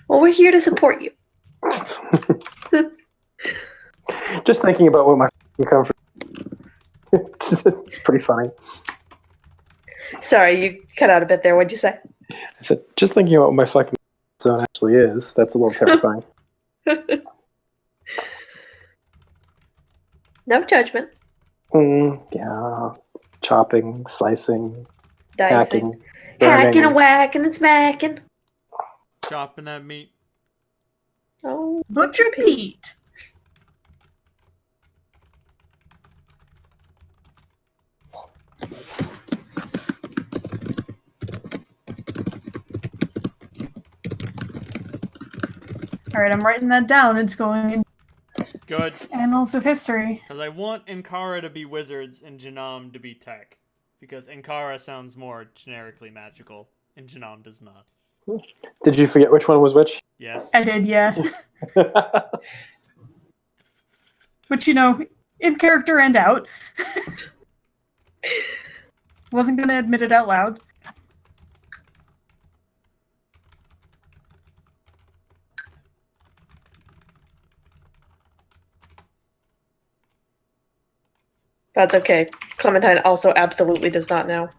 Well, we're here to support you. Just thinking about what my fucking comfort it's pretty funny. Sorry, you cut out a bit there. What'd you say? I said, just thinking about what my fucking zone actually is, that's a little terrifying. No judgment. Yeah, chopping, slicing, Dicing. hacking, Hacking burning. and whacking and smacking. Chopping that meat. Oh, Butcher Pete! Alright, I'm writing that down. It's going in Good. Annals of History. Because I want Ankara to be wizards and Janam to be tech. Because Ankara sounds more generically magical, and Janam does not. Did you forget which one was which? Yes. I did, yeah. Which, in character and out. Wasn't going to admit it out loud. that's okay. Clementine also absolutely does not know.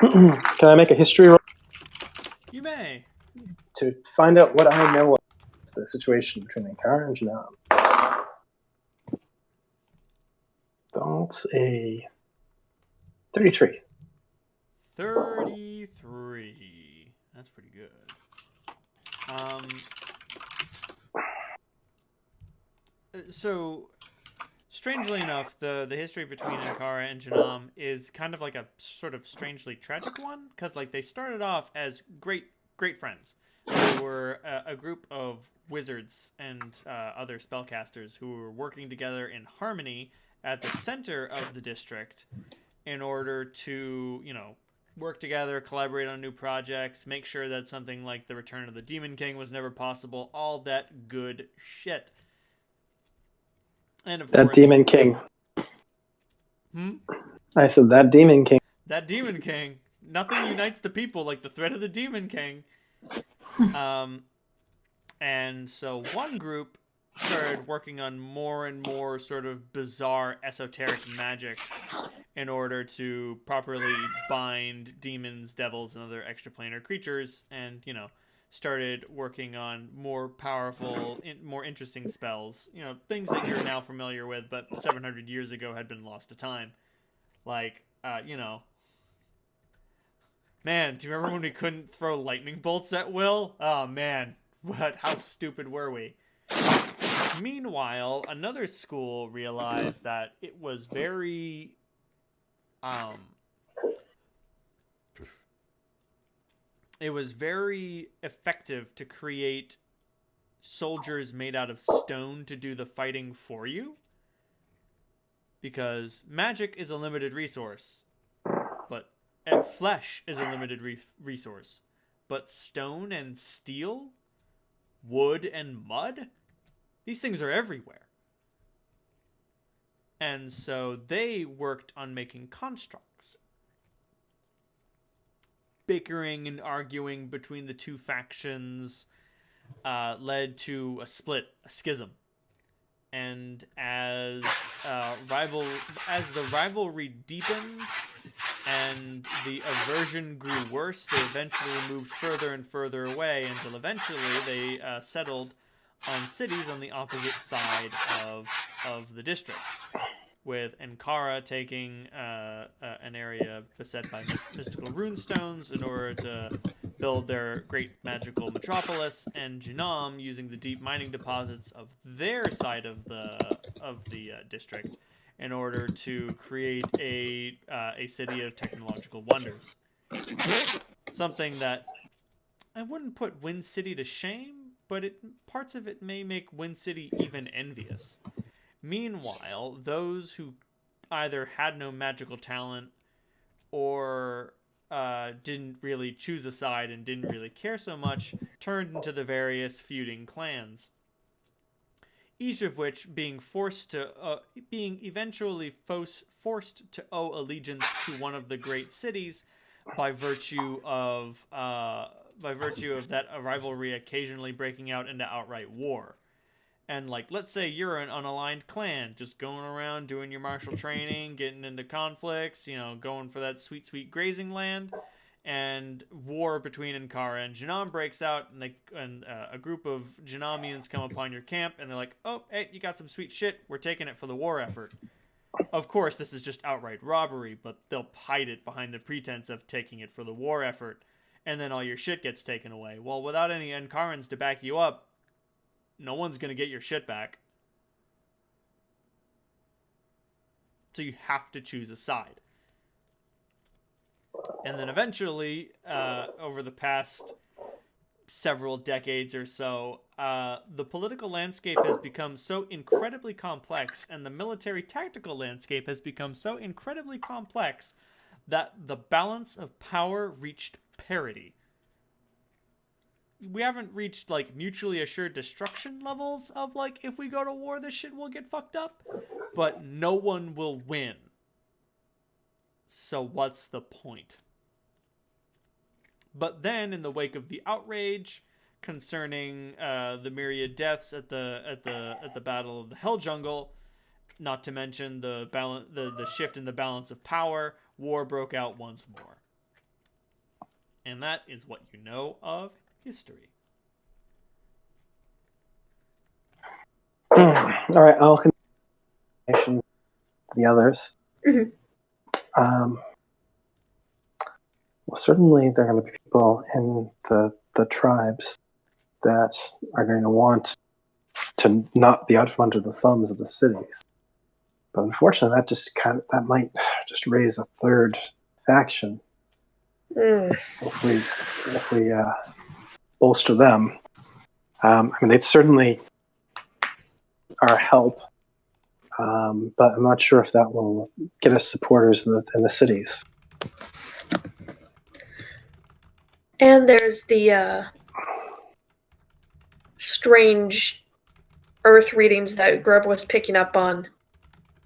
Can I make a history roll You may. to find out what I know of the situation between Ankara and Janam? That's a 33. 33. That's pretty good. So, strangely enough, the history between Ankara and Janam is kind of like a sort of strangely tragic one, because like they started off as great friends. They were a group of wizards and other spellcasters who were working together in harmony at the center of the district in order to, work together, collaborate on new projects, make sure that something like the Return of the Demon King was never possible, all that good shit. And of That course, Demon King. I said that Demon King. That Demon King. Nothing unites the people like the threat of the Demon King. And so one group started working on more and more sort of bizarre esoteric magics in order to properly bind demons, devils, and other extraplanar creatures, and, started working on more powerful, more interesting spells. Things that you're now familiar with, but 700 years ago had been lost to time. Like, man, do you remember when we couldn't throw lightning bolts at will? Oh, man. How stupid were we? Meanwhile, another school realized that it was very effective to create soldiers made out of stone to do the fighting for you, because magic is a limited resource, but flesh is a limited resource, but stone and steel, wood and mud, these things are everywhere. And so they worked on making constructs. Bickering and arguing between the two factions led to a split, a schism. And as the rivalry deepened and the aversion grew worse, they eventually moved further and further away until eventually they settled on cities on the opposite side of the district, with Ankara taking an area beset by mystical runestones in order to build their great magical metropolis, and Janam using the deep mining deposits of their side of the district in order to create a city of technological wonders. Something that I wouldn't put Wind City to shame, but parts of it may make Wind City even envious. Meanwhile, those who either had no magical talent or didn't really choose a side and didn't really care so much turned into the various feuding clans, each of which being eventually forced to owe allegiance to one of the great cities by virtue of that rivalry occasionally breaking out into outright war. And, like, let's say you're an unaligned clan, just going around doing your martial training, getting into conflicts, going for that sweet, sweet grazing land, and war between Ankara and Janam breaks out, and a group of Janamians come upon your camp, and they're like, oh, hey, you got some sweet shit, we're taking it for the war effort. Of course, this is just outright robbery, but they'll hide it behind the pretense of taking it for the war effort, and then all your shit gets taken away. Well, without any Ankarans to back you up, no one's going to get your shit back. So you have to choose a side. And then eventually, over the past several decades or so, the political landscape has become so incredibly complex, and the military tactical landscape has become so incredibly complex that the balance of power reached parity. We haven't reached, like, mutually assured destruction levels of, like, if we go to war, this shit will get fucked up. But no one will win. So what's the point? But then, in the wake of the outrage concerning the myriad deaths at the Battle of the Hell Jungle, not to mention the shift in the balance of power, war broke out once more. And that is what you know of history. All right, I'll continue the others. Mhm. Well, certainly there are going to be people in the tribes that are going to want to not be out from under the thumbs of the cities. But unfortunately, that might just raise a third faction if we bolster them. I mean, they'd certainly our help, but I'm not sure if that will get us supporters in the cities. And there's the strange earth readings that Grub was picking up on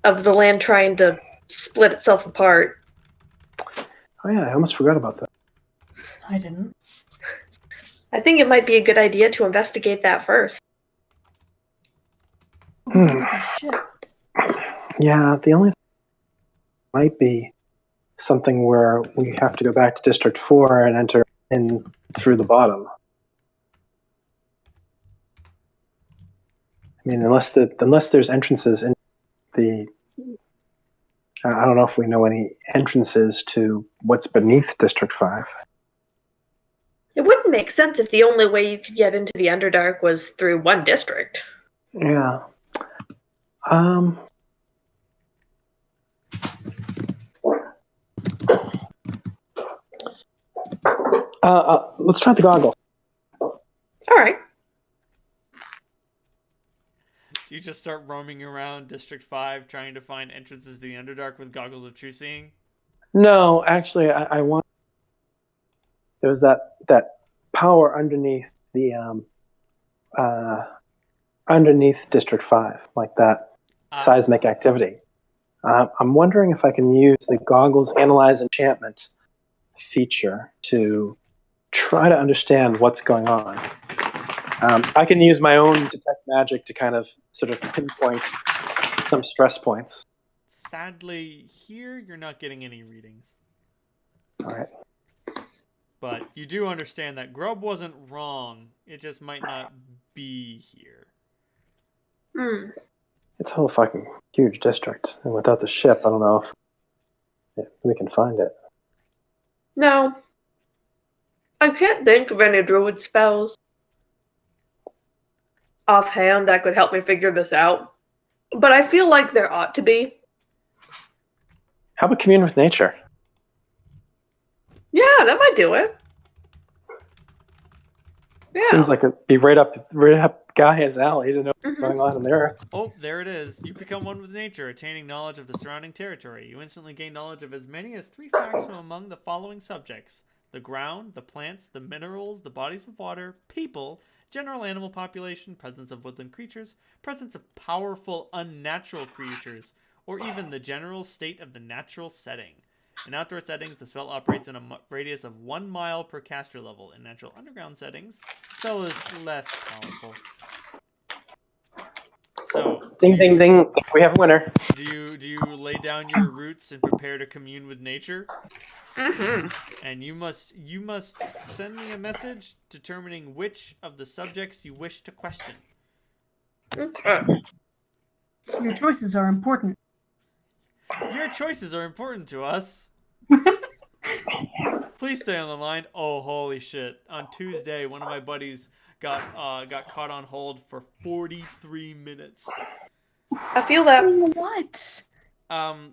of the land trying to split itself apart. Oh yeah, I almost forgot about that. I didn't. I think it might be a good idea to investigate that first. Look at the ship. Yeah, the only thing might be something where we have to go back to District 4 and enter in through the bottom. I mean, unless there's entrances in the... I don't know if we know any entrances to what's beneath District 5. It wouldn't make sense if the only way you could get into the Underdark was through one district. Yeah. Let's try the goggle. All right. Do you just start roaming around District 5 trying to find entrances to the Underdark with goggles of true seeing? No, actually, I want... There's that power underneath the underneath District 5, like that seismic activity. I'm wondering if I can use the goggles analyze enchantment feature to try to understand what's going on. I can use my own detect magic to kind of sort of pinpoint some stress points. Sadly, here you're not getting any readings. All right. But you do understand that Grub wasn't wrong. It just might not be here. It's a whole fucking huge district, and without the ship, I don't know if we can find it. No. I can't think of any druid spells offhand that could help me figure this out. But I feel like there ought to be. How about commune with nature? Yeah, that might do it. Yeah. Seems like it'd be right up Gaia's alley to know what's going on in there. Oh, there it is. You become one with nature, attaining knowledge of the surrounding territory. You instantly gain knowledge of as many as 3 facts from among the following subjects: the ground, the plants, the minerals, the bodies of water, people, general animal population, presence of woodland creatures, presence of powerful unnatural creatures, or even the general state of the natural setting. In outdoor settings, the spell operates in a radius of 1 mile per caster level. In natural underground settings, the spell is less powerful. So, Ding, ding, ding! We have a winner. Do you lay down your roots and prepare to commune with nature? Mm-hmm. And you must send me a message determining which of the subjects you wish to question. Okay. Your choices are important. Your choices are important to us. Please stay on the line. Oh, holy shit. On Tuesday, one of my buddies got caught on hold for 43 minutes. I feel that. What?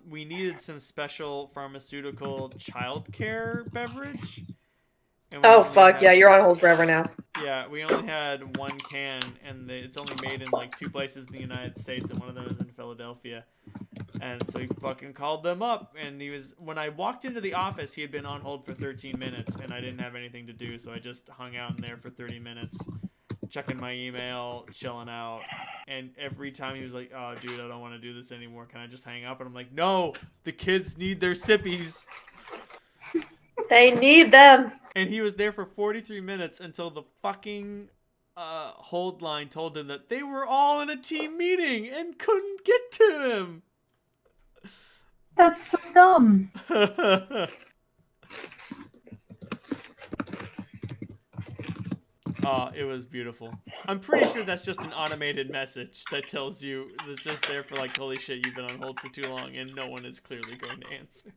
We needed some special pharmaceutical childcare beverage. Oh, fuck, yeah, you're on hold forever now. Yeah, we only had 1 can, and it's only made in like 2 places in the United States, and one of them is in Philadelphia. And so he fucking called them up, and when I walked into the office, he had been on hold for 13 minutes, and I didn't have anything to do, so I just hung out in there for 30 minutes, checking my email, chilling out. And every time he was like, "Oh, dude, I don't want to do this anymore. Can I just hang up?" And I'm like, "No, the kids need their sippies." They need them. And he was there for 43 minutes until the fucking hold line told him that they were all in a team meeting and couldn't get to him. That's so dumb. Oh, it was beautiful. I'm pretty sure that's just an automated message that tells you that's just there for like, holy shit, you've been on hold for too long and no one is clearly going to answer.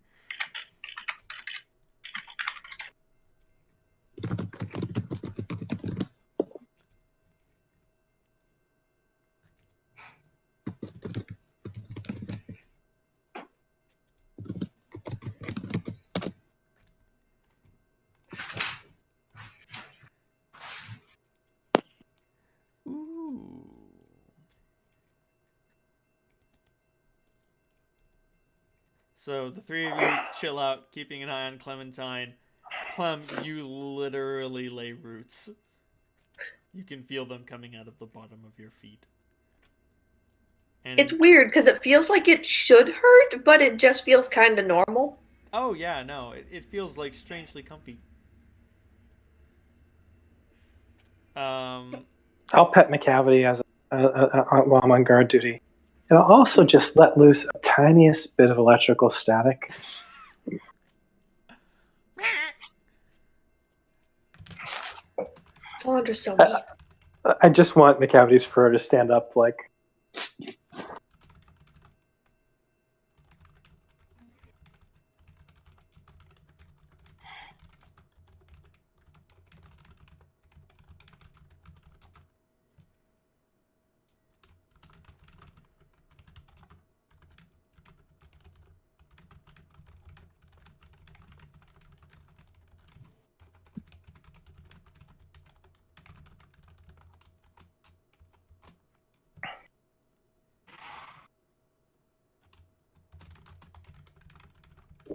Ooh. So the three of you chill out, keeping an eye on Clementine. Clem, you literally lay roots. You can feel them coming out of the bottom of your feet. And It's weird because it feels like it should hurt, but it just feels kind of normal. oh yeah, no, it feels like strangely comfy. I'll pet McCavity as while I'm on guard duty, and I'll also just let loose a tiniest bit of electrical static. Oh, they're so neat. I just want McCavity's fur to stand up like.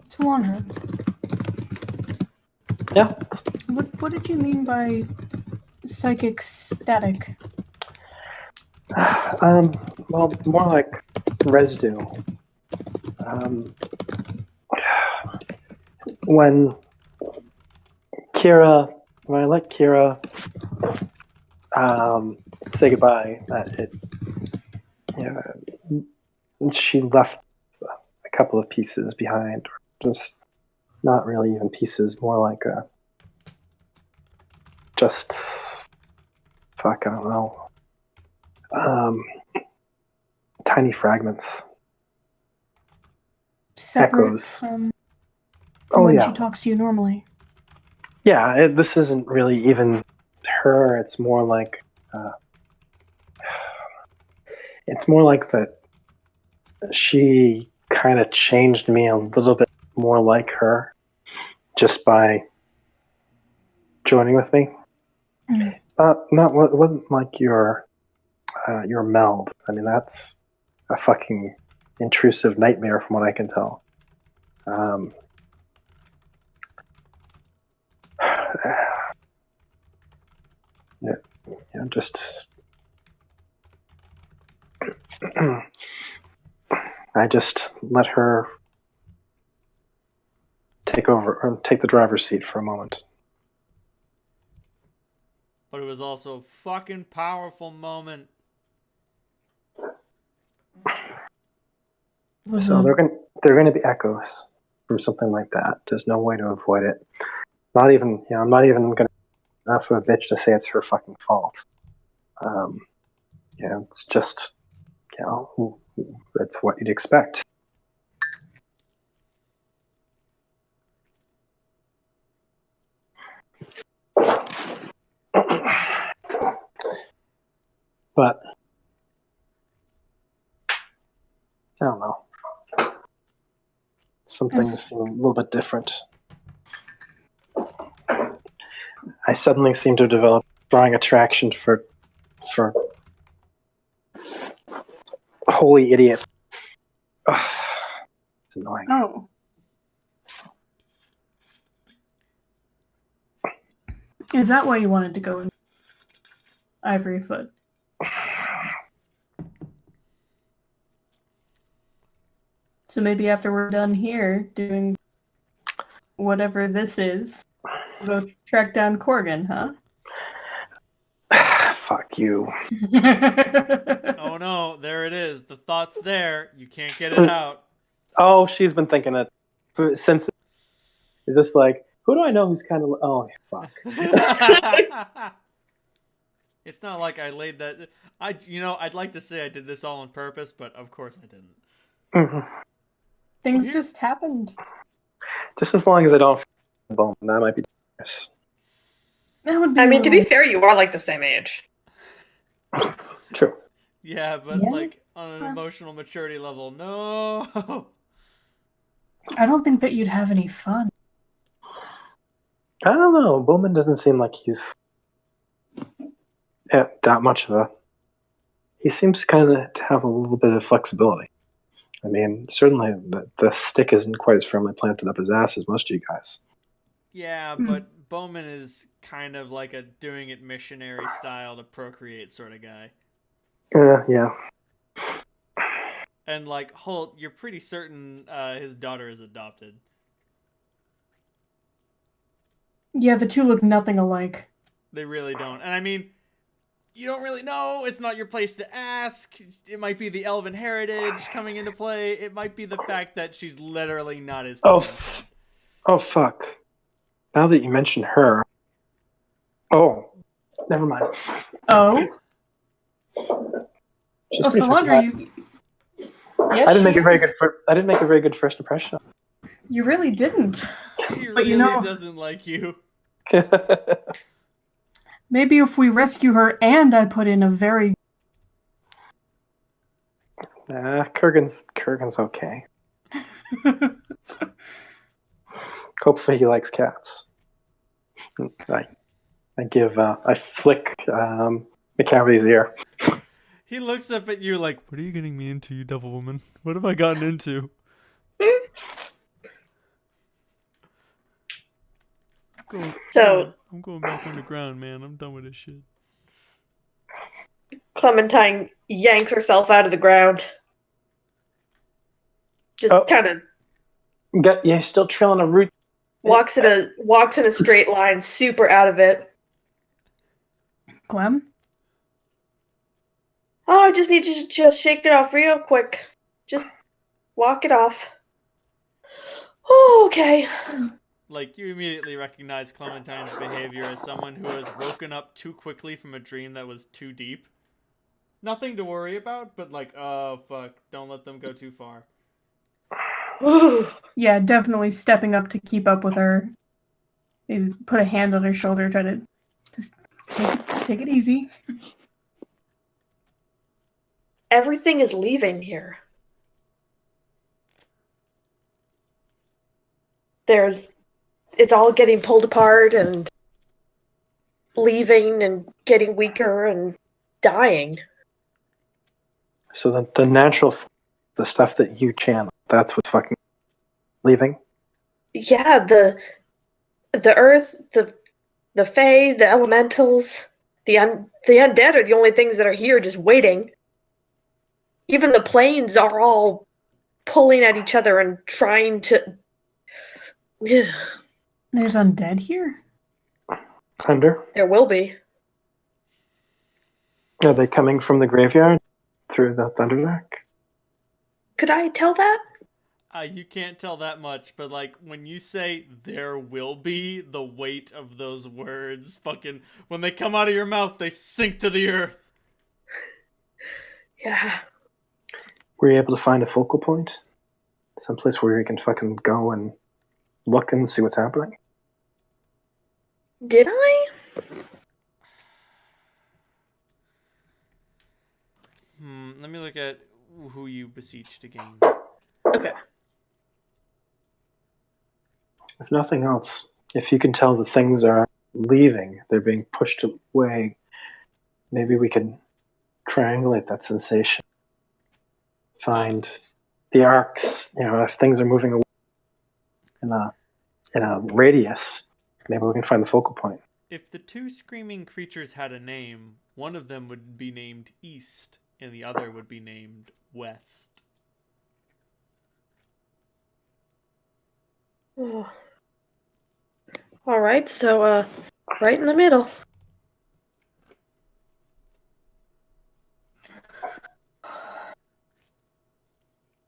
Solandra, Yeah. what did you mean by psychic static? Well, more like residue. When I let Kira say goodbye, she left a couple of pieces behind, just not really even pieces, more like just fuck, I don't know, tiny fragments, Separate echoes. from Oh when yeah, she talks to you normally. yeah. This isn't really even her. It's more like that. She kind of changed me a little bit more like her just by joining with me. Mm. It wasn't like your meld. I mean, that's a fucking intrusive nightmare from what I can tell. Just I just let her take the driver's seat for a moment. but it was also a fucking powerful moment. So they're gonna be echoes from something like that. There's no way to avoid it. Not even I'm not even gonna be enough of a bitch to say it's her fucking fault. It's just that's what you'd expect. But I don't know. Some things seem a little bit different. I suddenly seem to develop a strong attraction for holy idiots. Ugh, it's annoying. Oh. Is that why you wanted to go in Ivory Foot? So maybe after we're done here doing whatever this is, we'll go track down Corgan, huh? Fuck you. Oh no, there it is. The thought's there. You can't get it out. Oh, she's been thinking it since. Is this like, who do I know who's kind of? Oh, fuck. It's not like I laid that. I'd like to say I did this all on purpose, but of course I didn't. Mhm. Things Here- just happened. Just as long as I don't bone, that might be dangerous. That would be. I a mean, to be little- fair, you are like the same age. True. Yeah, but Yeah. like on an emotional maturity level, no. I don't think that you'd have any fun. I don't know. Bowman doesn't seem like he's that much of a. He seems kind of to have a little bit of flexibility. I mean, certainly the stick isn't quite as firmly planted up his ass as most of you guys. Yeah, but Bowman is kind of like a doing it missionary style to procreate sort of guy. Yeah. And like Holt, you're pretty certain his daughter is adopted. Yeah, the two look nothing alike. They really don't. And I mean, you don't really know. It's not your place to ask. It might be the elven heritage coming into play. It might be the fact that she's literally not his Oh, friend. oh fuck. Now that you mention her. Oh, never mind. Oh, She's oh, pretty fucking Solandra, hot. you. Yes, I didn't make she a very is. good. I didn't make a very good first impression. You really didn't. She But really you know- doesn't like you. Maybe if we rescue her and I put in a very. Nah, Kurgan's okay. Hopefully he likes cats. I flick McCavity's ear. He looks up at you like, "What are you getting me into, you devil woman? What have I gotten into?" So- I'm going back underground, man. I'm done with this shit. Clementine yanks herself out of the ground. Just Oh. kind of You're still trailing a root. walks in a straight line, super out of it. Clem? Oh, I just need you to just shake it off real quick. Just walk it off. Oh, okay. Like, you immediately recognize Clementine's behavior as someone who has woken up too quickly from a dream that was too deep. Nothing to worry about, but like, oh fuck, don't let them go too far. Yeah, definitely stepping up to keep up with her. Maybe put a hand on her shoulder, try to just take it easy. Everything is leaving here. It's all getting pulled apart and leaving and getting weaker and dying. So the natural, the stuff that you channel, that's what's fucking leaving. Yeah, the earth, the fae, the elementals, the undead are the only things that are here just waiting. Even the planes are all pulling at each other and trying to. There's undead here? Thunder. There will be. Are they coming from the graveyard through the Thunderdark? Could I tell that? You can't tell that much, but like, when you say there will be, the weight of those words, fucking, when they come out of your mouth, they sink to the earth. Yeah. Were you able to find a focal point? Someplace where you can fucking go and look and see what's happening? Did I? Let me look at who you beseeched again. Okay. If nothing else, if you can tell the things are leaving, they're being pushed away, maybe we can triangulate that sensation. Find the arcs, if things are moving away in a radius, maybe we can find the focal point. If the two screaming creatures had a name, one of them would be named East, and the other would be named West. Oh. All right, so right in the middle.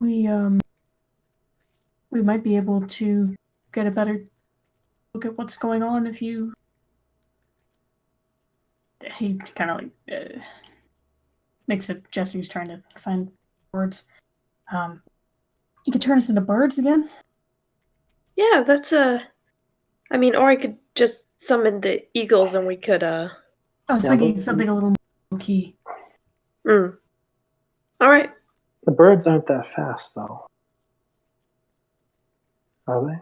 We might be able to get a better look at what's going on if you he kind of like makes a gesture. He's trying to find words. You could turn us into birds again. Yeah, that's I mean, or I could just summon the eagles and we could I was Yeah, thinking but- something a little more key. All right. The birds aren't that fast, though. Are they?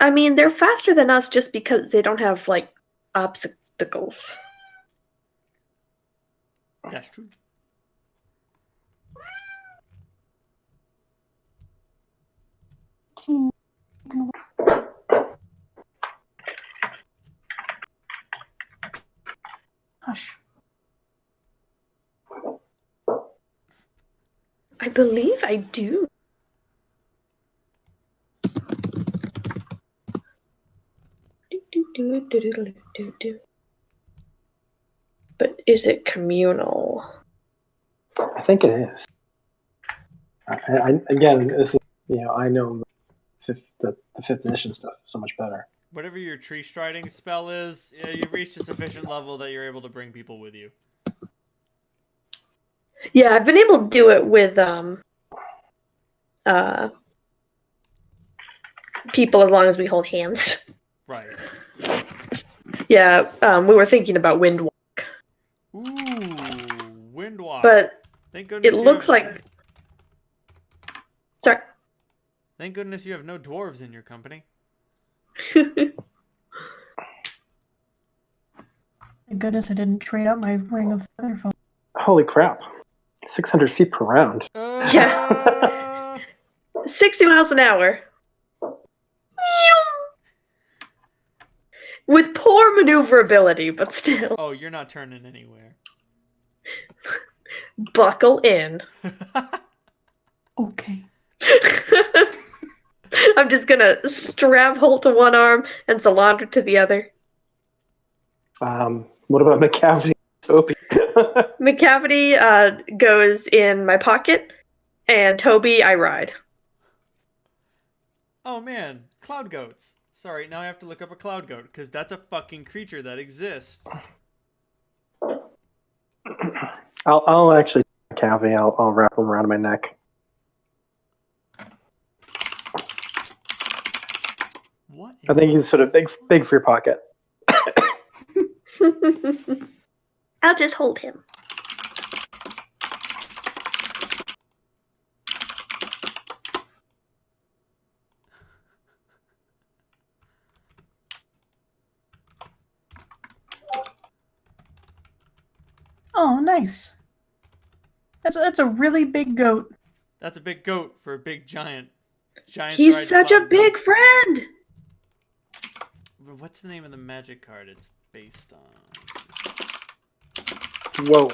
I mean, they're faster than us just because they don't have like obstacles. That's true. Hush. I believe I do. But is it communal? I think it is. Again, this is, I know the fifth edition stuff so much better. Whatever your tree striding spell is, you've reached a sufficient level that you're able to bring people with you. Yeah, I've been able to do it with people as long as we hold hands. Right. Yeah, we were thinking about wind walk, Ooh, Windwalk. but Thank goodness it you looks have- like. Sorry. Thank goodness you have no dwarves in your company. Thank goodness I didn't trade out my ring of featherfall. Holy crap. 600 feet per round. Yeah. 60 miles an hour. With poor maneuverability, but still. Oh, you're not turning anywhere. Buckle in. Okay. I'm just gonna strap Holt to one arm and Solandra to the other. What about McCavity? Toby? McCavity goes in my pocket, and Toby I ride. Oh man, cloud goats. Sorry, now I have to look up a cloud goat, because that's a fucking creature that exists. I'll actually McCavity. I'll wrap him around my neck. What? I think he's sort of big for your pocket. I'll just hold him. Oh, nice. That's a really big goat. That's a big goat for a big giant. Giants He's ride such a cloud big goats. friend. What's the name of the magic card it's based on? Whoa.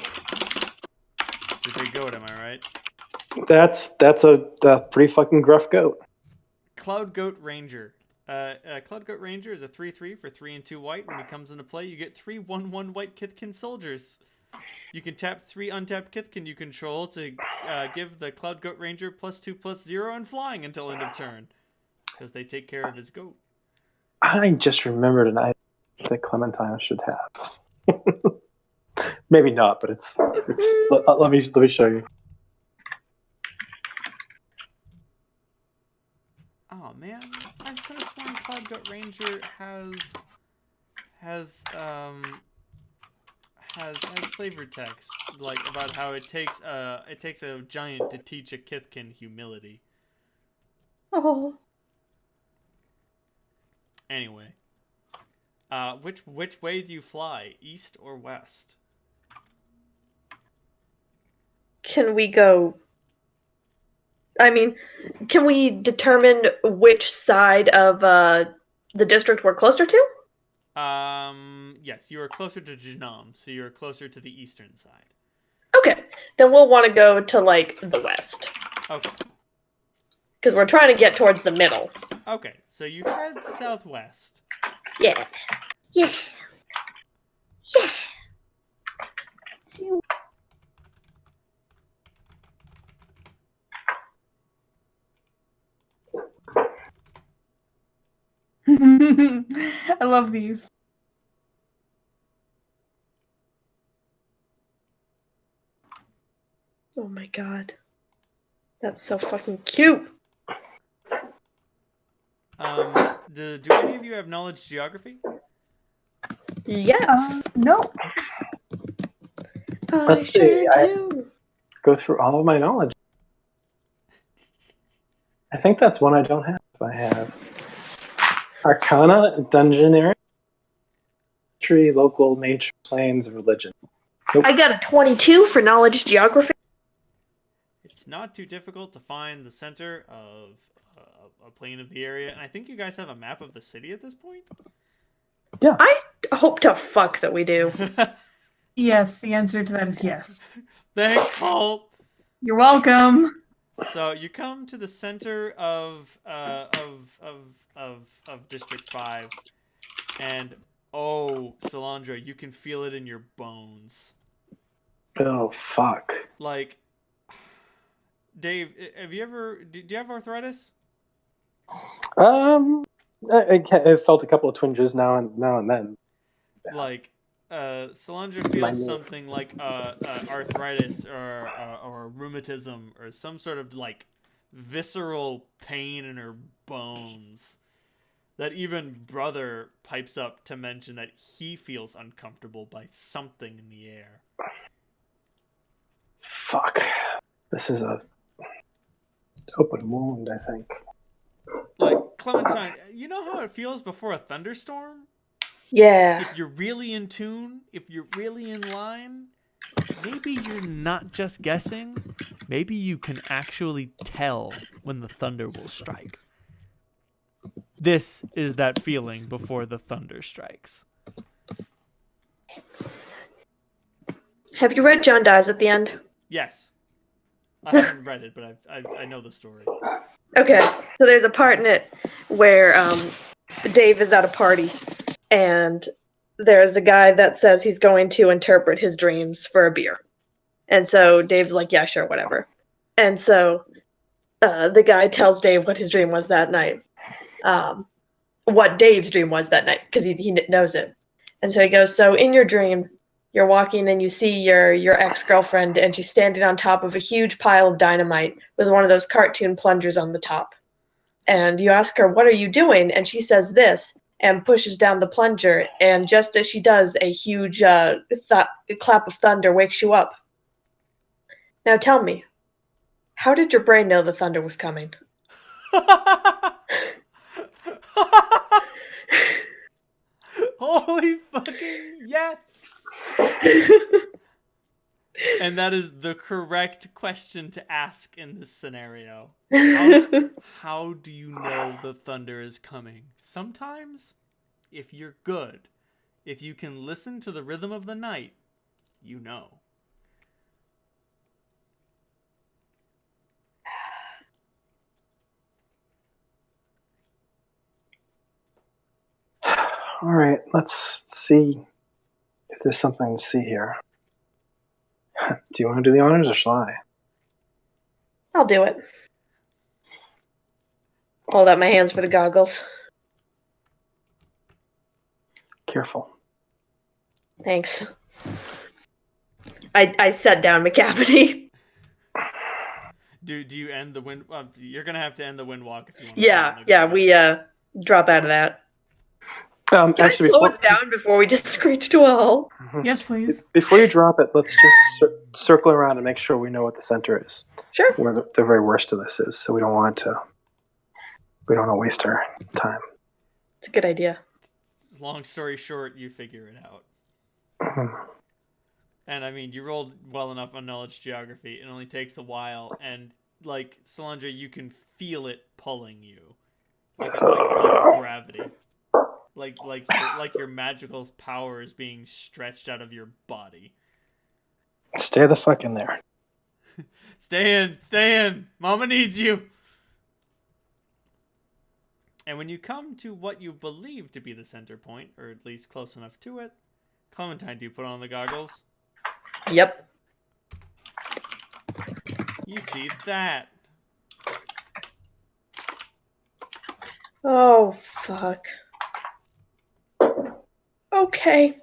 It's a big goat, am I right? That's a pretty fucking gruff goat. Cloud Goat Ranger. Cloud Goat Ranger is a 3/3 for 3 and 2 white. When he comes into play, you get 3 1/1 white Kithkin soldiers. You can tap 3 untapped Kithkin you control to give the Cloud Goat Ranger +2/+0 and flying until end of turn. Because they take care of his goat. I just remembered an item that Clementine should have. Maybe not, but it's. Let me show you. Oh man, I could have sworn Cloud Goat Ranger has flavor text like about how it takes a giant to teach a Kithkin humility. Oh. Anyway, which way do you fly, east or west? Can we go? I mean, can we determine which side of the district we're closer to? Yes, you are closer to Janam, so you are closer to the eastern side. Okay, then we'll want to go to like the west Okay. because we're trying to get towards the middle. Okay, so you head southwest. Yeah. Yeah. Yeah. I love these. Oh my god. That's so fucking cute. Do any of you have knowledge geography? Yes. No. Let's see, sure I- do. Go through all of my knowledge. I think that's one I don't have. I have Arcana, Dungeon Area, History, Local, Nature, Planes, Religion. I got a 22 for knowledge geography. It's not too difficult to find the center of a plane of the area, and I think you guys have a map of the city at this point. I hope to fuck that we do. Yes, the answer to that is yes. Thanks, Paul. You're welcome. So you come to the center of District 5, and oh, Solandra, you can feel it in your bones. Oh, fuck. Like, Dave, have you ever? Do you have arthritis? I felt a couple of twinges now and then. Like, Solandra feels something like arthritis or rheumatism or some sort of like visceral pain in her bones. That even Brother pipes up to mention that he feels uncomfortable by something in the air. Fuck. This is a open wound, I think. Like, Clementine, you know how it feels before a thunderstorm? Yeah. If you're really in tune, if you're really in line, maybe you're not just guessing. Maybe you can actually tell when the thunder will strike. This is that feeling before the thunder strikes. Have you read John Dies at the End? Yes. I haven't read it, but I know the story. Okay, so there's a part in it where Dave is at a party, and there's a guy that says he's going to interpret his dreams for a beer. And so Dave's like, yeah, sure, whatever. And so the guy tells Dave what his dream was that night. What Dave's dream was that night, because he knows it. And so he goes, so in your dream, you're walking and you see your ex-girlfriend, and she's standing on top of a huge pile of dynamite with one of those cartoon plungers on the top. And you ask her, what are you doing? And she says this, and pushes down the plunger, and just as she does, a huge clap of thunder wakes you up. Now tell me, how did your brain know the thunder was coming? Holy fucking yes! And that is the correct question to ask in this scenario. How do you know the thunder is coming? Sometimes, if you're good, if you can listen to the rhythm of the night, you know. All right, let's see if there's something to see here. Do you want to do the honors or shall I? I'll do it. Hold out my hands for the goggles. Careful. Thanks. I set down McCavity. Do you end the wind? You're gonna have to end the wind walk if you want. Yeah, we drop out of that. Can Actually, I slow us down before we just screech to a halt? Yes, please. Before you drop it, let's just circle around and make sure we know what the center is. Sure. Where the very worst of this is, so we don't want to waste our time. It's a good idea. Long story short, you figure it out. And I mean, you rolled well enough on knowledge geography. It only takes a while, and like Solandra, you can feel it pulling you. You can feel gravity. Like your magical power is being stretched out of your body. Stay the fuck in there. Stay in. Mama needs you. And when you come to what you believe to be the center point, or at least close enough to it, Clementine, do you put on the goggles? Yep. You see that. Oh, fuck. Okay.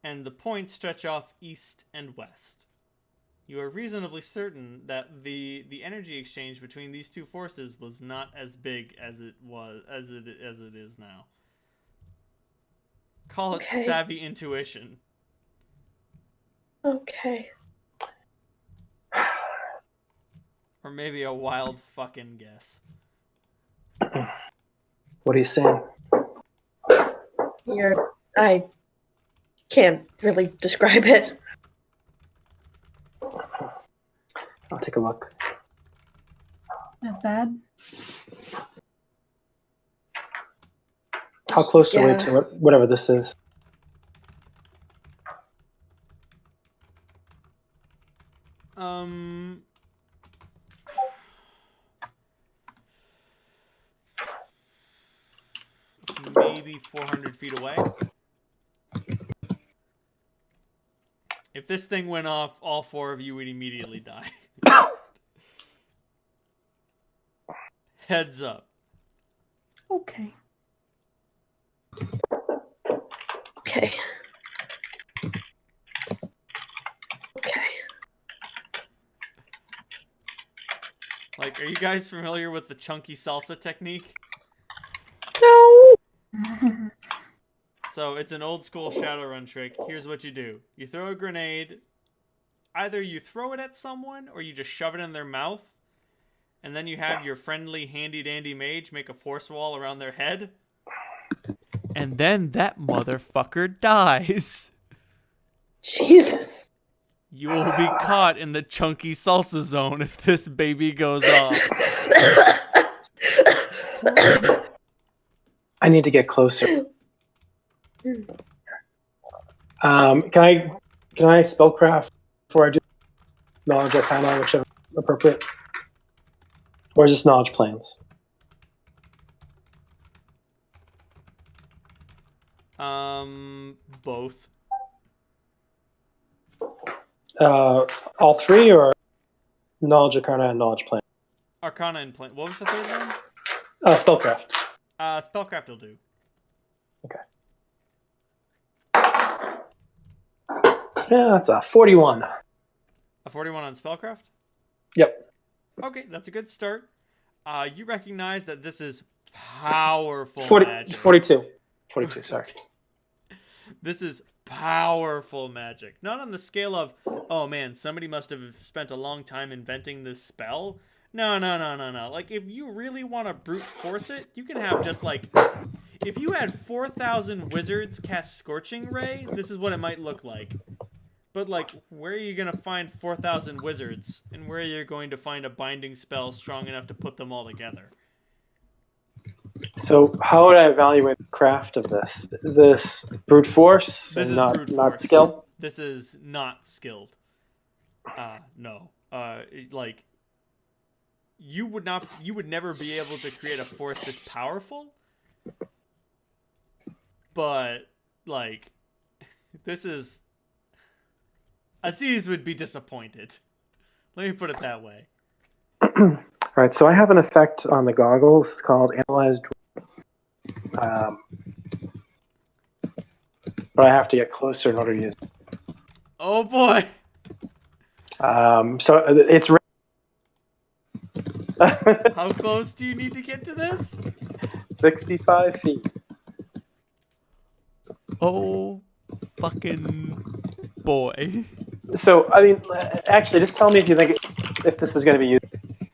And the points stretch off east and west. You are reasonably certain that the energy exchange between these two forces was not as big as it is now. Call it Okay. savvy intuition. Okay. Or maybe a wild fucking guess. What are you saying? I can't really describe it. I'll take a look. Not bad. How close are we Yeah. to it? Whatever this is? Maybe 400 feet away. If this thing went off, all four of you would immediately die. Heads up. Okay. Okay. Okay. Like, are you guys familiar with the chunky salsa technique? No. So it's an old school Shadowrun trick. Here's what you do. You throw a grenade. Either you throw it at someone or you just shove it in their mouth. And then you have your friendly handy dandy mage make a force wall around their head. And then that motherfucker dies. Jesus. You will be caught in the chunky salsa zone if this baby goes off. I need to get closer. Can I spellcraft before I do knowledge arcana, whichever appropriate? Or is this knowledge planes? Both. All three, or knowledge arcana and knowledge plane? Arcana and plane. What was the third one? Spellcraft. Spellcraft will do. Okay. Yeah, that's a 41. A 41 on spellcraft? Yep. Okay, that's a good start. You recognize that this is powerful 40, magic. 42. 42, sorry. This is powerful magic. Not on the scale of, oh man, somebody must have spent a long time inventing this spell. No. Like, if you really want to brute force it, you can have just, like, if you had 4,000 wizards cast Scorching Ray, this is what it might look like. But, like, where are you going to find 4,000 wizards? And where are you going to find a binding spell strong enough to put them all together? So how would I evaluate the craft of this? Is this brute force This and is not, brute not force. skill? This is not skilled. No. Like, you would never be able to create a force this powerful. But, like, this is... Aziz would be disappointed. Let me put it that way. Right, so I have an effect on the goggles called Analyze Dwarf. But I have to get closer in order to use it. Oh boy! So it's... How close do you need to get to this? 65 feet. Oh, fucking boy. So, I mean, actually, just tell me if you think if this is going to be used.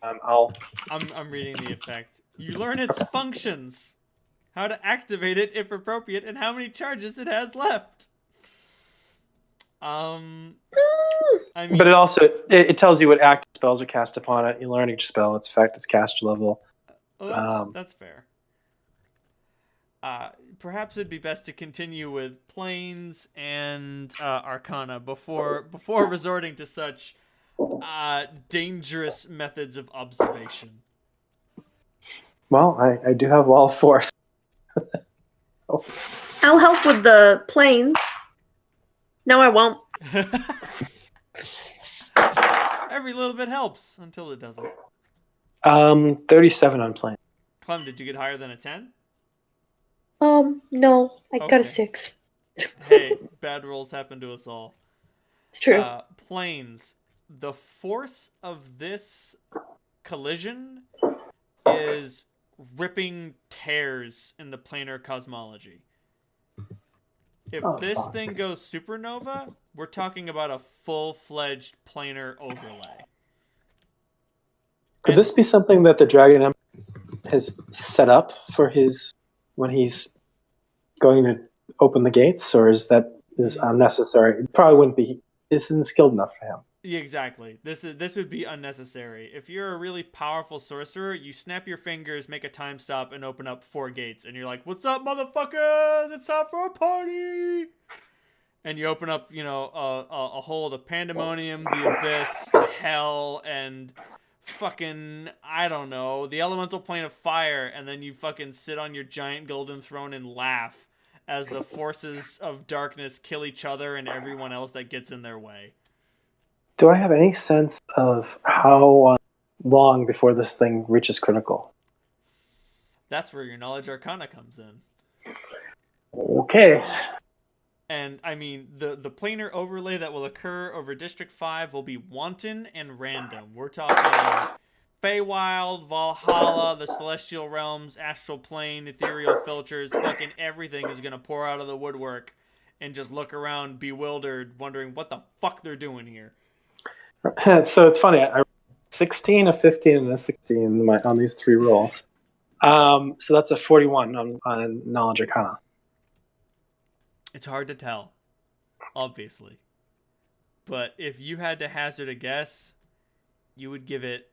I'm reading the effect. You learn its functions, how to activate it if appropriate, and how many charges it has left. I mean, But it also it tells you what active spells are cast upon it. You learn each spell, its effect, its caster level. that's fair. Perhaps it'd be best to continue with planes and Arcana before resorting to such dangerous methods of observation. Well, I do have wall of force. Oh. I'll help with the planes. No, I won't. Every little bit helps until it doesn't. 37 on plane. Clem, did you get higher than a 10? No, I got Okay. a 6. Hey, bad rolls happen to us all. It's true. Planes. the force of this collision is ripping tears in the planar cosmology. If this thing goes supernova, we're talking about a full-fledged planar overlay. Could this be something that the Dragon Emperor has set up for his when he's going to open the gates, or is unnecessary? It probably wouldn't be. This isn't skilled enough for him. Yeah, exactly. This would be unnecessary. If you're a really powerful sorcerer, you snap your fingers, make a time stop, and open up 4 gates, and you're like, "What's up, motherfuckers? It's time for a party!" And you open up, a hole to pandemonium, the abyss, hell, and fucking, I don't know, the elemental plane of fire, and then you fucking sit on your giant golden throne and laugh as the forces of darkness kill each other and everyone else that gets in their way. Do I have any sense of how long before this thing reaches critical? That's where your knowledge arcana comes in. Okay. And I mean, the planar overlay that will occur over District 5 will be wanton and random. We're talking Feywild, Valhalla, the Celestial Realms, Astral Plane, Ethereal Filters, fucking everything is going to pour out of the woodwork and just look around bewildered, wondering what the fuck they're doing here. So it's funny. I 16, a 15, and a 16 on these 3 rolls. So that's a 41 on Knowledge Arcana. It's hard to tell, obviously. But if you had to hazard a guess, you would give it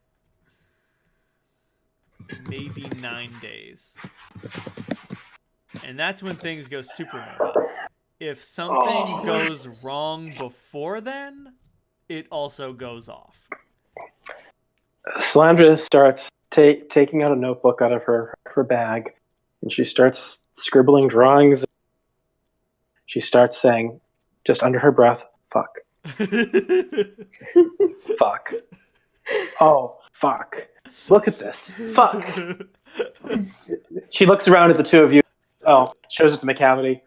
maybe 9 days. And that's when things go supernova. If something goes wrong before then, it also goes off. Salandra starts taking out a notebook out of her bag, and she starts scribbling drawings. She starts saying, just under her breath, fuck. Fuck. Oh, fuck. Look at this. Fuck. She looks around at the 2 of you. Oh, shows it to McCavity.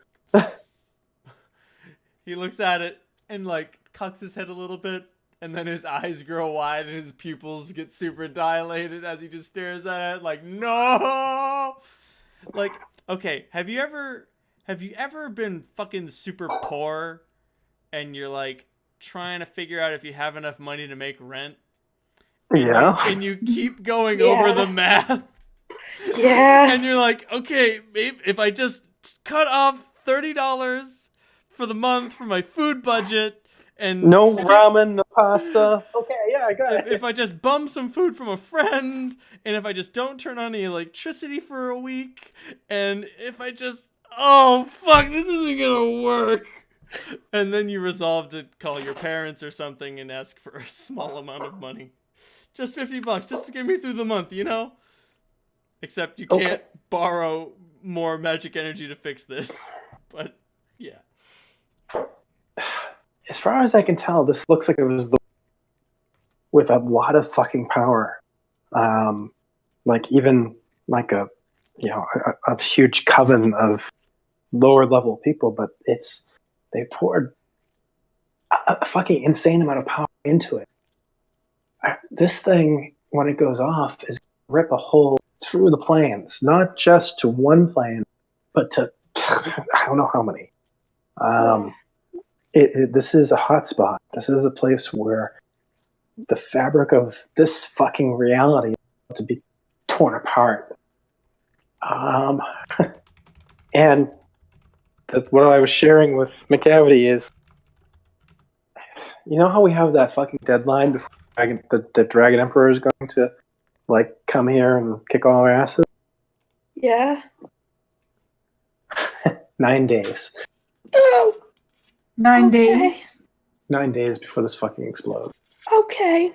He looks at it and, cocks his head a little bit, and then his eyes grow wide and his pupils get super dilated as he just stares at it like, no! Okay, have you ever been fucking super poor and you're, trying to figure out if you have enough money to make rent? Yeah. And you keep going over the math. Yeah. And you're like, okay, maybe if I just cut off $30 for the month for my food budget and no ramen, no pasta. Okay, yeah, I got it. If I just bum some food from a friend, and if I just don't turn on the electricity for a week, and if I just, oh fuck, this isn't gonna work. And then you resolve to call your parents or something and ask for a small amount of money. Just $50, just to get me through the month, Except you can't borrow more magic energy to fix this. But, yeah. As far as I can tell, this looks like it was with a lot of fucking power. Even a huge coven of lower level people, but they poured a fucking insane amount of power into it. This thing, when it goes off, is rip a hole through the planes, not just to one plane, but to I don't know how many. This is a hotspot. This is a place where the fabric of this fucking reality is to be torn apart. And what I was sharing with McCavity is, you know how we have that fucking deadline before the Dragon Emperor is going to come here and kick all our asses? Yeah. 9 days. Oh. 9 days. 9 days before this fucking explodes. Okay.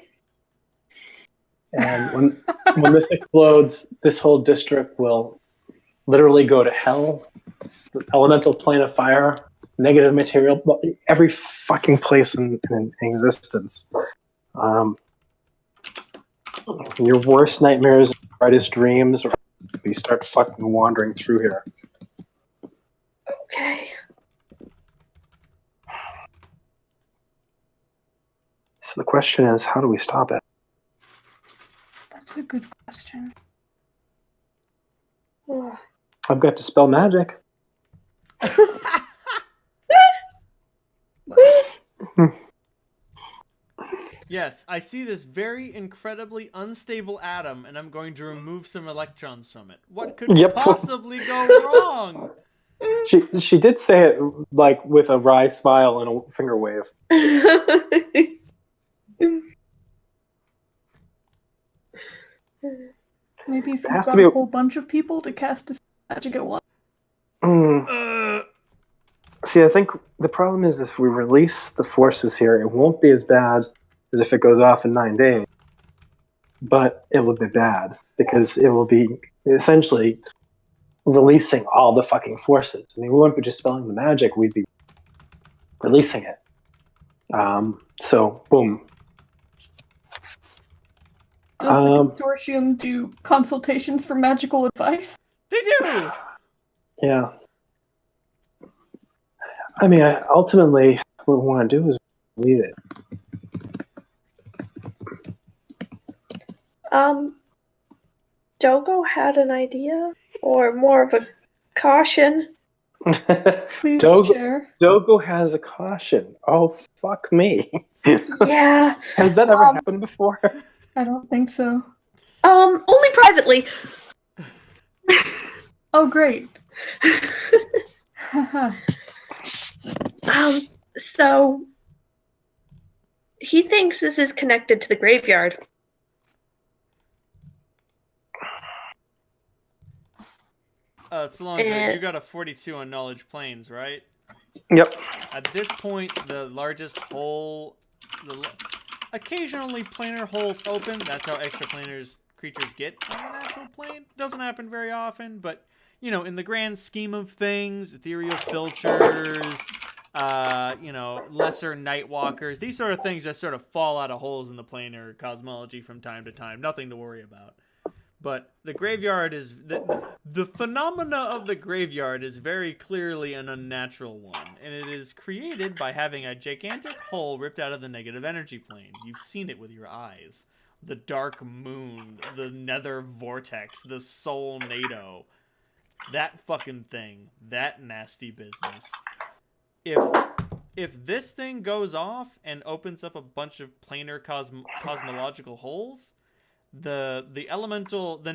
And when this explodes, this whole district will literally go to hell. The elemental plane of fire, negative material, every fucking place in existence. Your worst nightmares, brightest dreams, we start fucking wandering through here. So the question is, how do we stop it? That's a good question. I've got Dispel Magic. Yes, I see this very incredibly unstable atom, and I'm going to remove some electrons from it. What could Yep. possibly go wrong? She did say it like with a wry smile and a finger wave. Maybe if It you has to got be a whole bunch of people to cast a magic at once. See, I think the problem is if we release the forces here, it won't be as bad as if it goes off in 9 days. But it will be bad because it will be essentially releasing all the fucking forces. I mean, we wouldn't be just spelling the magic, we'd be releasing it. So, boom. Does the consortium do consultations for magical advice? They do! Yeah. I mean, ultimately, what we want to do is leave it. Dogo had an idea, or more of a caution. Please share. Dogo has a caution. Oh, fuck me. Yeah. Has that ever happened before? I don't think so. Only privately. Oh, great. So he thinks this is connected to the graveyard. Solange, you got a 42 on Knowledge Planes, right? Yep. At this point, the largest hole... Occasionally, planar holes open. That's how extraplanars creatures get on the natural plane. Doesn't happen very often, but, you know, in the grand scheme of things, ethereal filters, you know, lesser nightwalkers, these sort of things just sort of fall out of holes in the planar cosmology from time to time. Nothing to worry about. But the graveyard is... The phenomena of the graveyard is very clearly an unnatural one, and it is created by having a gigantic hole ripped out of the negative energy plane. You've seen it with your eyes. The dark moon, the nether vortex, the soul NATO. That fucking thing. That nasty business. If this thing goes off and opens up a bunch of planar cosmological holes... The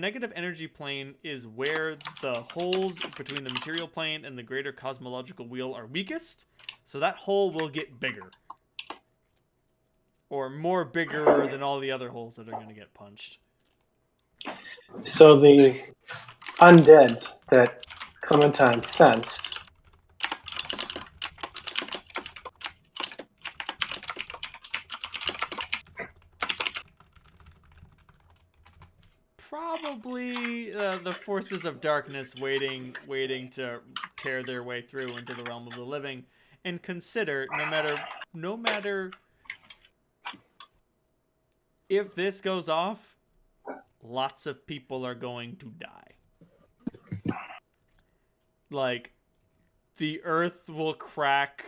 negative energy plane is where the holes between the material plane and the greater cosmological wheel are weakest, so that hole will get bigger. Or more bigger than all the other holes that are going to get punched. So the undead that Clementine sensed Probably the forces of darkness waiting to tear their way through into the realm of the living, and consider no matter if this goes off, lots of people are going to die. Like, the earth will crack.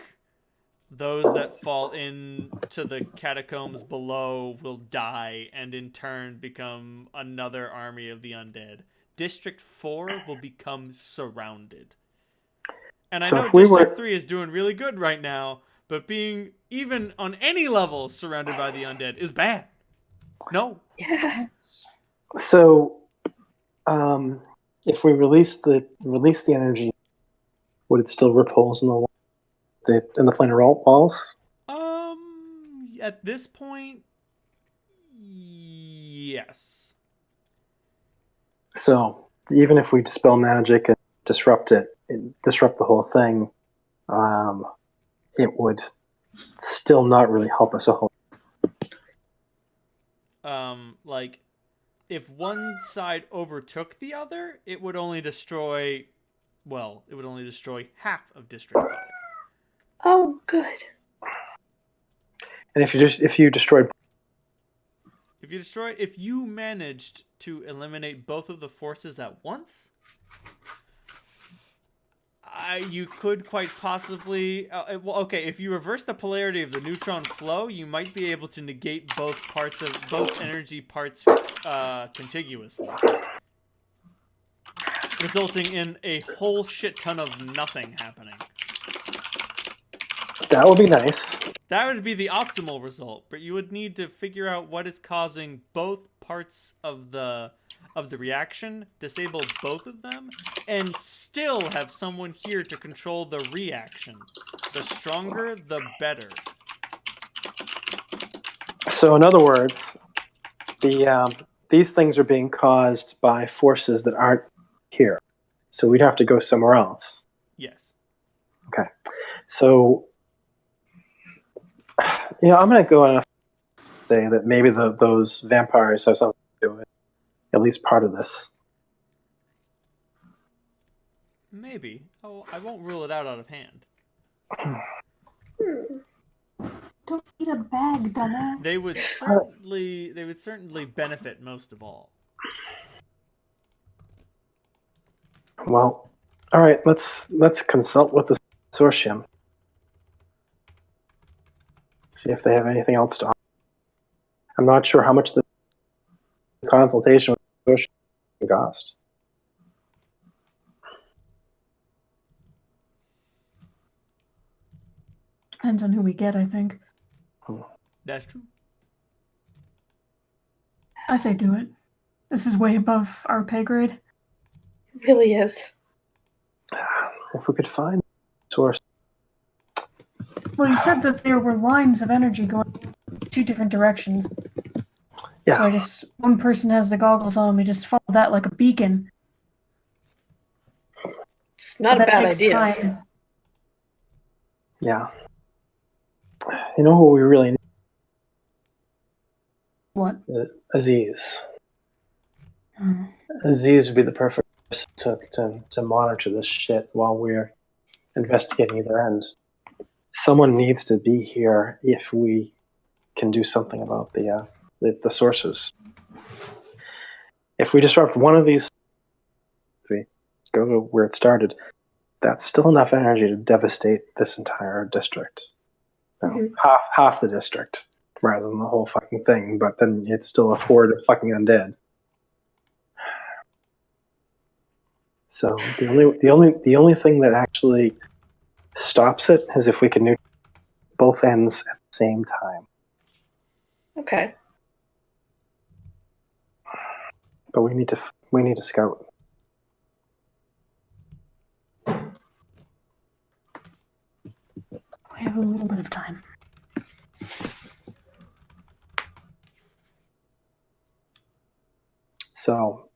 Those that fall into the catacombs below will die and in turn become another army of the undead. District 4 will become surrounded. And So I know if we District were- 3 is doing really good right now, but being even on any level surrounded by the undead is bad. No. Yeah. So, if we release the energy, would it still rip holes in the planar walls? At this point, yes. So even if we dispel magic and disrupt the whole thing, it would still not really help us a whole. Like, if one side overtook the other, it would only destroy half of District 5. Oh, good. And if you managed to eliminate both of the forces at once, You could quite possibly. Well, okay, if you reverse the polarity of the neutron flow, you might be able to negate both energy parts contiguously, resulting in a whole shit ton of nothing happening. That would be nice. That would be the optimal result, but you would need to figure out what is causing both parts of the reaction, disable both of them, and still have someone here to control the reaction. The stronger, the better. So, in other words, these things are being caused by forces that aren't here. So we'd have to go somewhere else. Yes. Okay. So, I'm going to go enough to say that maybe those vampires have something to do with at least part of this. Maybe. Oh, I won't rule it out of hand. Don't eat a bag, dumbass. They would certainly benefit most of all. Well, all right. Let's consult with the consortium. See if they have anything else to offer. I'm not sure how much the consultation with the consortium cost. Depends on who we get, I think. That's true. I say do it. This is way above our pay grade. It really is. If we could find the source. Well, you said that there were lines of energy going two different directions. Yeah. So I guess one person has the goggles on and we just follow that like a beacon. It's not a That bad takes idea. time. Yeah. You know what we really need? What? Aziz. Hmm. Aziz would be the perfect person to monitor this shit while we're investigating either end. Someone needs to be here if we can do something about the sources. If we disrupt one of these, if we go to where it started, that's still enough energy to devastate this entire district. Half the district, rather than the whole fucking thing. But then it's still a horde of fucking undead. So the only thing that actually stops it is if we can nuke both ends at the same time. Okay. But we need to scout. We have a little bit of time. So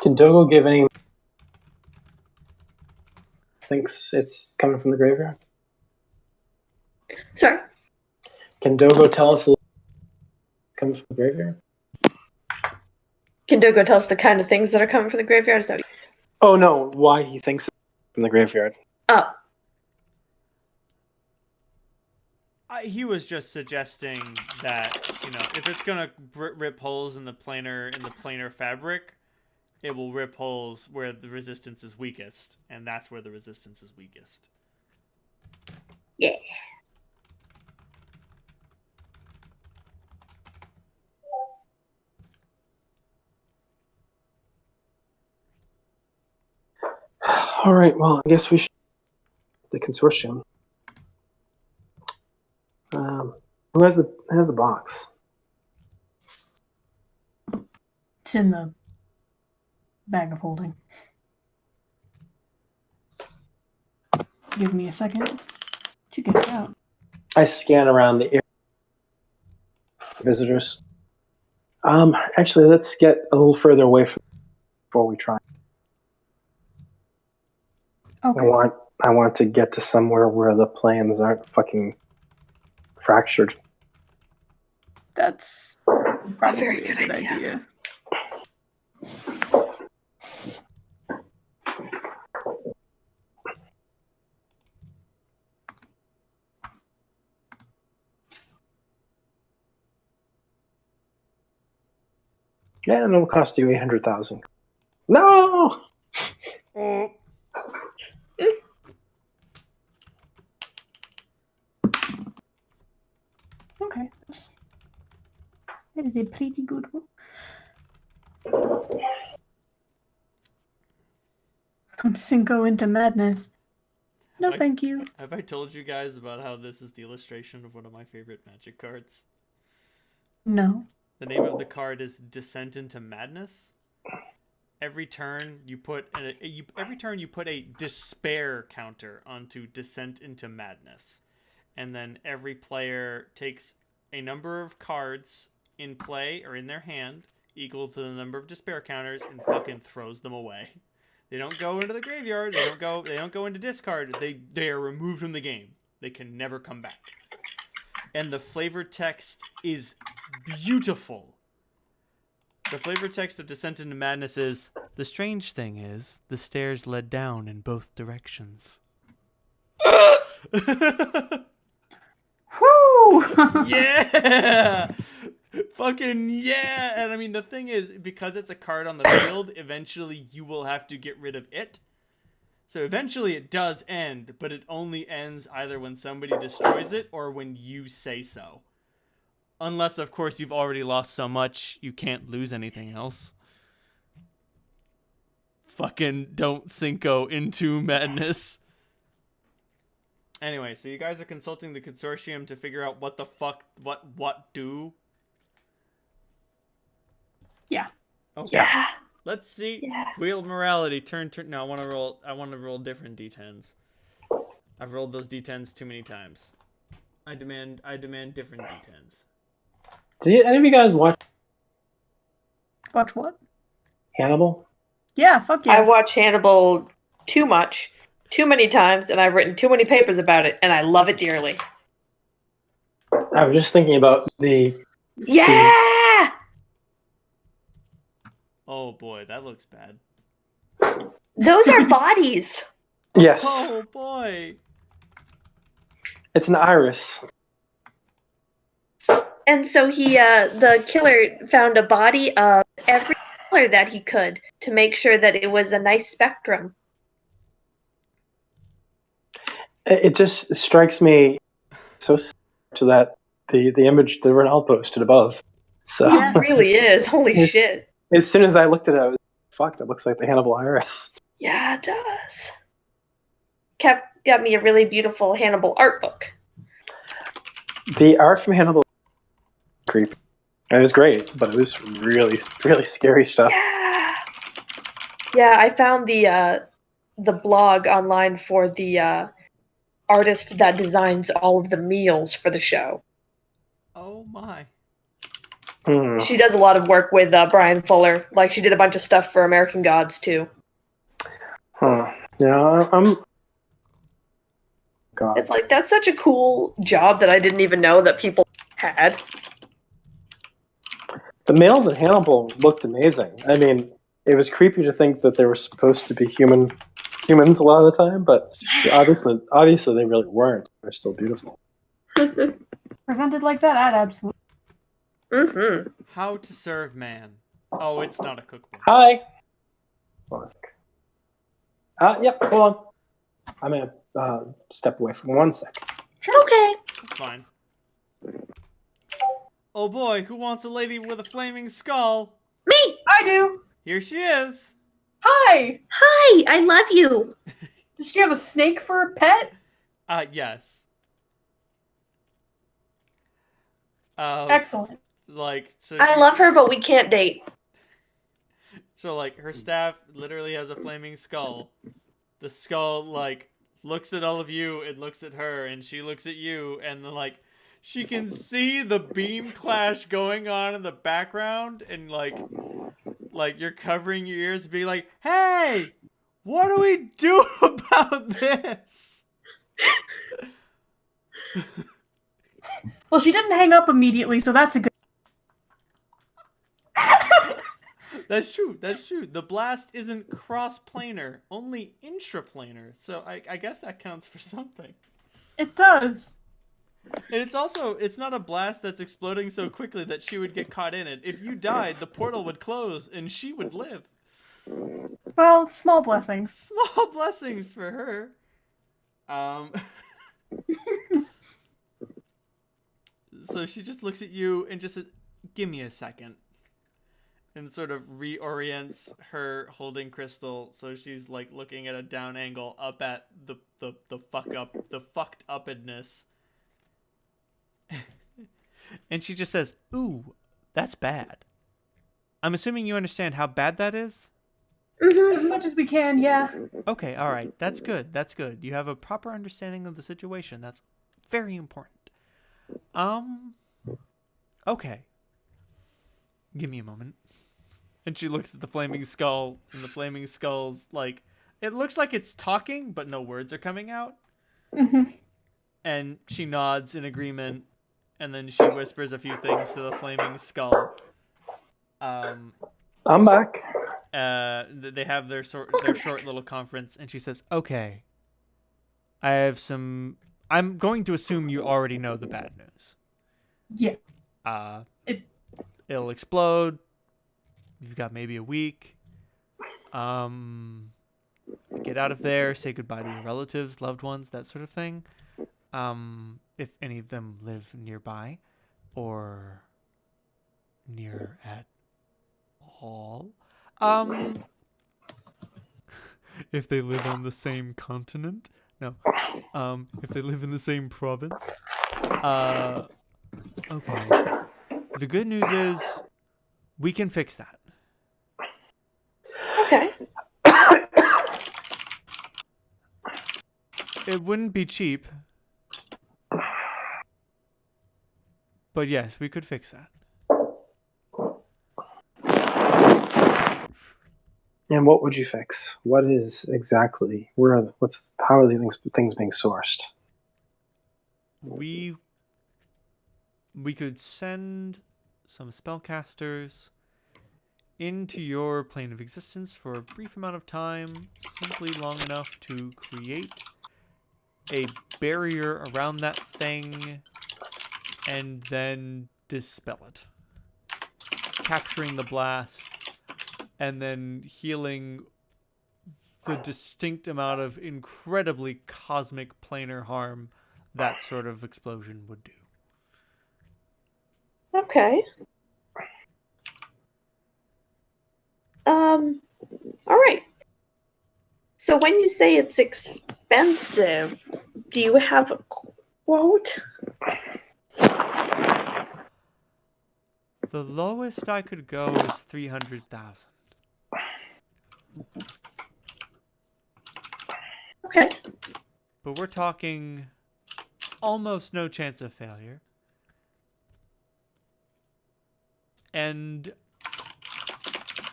can Dogo give any thinks it's coming from the graveyard? Sorry. Can Dogo tell us it's coming from the graveyard? Can Dogo tell us the kind of things that are coming from the graveyard? Is that what Oh no, why he thinks it's from the graveyard. Oh. He was just suggesting that, if it's gonna rip holes in the planar fabric, it will rip holes where the resistance is weakest, and that's where the resistance is weakest. Yeah. All right, well, I guess we should the consortium. Who has the box? It's in the bag of holding. Give me a second to get it out. I scan around the area. Visitors. Actually, let's get a little further away from before we try. Okay. I want to get to somewhere where the planes aren't fucking fractured. That's probably very a good good idea. idea. Yeah, and it'll cost you 800,000. No! Oh. Okay. That is a pretty good one. From Cinco into madness. No, thank you. Have I told you guys about how this is the illustration of one of my favorite Magic cards? No. The name of the card is Descent into Madness. Every turn you put a despair counter onto Descent into Madness, and then every player takes a number of cards in play or in their hand equal to the number of despair counters and fucking throws them away. They don't go into the graveyard. They don't go into discard. They are removed from the game. They can never come back. And the flavor text is beautiful. The flavor text of Descent into Madness is, the strange thing is, the stairs led down in both directions. Whoo! Yeah! Fucking yeah! And I mean, the thing is, because it's a card on the field, eventually you will have to get rid of it. So eventually it does end, but it only ends either when somebody destroys it or when you say so. Unless, of course, you've already lost so much, you can't lose anything else. Fucking don't Cinco into madness. Anyway, so you guys are consulting the consortium to figure out what the fuck, what do? Yeah. Okay. Yeah. Let's see. Yeah. Wheel of morality. Turn. No, I want to roll different d10s. I've rolled those d10s too many times. I demand different d10s. Do any of you guys watch Watch what? Hannibal? Yeah, fuck yeah. I watch Hannibal too much, too many times, and I've written too many papers about it, and I love it dearly. I was just thinking about the Yeah! Oh boy, that looks bad. Those are bodies. yes, Oh boy. it's an iris. And so the killer found a body of every color that he could to make sure that it was a nice spectrum. It just strikes me so to that the image that Renal posted above. So It really is. Holy Yes. shit. as soon as I looked at it, I was fuck. That looks like the Hannibal iris. Yeah, it does. Got me a really beautiful Hannibal art book. The art from Hannibal, creepy. It was great, but it was really, really scary stuff. Yeah. Yeah, I found the blog online for the artist that designs all of the meals for the show. Oh my. Hmm. She does a lot of work with Brian Fuller. Like, she did a bunch of stuff for American Gods, too. Huh. Yeah, I'm. God. It's like, that's such a cool job that I didn't even know that people had. The males in Hannibal looked amazing. I mean, it was creepy to think that they were supposed to be humans a lot of the time, but obviously they really weren't. They're still beautiful. Presented like that, I'd absolutely. Mm-hmm. How to serve man. Oh, it's not a cookbook. Hi. Hold on a sec. Yep, hold on. I'm gonna step away for 1 sec. Okay. It's fine. Oh boy, who wants a lady with a flaming skull? Me! I do. Here she is. Hi. Hi! I love you! Does she have a snake for a pet? Yes. Excellent. Like, so I love her, but we can't date. So, like, her staff literally has a flaming skull. The skull, like, looks at all of you and looks at her, and she looks at you, and then, like, she can see the beam clash going on in the background, and, like you're covering your ears, being like, hey, what do we do about this? Well, she didn't hang up immediately, so that's a good. That's true. The blast isn't cross-planar, only intraplanar. So I guess that counts for something. It does. And it's not a blast that's exploding so quickly that she would get caught in it. If you died, the portal would close and she would live. Well, small blessings. Small blessings for her. So she just looks at you and just says, "Give me a second," and sort of reorients her holding crystal so she's like looking at a down angle up at the fucked upness. And she just says, "Ooh, that's bad. I'm assuming you understand how bad that is?" As much as we can, yeah. Okay, all right. That's good. That's good. You have a proper understanding of the situation. That's very important. Okay. Give me a moment. And she looks at the flaming skull, and the flaming skull's like, it looks like it's talking, but no words are coming out. And she nods in agreement, and then she whispers a few things to the flaming skull. I'm back. They have their short little conference, and she says, "Okay, I'm going to assume you already know the bad news. Yeah. It'll explode. You've got maybe a week. Get out of there. Say goodbye to your relatives, loved ones, that sort of thing. If any of them live nearby, or near at all. If they live on the same continent. No. If they live in the same province. Okay. The good news is we can fix that. Okay. It wouldn't be cheap. But yes, we could fix that. And what would you fix? What is exactly? How are these things being sourced? We could send some spellcasters into your plane of existence for a brief amount of time, simply long enough to create a barrier around that thing and then dispel it. Capturing the blast and then healing the distinct amount of incredibly cosmic planar harm that sort of explosion would do. Okay. All right. So when you say it's expensive, do you have a quote? The lowest I could go is 300,000. Okay. But we're talking almost no chance of failure. And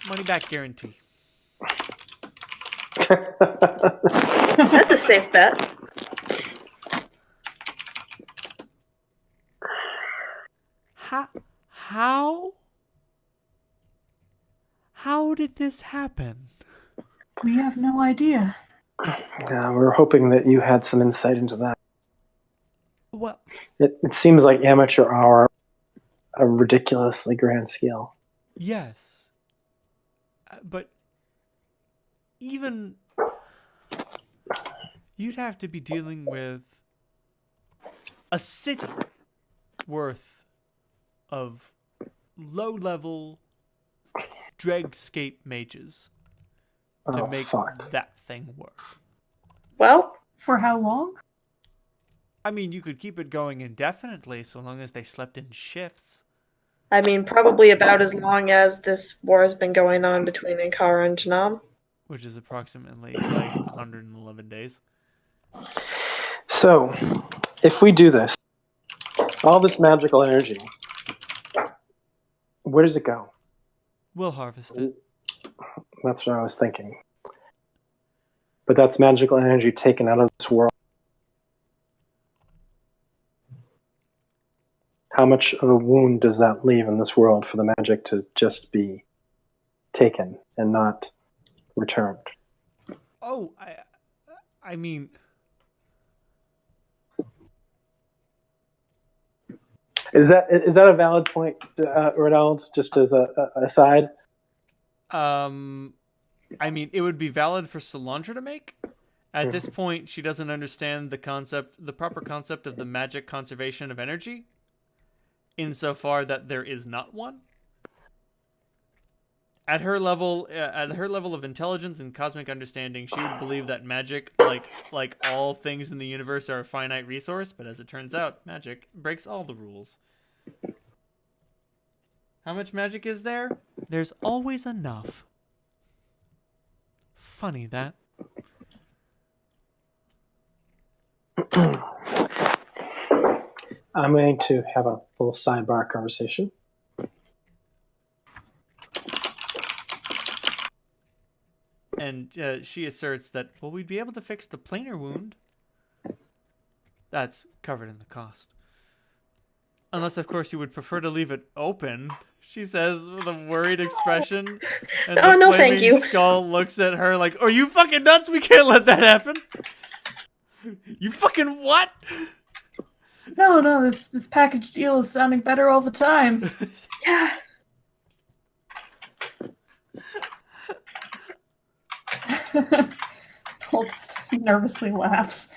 money back guarantee. That's a safe bet. How did this happen? We have no idea. Yeah, we were hoping that you had some insight into that. Well, It seems like amateur hour, a ridiculously grand scale. yes. But even you'd have to be dealing with a city worth of low-level DraxxKraven mages to make that thing work. Well, For how long? I mean, you could keep it going indefinitely so long as they slept in shifts. I mean, probably about as long as this war has been going on between Ankara and Janam. Which is approximately like 111 days. So, if we do this, all this magical energy, where does it go? We'll harvest it. That's what I was thinking. But that's magical energy taken out of this world. How much of a wound does that leave in this world for the magic to just be taken and not returned? Oh, I mean, Is that a valid point, Ronald? Just as a aside. I mean, it would be valid for Solandra to make. At this point, she doesn't understand the proper concept of the magic conservation of energy, insofar that there is not one. At her level of intelligence and cosmic understanding, she would believe that magic, like all things in the universe, are a finite resource. But as it turns out, magic breaks all the rules. How much magic is there? There's always enough. Funny that. I'm going to have a little sidebar conversation. And she asserts that, well, we'd be able to fix the planar wound. That's covered in the cost. Unless, of course, you would prefer to leave it open, she says with a worried expression. And Oh, the no, flaming thank you. skull looks at her like, are you fucking nuts? We can't let that happen. You fucking what? No, this package deal is sounding better all the time. Yeah. Holt just nervously laughs.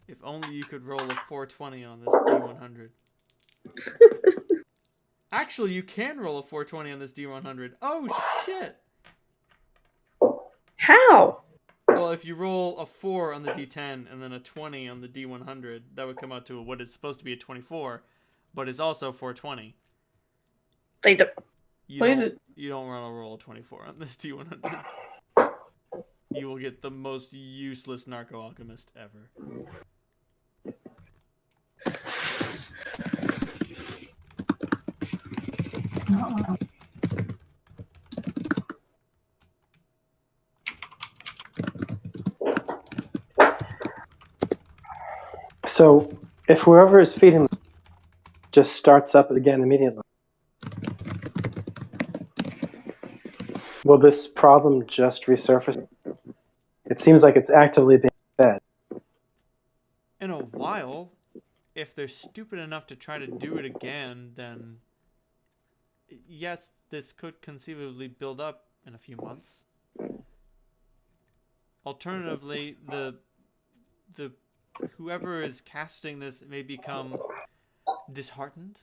If only you could roll a 420 on this D100. Actually, you can roll a 420 on this D100. Oh, shit. How? Well, if you roll a 4 on the D10 and then a 20 on the D100, that would come out to what is supposed to be a 24, but is also 420. Like the You don't want to roll a 24 on this D100. You will get the most useless narco alchemist ever. It's not loud. So, if whoever is feeding just starts up again immediately, will this problem just resurface? It seems like it's actively being fed. In a while, if they're stupid enough to try to do it again, then yes, this could conceivably build up in a few months. Alternatively, the whoever is casting this may become disheartened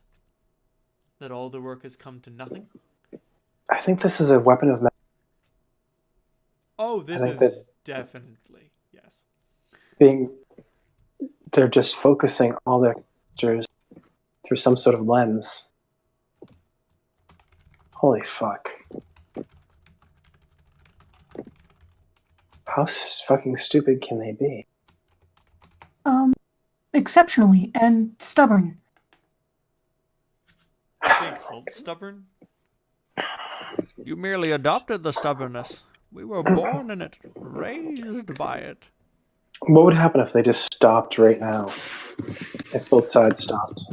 that all the work has come to nothing. I think this is a weapon of magic. Oh, this I think is definitely, yes. They're just focusing all their pictures through some sort of lens. Holy fuck. How fucking stupid can they be? Exceptionally and stubborn. I think Holt's stubborn. You merely adopted the stubbornness. We were born in it, raised by it. What would happen if they just stopped right now? If both sides stopped?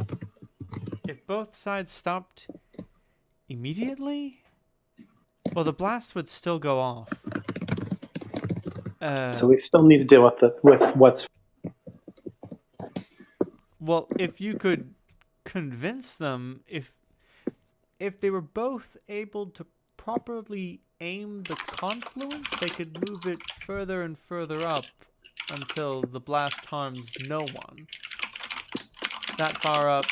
If both sides stopped immediately, well, the blast would still go off. So we still need to deal with what's... Well, if you could convince them, if they were both able to properly aim the confluence, they could move it further and further up until the blast harms no one. That far up,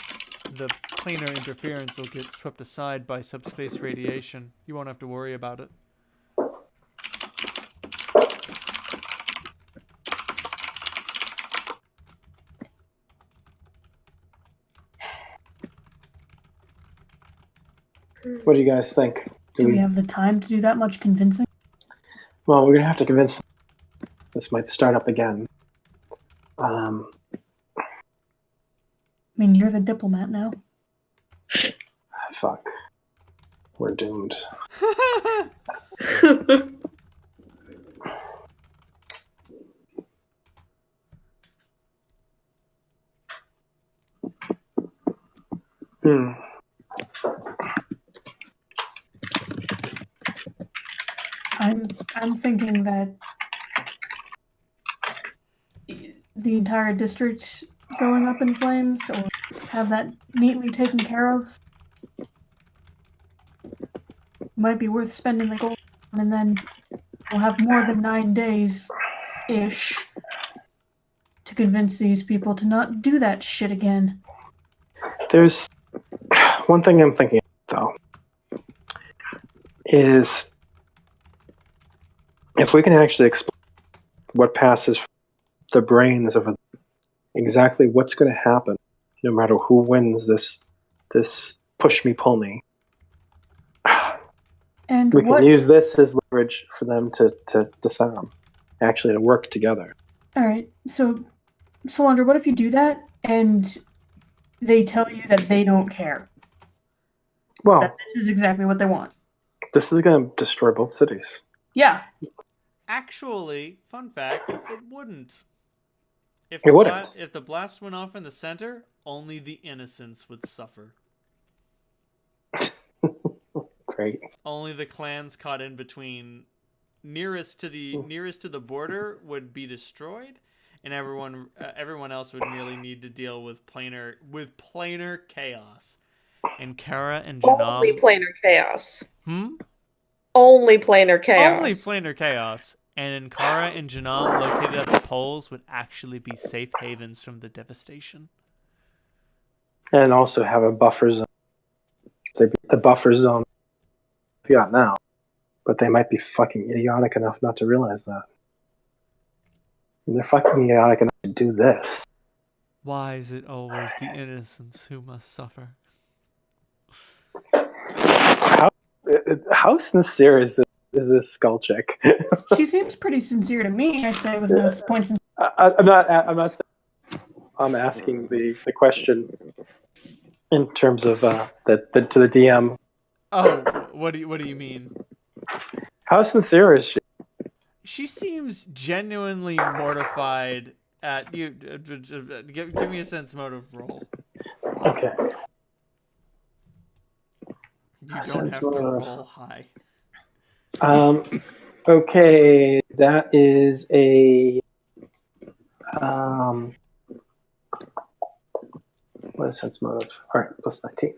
the planar interference will get swept aside by subspace radiation. You won't have to worry about it. What do you guys think? Do we have the time to do that much convincing? Well, we're going to have to convince them this might start up again. I mean, you're the diplomat now. Fuck. We're doomed. I'm thinking that the entire district going up in flames, or have that neatly taken care of. Might be worth spending the gold, and then we'll have more than 9 days-ish to convince these people to not do that shit again. There's one thing I'm thinking of, though, is if we can actually explain what passes the brains of exactly what's going to happen, no matter who wins this push me pull me. And We what? can use this as leverage for them to disarm, actually to work together. All right, so Solandra, what if you do that and they tell you that they don't care? Well, That this is exactly what they want. this is going to destroy both cities. Yeah. Actually, fun fact, it wouldn't. If It wouldn't. If the blast went off in the center, only the innocents would suffer. Great. Only the clans caught in between nearest to the border would be destroyed, and everyone else would merely need to deal with planar chaos. And Kara and Janam. Only planar chaos. Hmm? Only planar chaos. Only planar chaos. And Kara and Janam, located at the poles, would actually be safe havens from the devastation. And also have a buffer zone. The buffer zone we got now. But they might be fucking idiotic enough not to realize that. And they're fucking idiotic enough to do this. Why is it always the innocents who must suffer? How sincere is this skull chick? She seems pretty sincere to me, I say, with no points in. I'm not saying, I'm asking the question in terms of to the DM. Oh, what do you mean? How sincere is she? She seems genuinely mortified at you. Give me a sense motive roll. Okay. You don't Sense have to motive. roll high. Okay, that is a what is sense motive? All right, plus 19.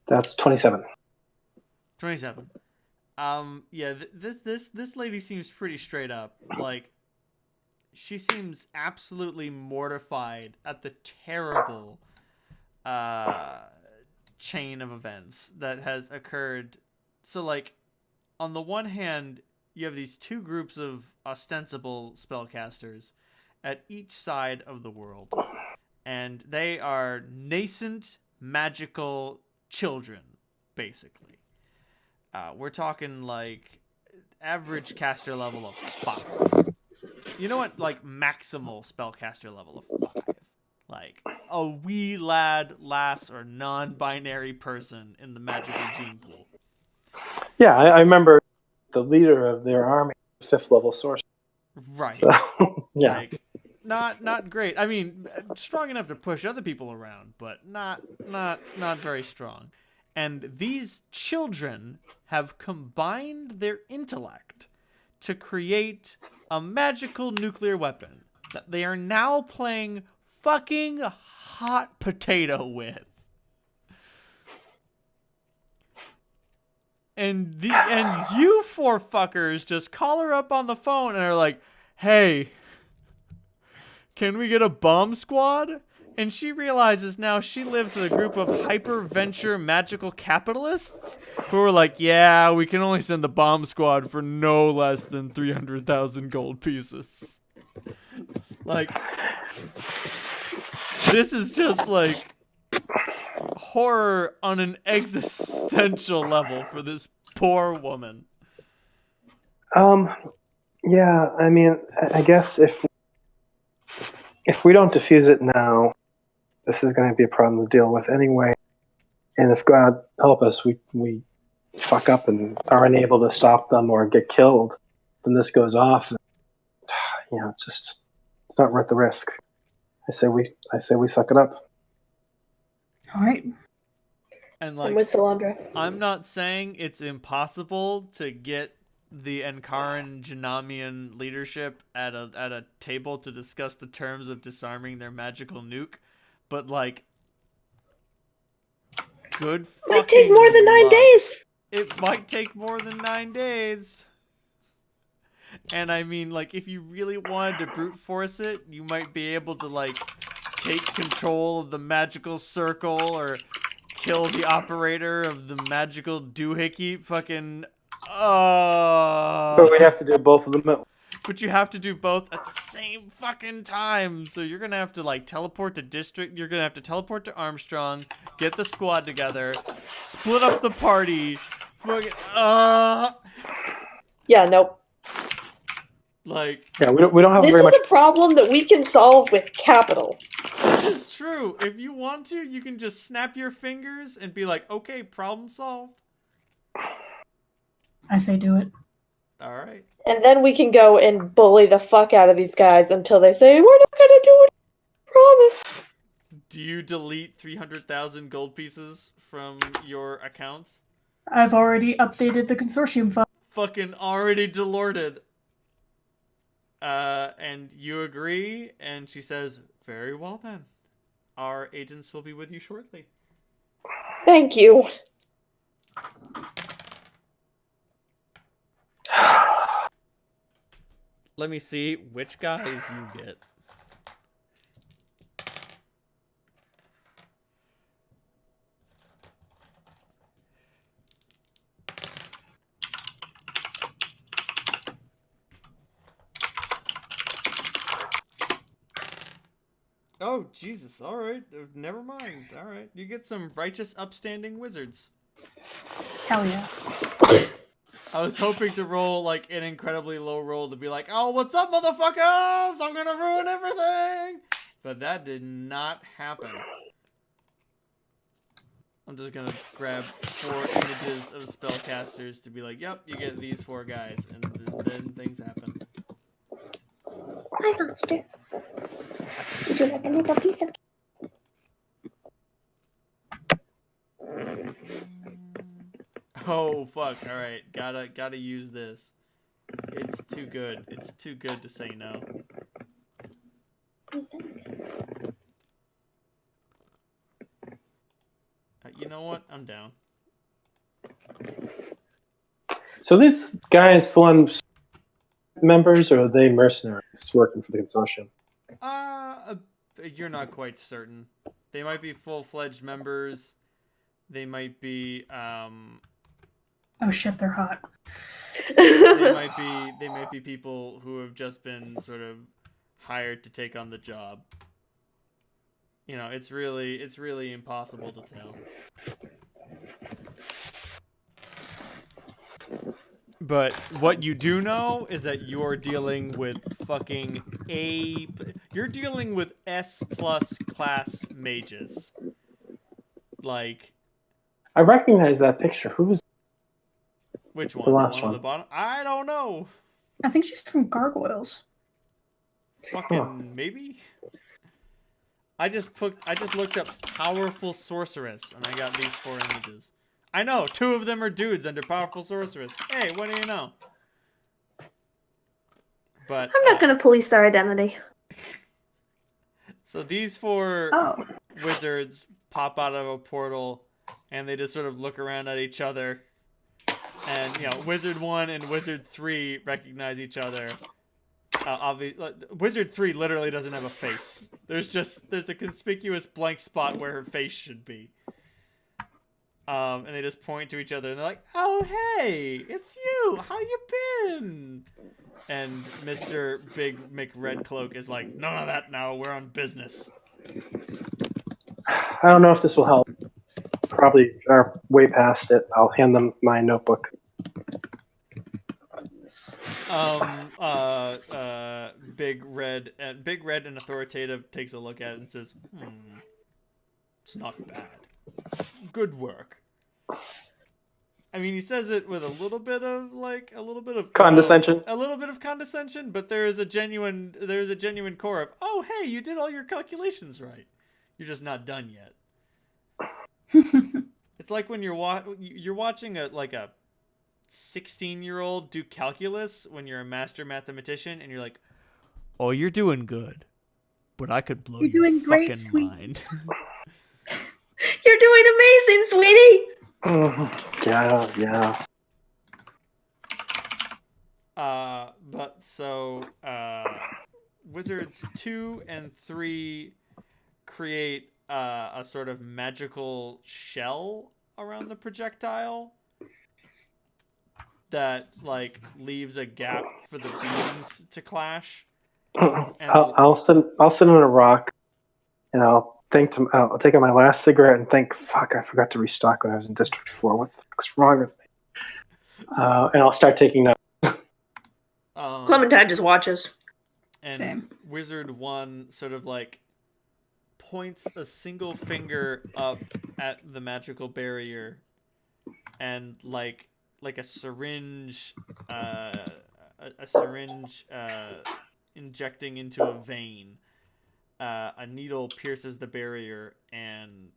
That's 27. 27. Yeah, this lady seems pretty straight up. Like, she seems absolutely mortified at the terrible chain of events that has occurred. So, like, on the one hand, you have these two groups of ostensible spellcasters at each side of the world, and they are nascent magical children, basically. We're talking like average caster level of 5. You know what? Like maximal spellcaster level of 5. Like a wee lad, lass, or non-binary person in the magical gene pool. Yeah, I remember the leader of their army, 5th level sorcerer. Right. So, yeah. Like, not great. I mean, strong enough to push other people around, but not very strong. And these children have combined their intellect to create a magical nuclear weapon that they are now playing fucking hot potato with. And you four fuckers just call her up on the phone and are like, "Hey, can we get a bomb squad?" And she realizes now she lives with a group of hyper-venture magical capitalists who are like, "Yeah, we can only send the bomb squad for no less than 300,000 gold pieces." Like, this is just like horror on an existential level for this poor woman. Yeah, I mean, I guess if we don't defuse it now, this is going to be a problem to deal with anyway. And if God help us, we fuck up and are unable to stop them or get killed, then this goes off. And, it's not worth the risk. I say we suck it up. All right. And I'm with Solandra. I'm not saying it's impossible to get the Ankaran Janamian leadership at a table to discuss the terms of disarming their magical nuke, but like, good fucking Might take more than 9 luck. days. It might take more than 9 days. And I mean, like, if you really wanted to brute force it, you might be able to, like, take control of the magical circle or kill the operator of the magical doohickey. Fucking. But we'd have to do both of them. But you have to do both at the same fucking time. So you're gonna have to, like, teleport to District. You're gonna have to teleport to Armstrong, get the squad together, split up the party. Fucking. Yeah, nope. Like. Yeah, we don't have This very is much. a problem that we can solve with capital. This is true. If you want to, you can just snap your fingers and be like, okay, problem solved. I say do it. All right. And then we can go and bully the fuck out of these guys until they say, we're not gonna do it. Promise. Do you delete 300,000 gold pieces from your accounts? I've already updated the consortium file. Fucking already delorted. And you agree, and she says, very well then. Our agents will be with you shortly. Thank you. Let me see which guys you get. Oh, Jesus. All right. Never mind. All right. You get some righteous, upstanding wizards. Hell yeah. I was hoping to roll, like, an incredibly low roll to be like, oh, what's up, motherfuckers? I'm gonna ruin everything! But that did not happen. I'm just gonna grab 4 images of spellcasters to be like, yep, you get these 4 guys. And then things happen. Hi, monster. Would you like a little piece of Oh, fuck. Alright. Gotta use this. It's too good. It's too good to say no. You know what? I'm down. So these guys full-on members, or are they mercenaries working for the consortium? You're not quite certain. They might be full-fledged members. They might be, Oh shit, they're hot. they might be people who have just been sort of hired to take on the job. You know, it's really impossible to tell. But what you do know is that you're dealing with fucking you're dealing with S+ class mages. Like, I recognize that picture. Who's which one? The last on one. the bottom? I don't know. I think she's from Gargoyles. Fucking maybe. I just looked up powerful sorceress and I got these 4 images. I know, 2 of them are dudes under powerful sorceress. Hey, what do you know? But I'm not gonna police their identity. so these 4 Oh. wizards pop out of a portal and they just sort of look around at each other. And, you know, Wizard 1 and Wizard 3 recognize each other. Wizard 3 literally doesn't have a face. There's a conspicuous blank spot where her face should be. And they just point to each other and they're like, oh, hey, it's you. How you been? And Mr. Big McRedcloak is like, none of that now. We're on business. I don't know if this will help. Probably are way past it. I'll hand them my notebook. Big Red and Authoritative takes a look at it and says, it's not bad. Good work. I mean, he says it with a little bit of Condescension. a little bit of condescension, but there is a genuine core of, oh, hey, you did all your calculations right. You're just not done yet. It's like when you're watching a 16-year-old do calculus when you're a master mathematician, and you're like, "Oh, you're doing good, but I could blow You're your doing great, fucking sweetie." mind." You're doing amazing, sweetie. Yeah. But so wizards 2 and 3 create a sort of magical shell around the projectile that like leaves a gap for the beams to clash. I'll sit on a rock, and I'll take out my last cigarette and think, fuck, I forgot to restock when I was in District 4. What's the fuck's wrong with me? And I'll start taking notes. Clementine just watches. And Same. Wizard 1 sort of like points a single finger up at the magical barrier, and like a syringe injecting into a vein, a needle pierces the barrier and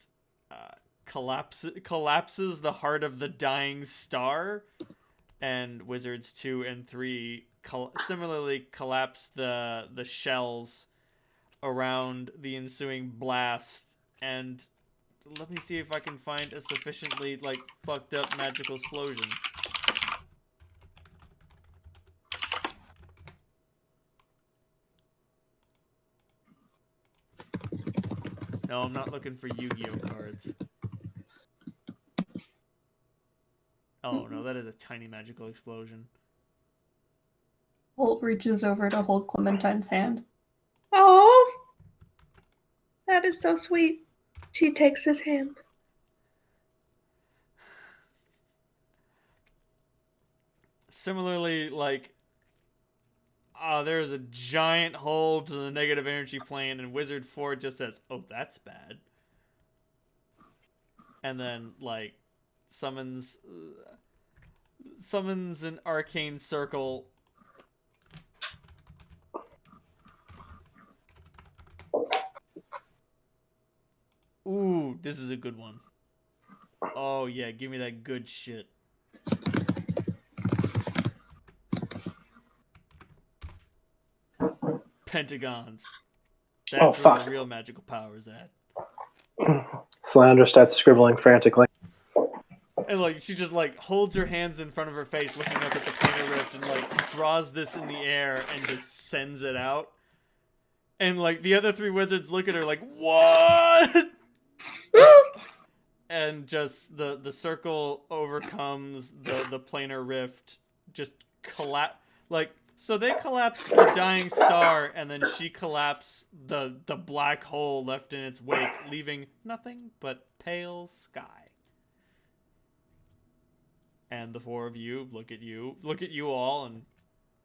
collapses the heart of the dying star, and Wizards 2 and 3 similarly collapse the shells around the ensuing blast. And let me see if I can find a sufficiently like fucked up magical explosion. No, I'm not looking for Yu-Gi-Oh cards. Oh no, that is a tiny magical explosion. Holt reaches over to hold Clementine's hand. Oh, that is so sweet. She takes his hand. Similarly, like, there's a giant hole to the negative energy plane, and Wizard 4 just says, "Oh, that's bad." And then, like, summons an arcane circle. Ooh, this is a good one. Oh, yeah, give me that good shit. Pentagons. That's where fuck. the real magical power is at. Slandra starts scribbling frantically. And like she just like holds her hands in front of her face, looking up at the planar rift, and like draws this in the air and just sends it out. And like the other three wizards look at her like, "What?" And just the circle overcomes the planar rift, just collapse. Like, so they collapsed the dying star, and then she collapsed the black hole left in its wake, leaving nothing but pale sky. And the four of you look at you all, and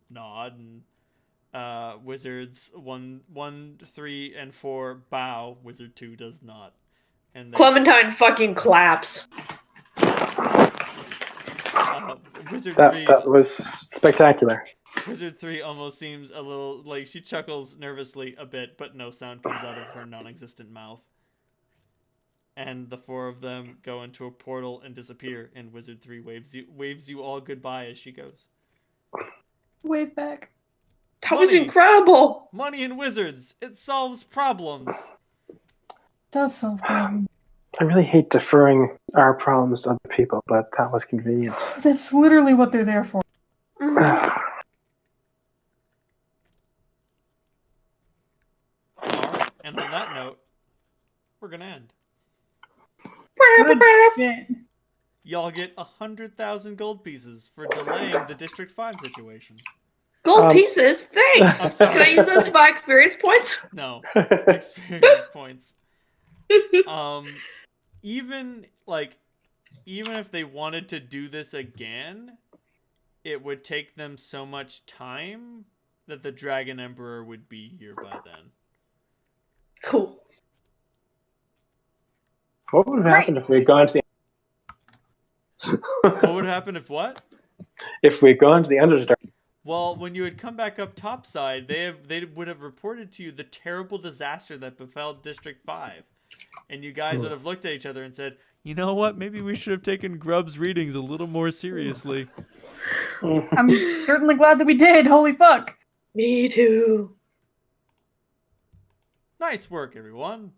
nod, and wizards 1, 3, and 4 bow. Wizard 2 does not. And Clementine fucking claps. Wizard 3. That was spectacular. Wizard 3 almost seems a little like she chuckles nervously a bit, but no sound comes out of her non-existent mouth. And the four of them go into a portal and disappear, and Wizard 3 waves you all goodbye as she goes. Wave back. That was incredible. Money and wizards. It solves problems. Does solve problems. I really hate deferring our problems to other people, but that was convenient. That's literally what they're there for. Alright, and on that note, we're gonna end. Good shit. Y'all get 100,000 gold pieces for delaying the District 5 situation. Gold pieces? Thanks. I'm sorry. Can I use those to buy experience points? No, experience points. Even if they wanted to do this again, it would take them so much time that the Dragon Emperor would be here by then. Cool. What would have happened if we had gone to the What would happen if what? if we had gone to the Underdark? Well, when you had come back up topside, they would have reported to you the terrible disaster that befell District 5. and you guys would have looked at each other and said, "You know what? Maybe we should have taken Grubb's readings a little more seriously." I'm certainly glad that we did. Holy fuck. Me too. Nice work, everyone.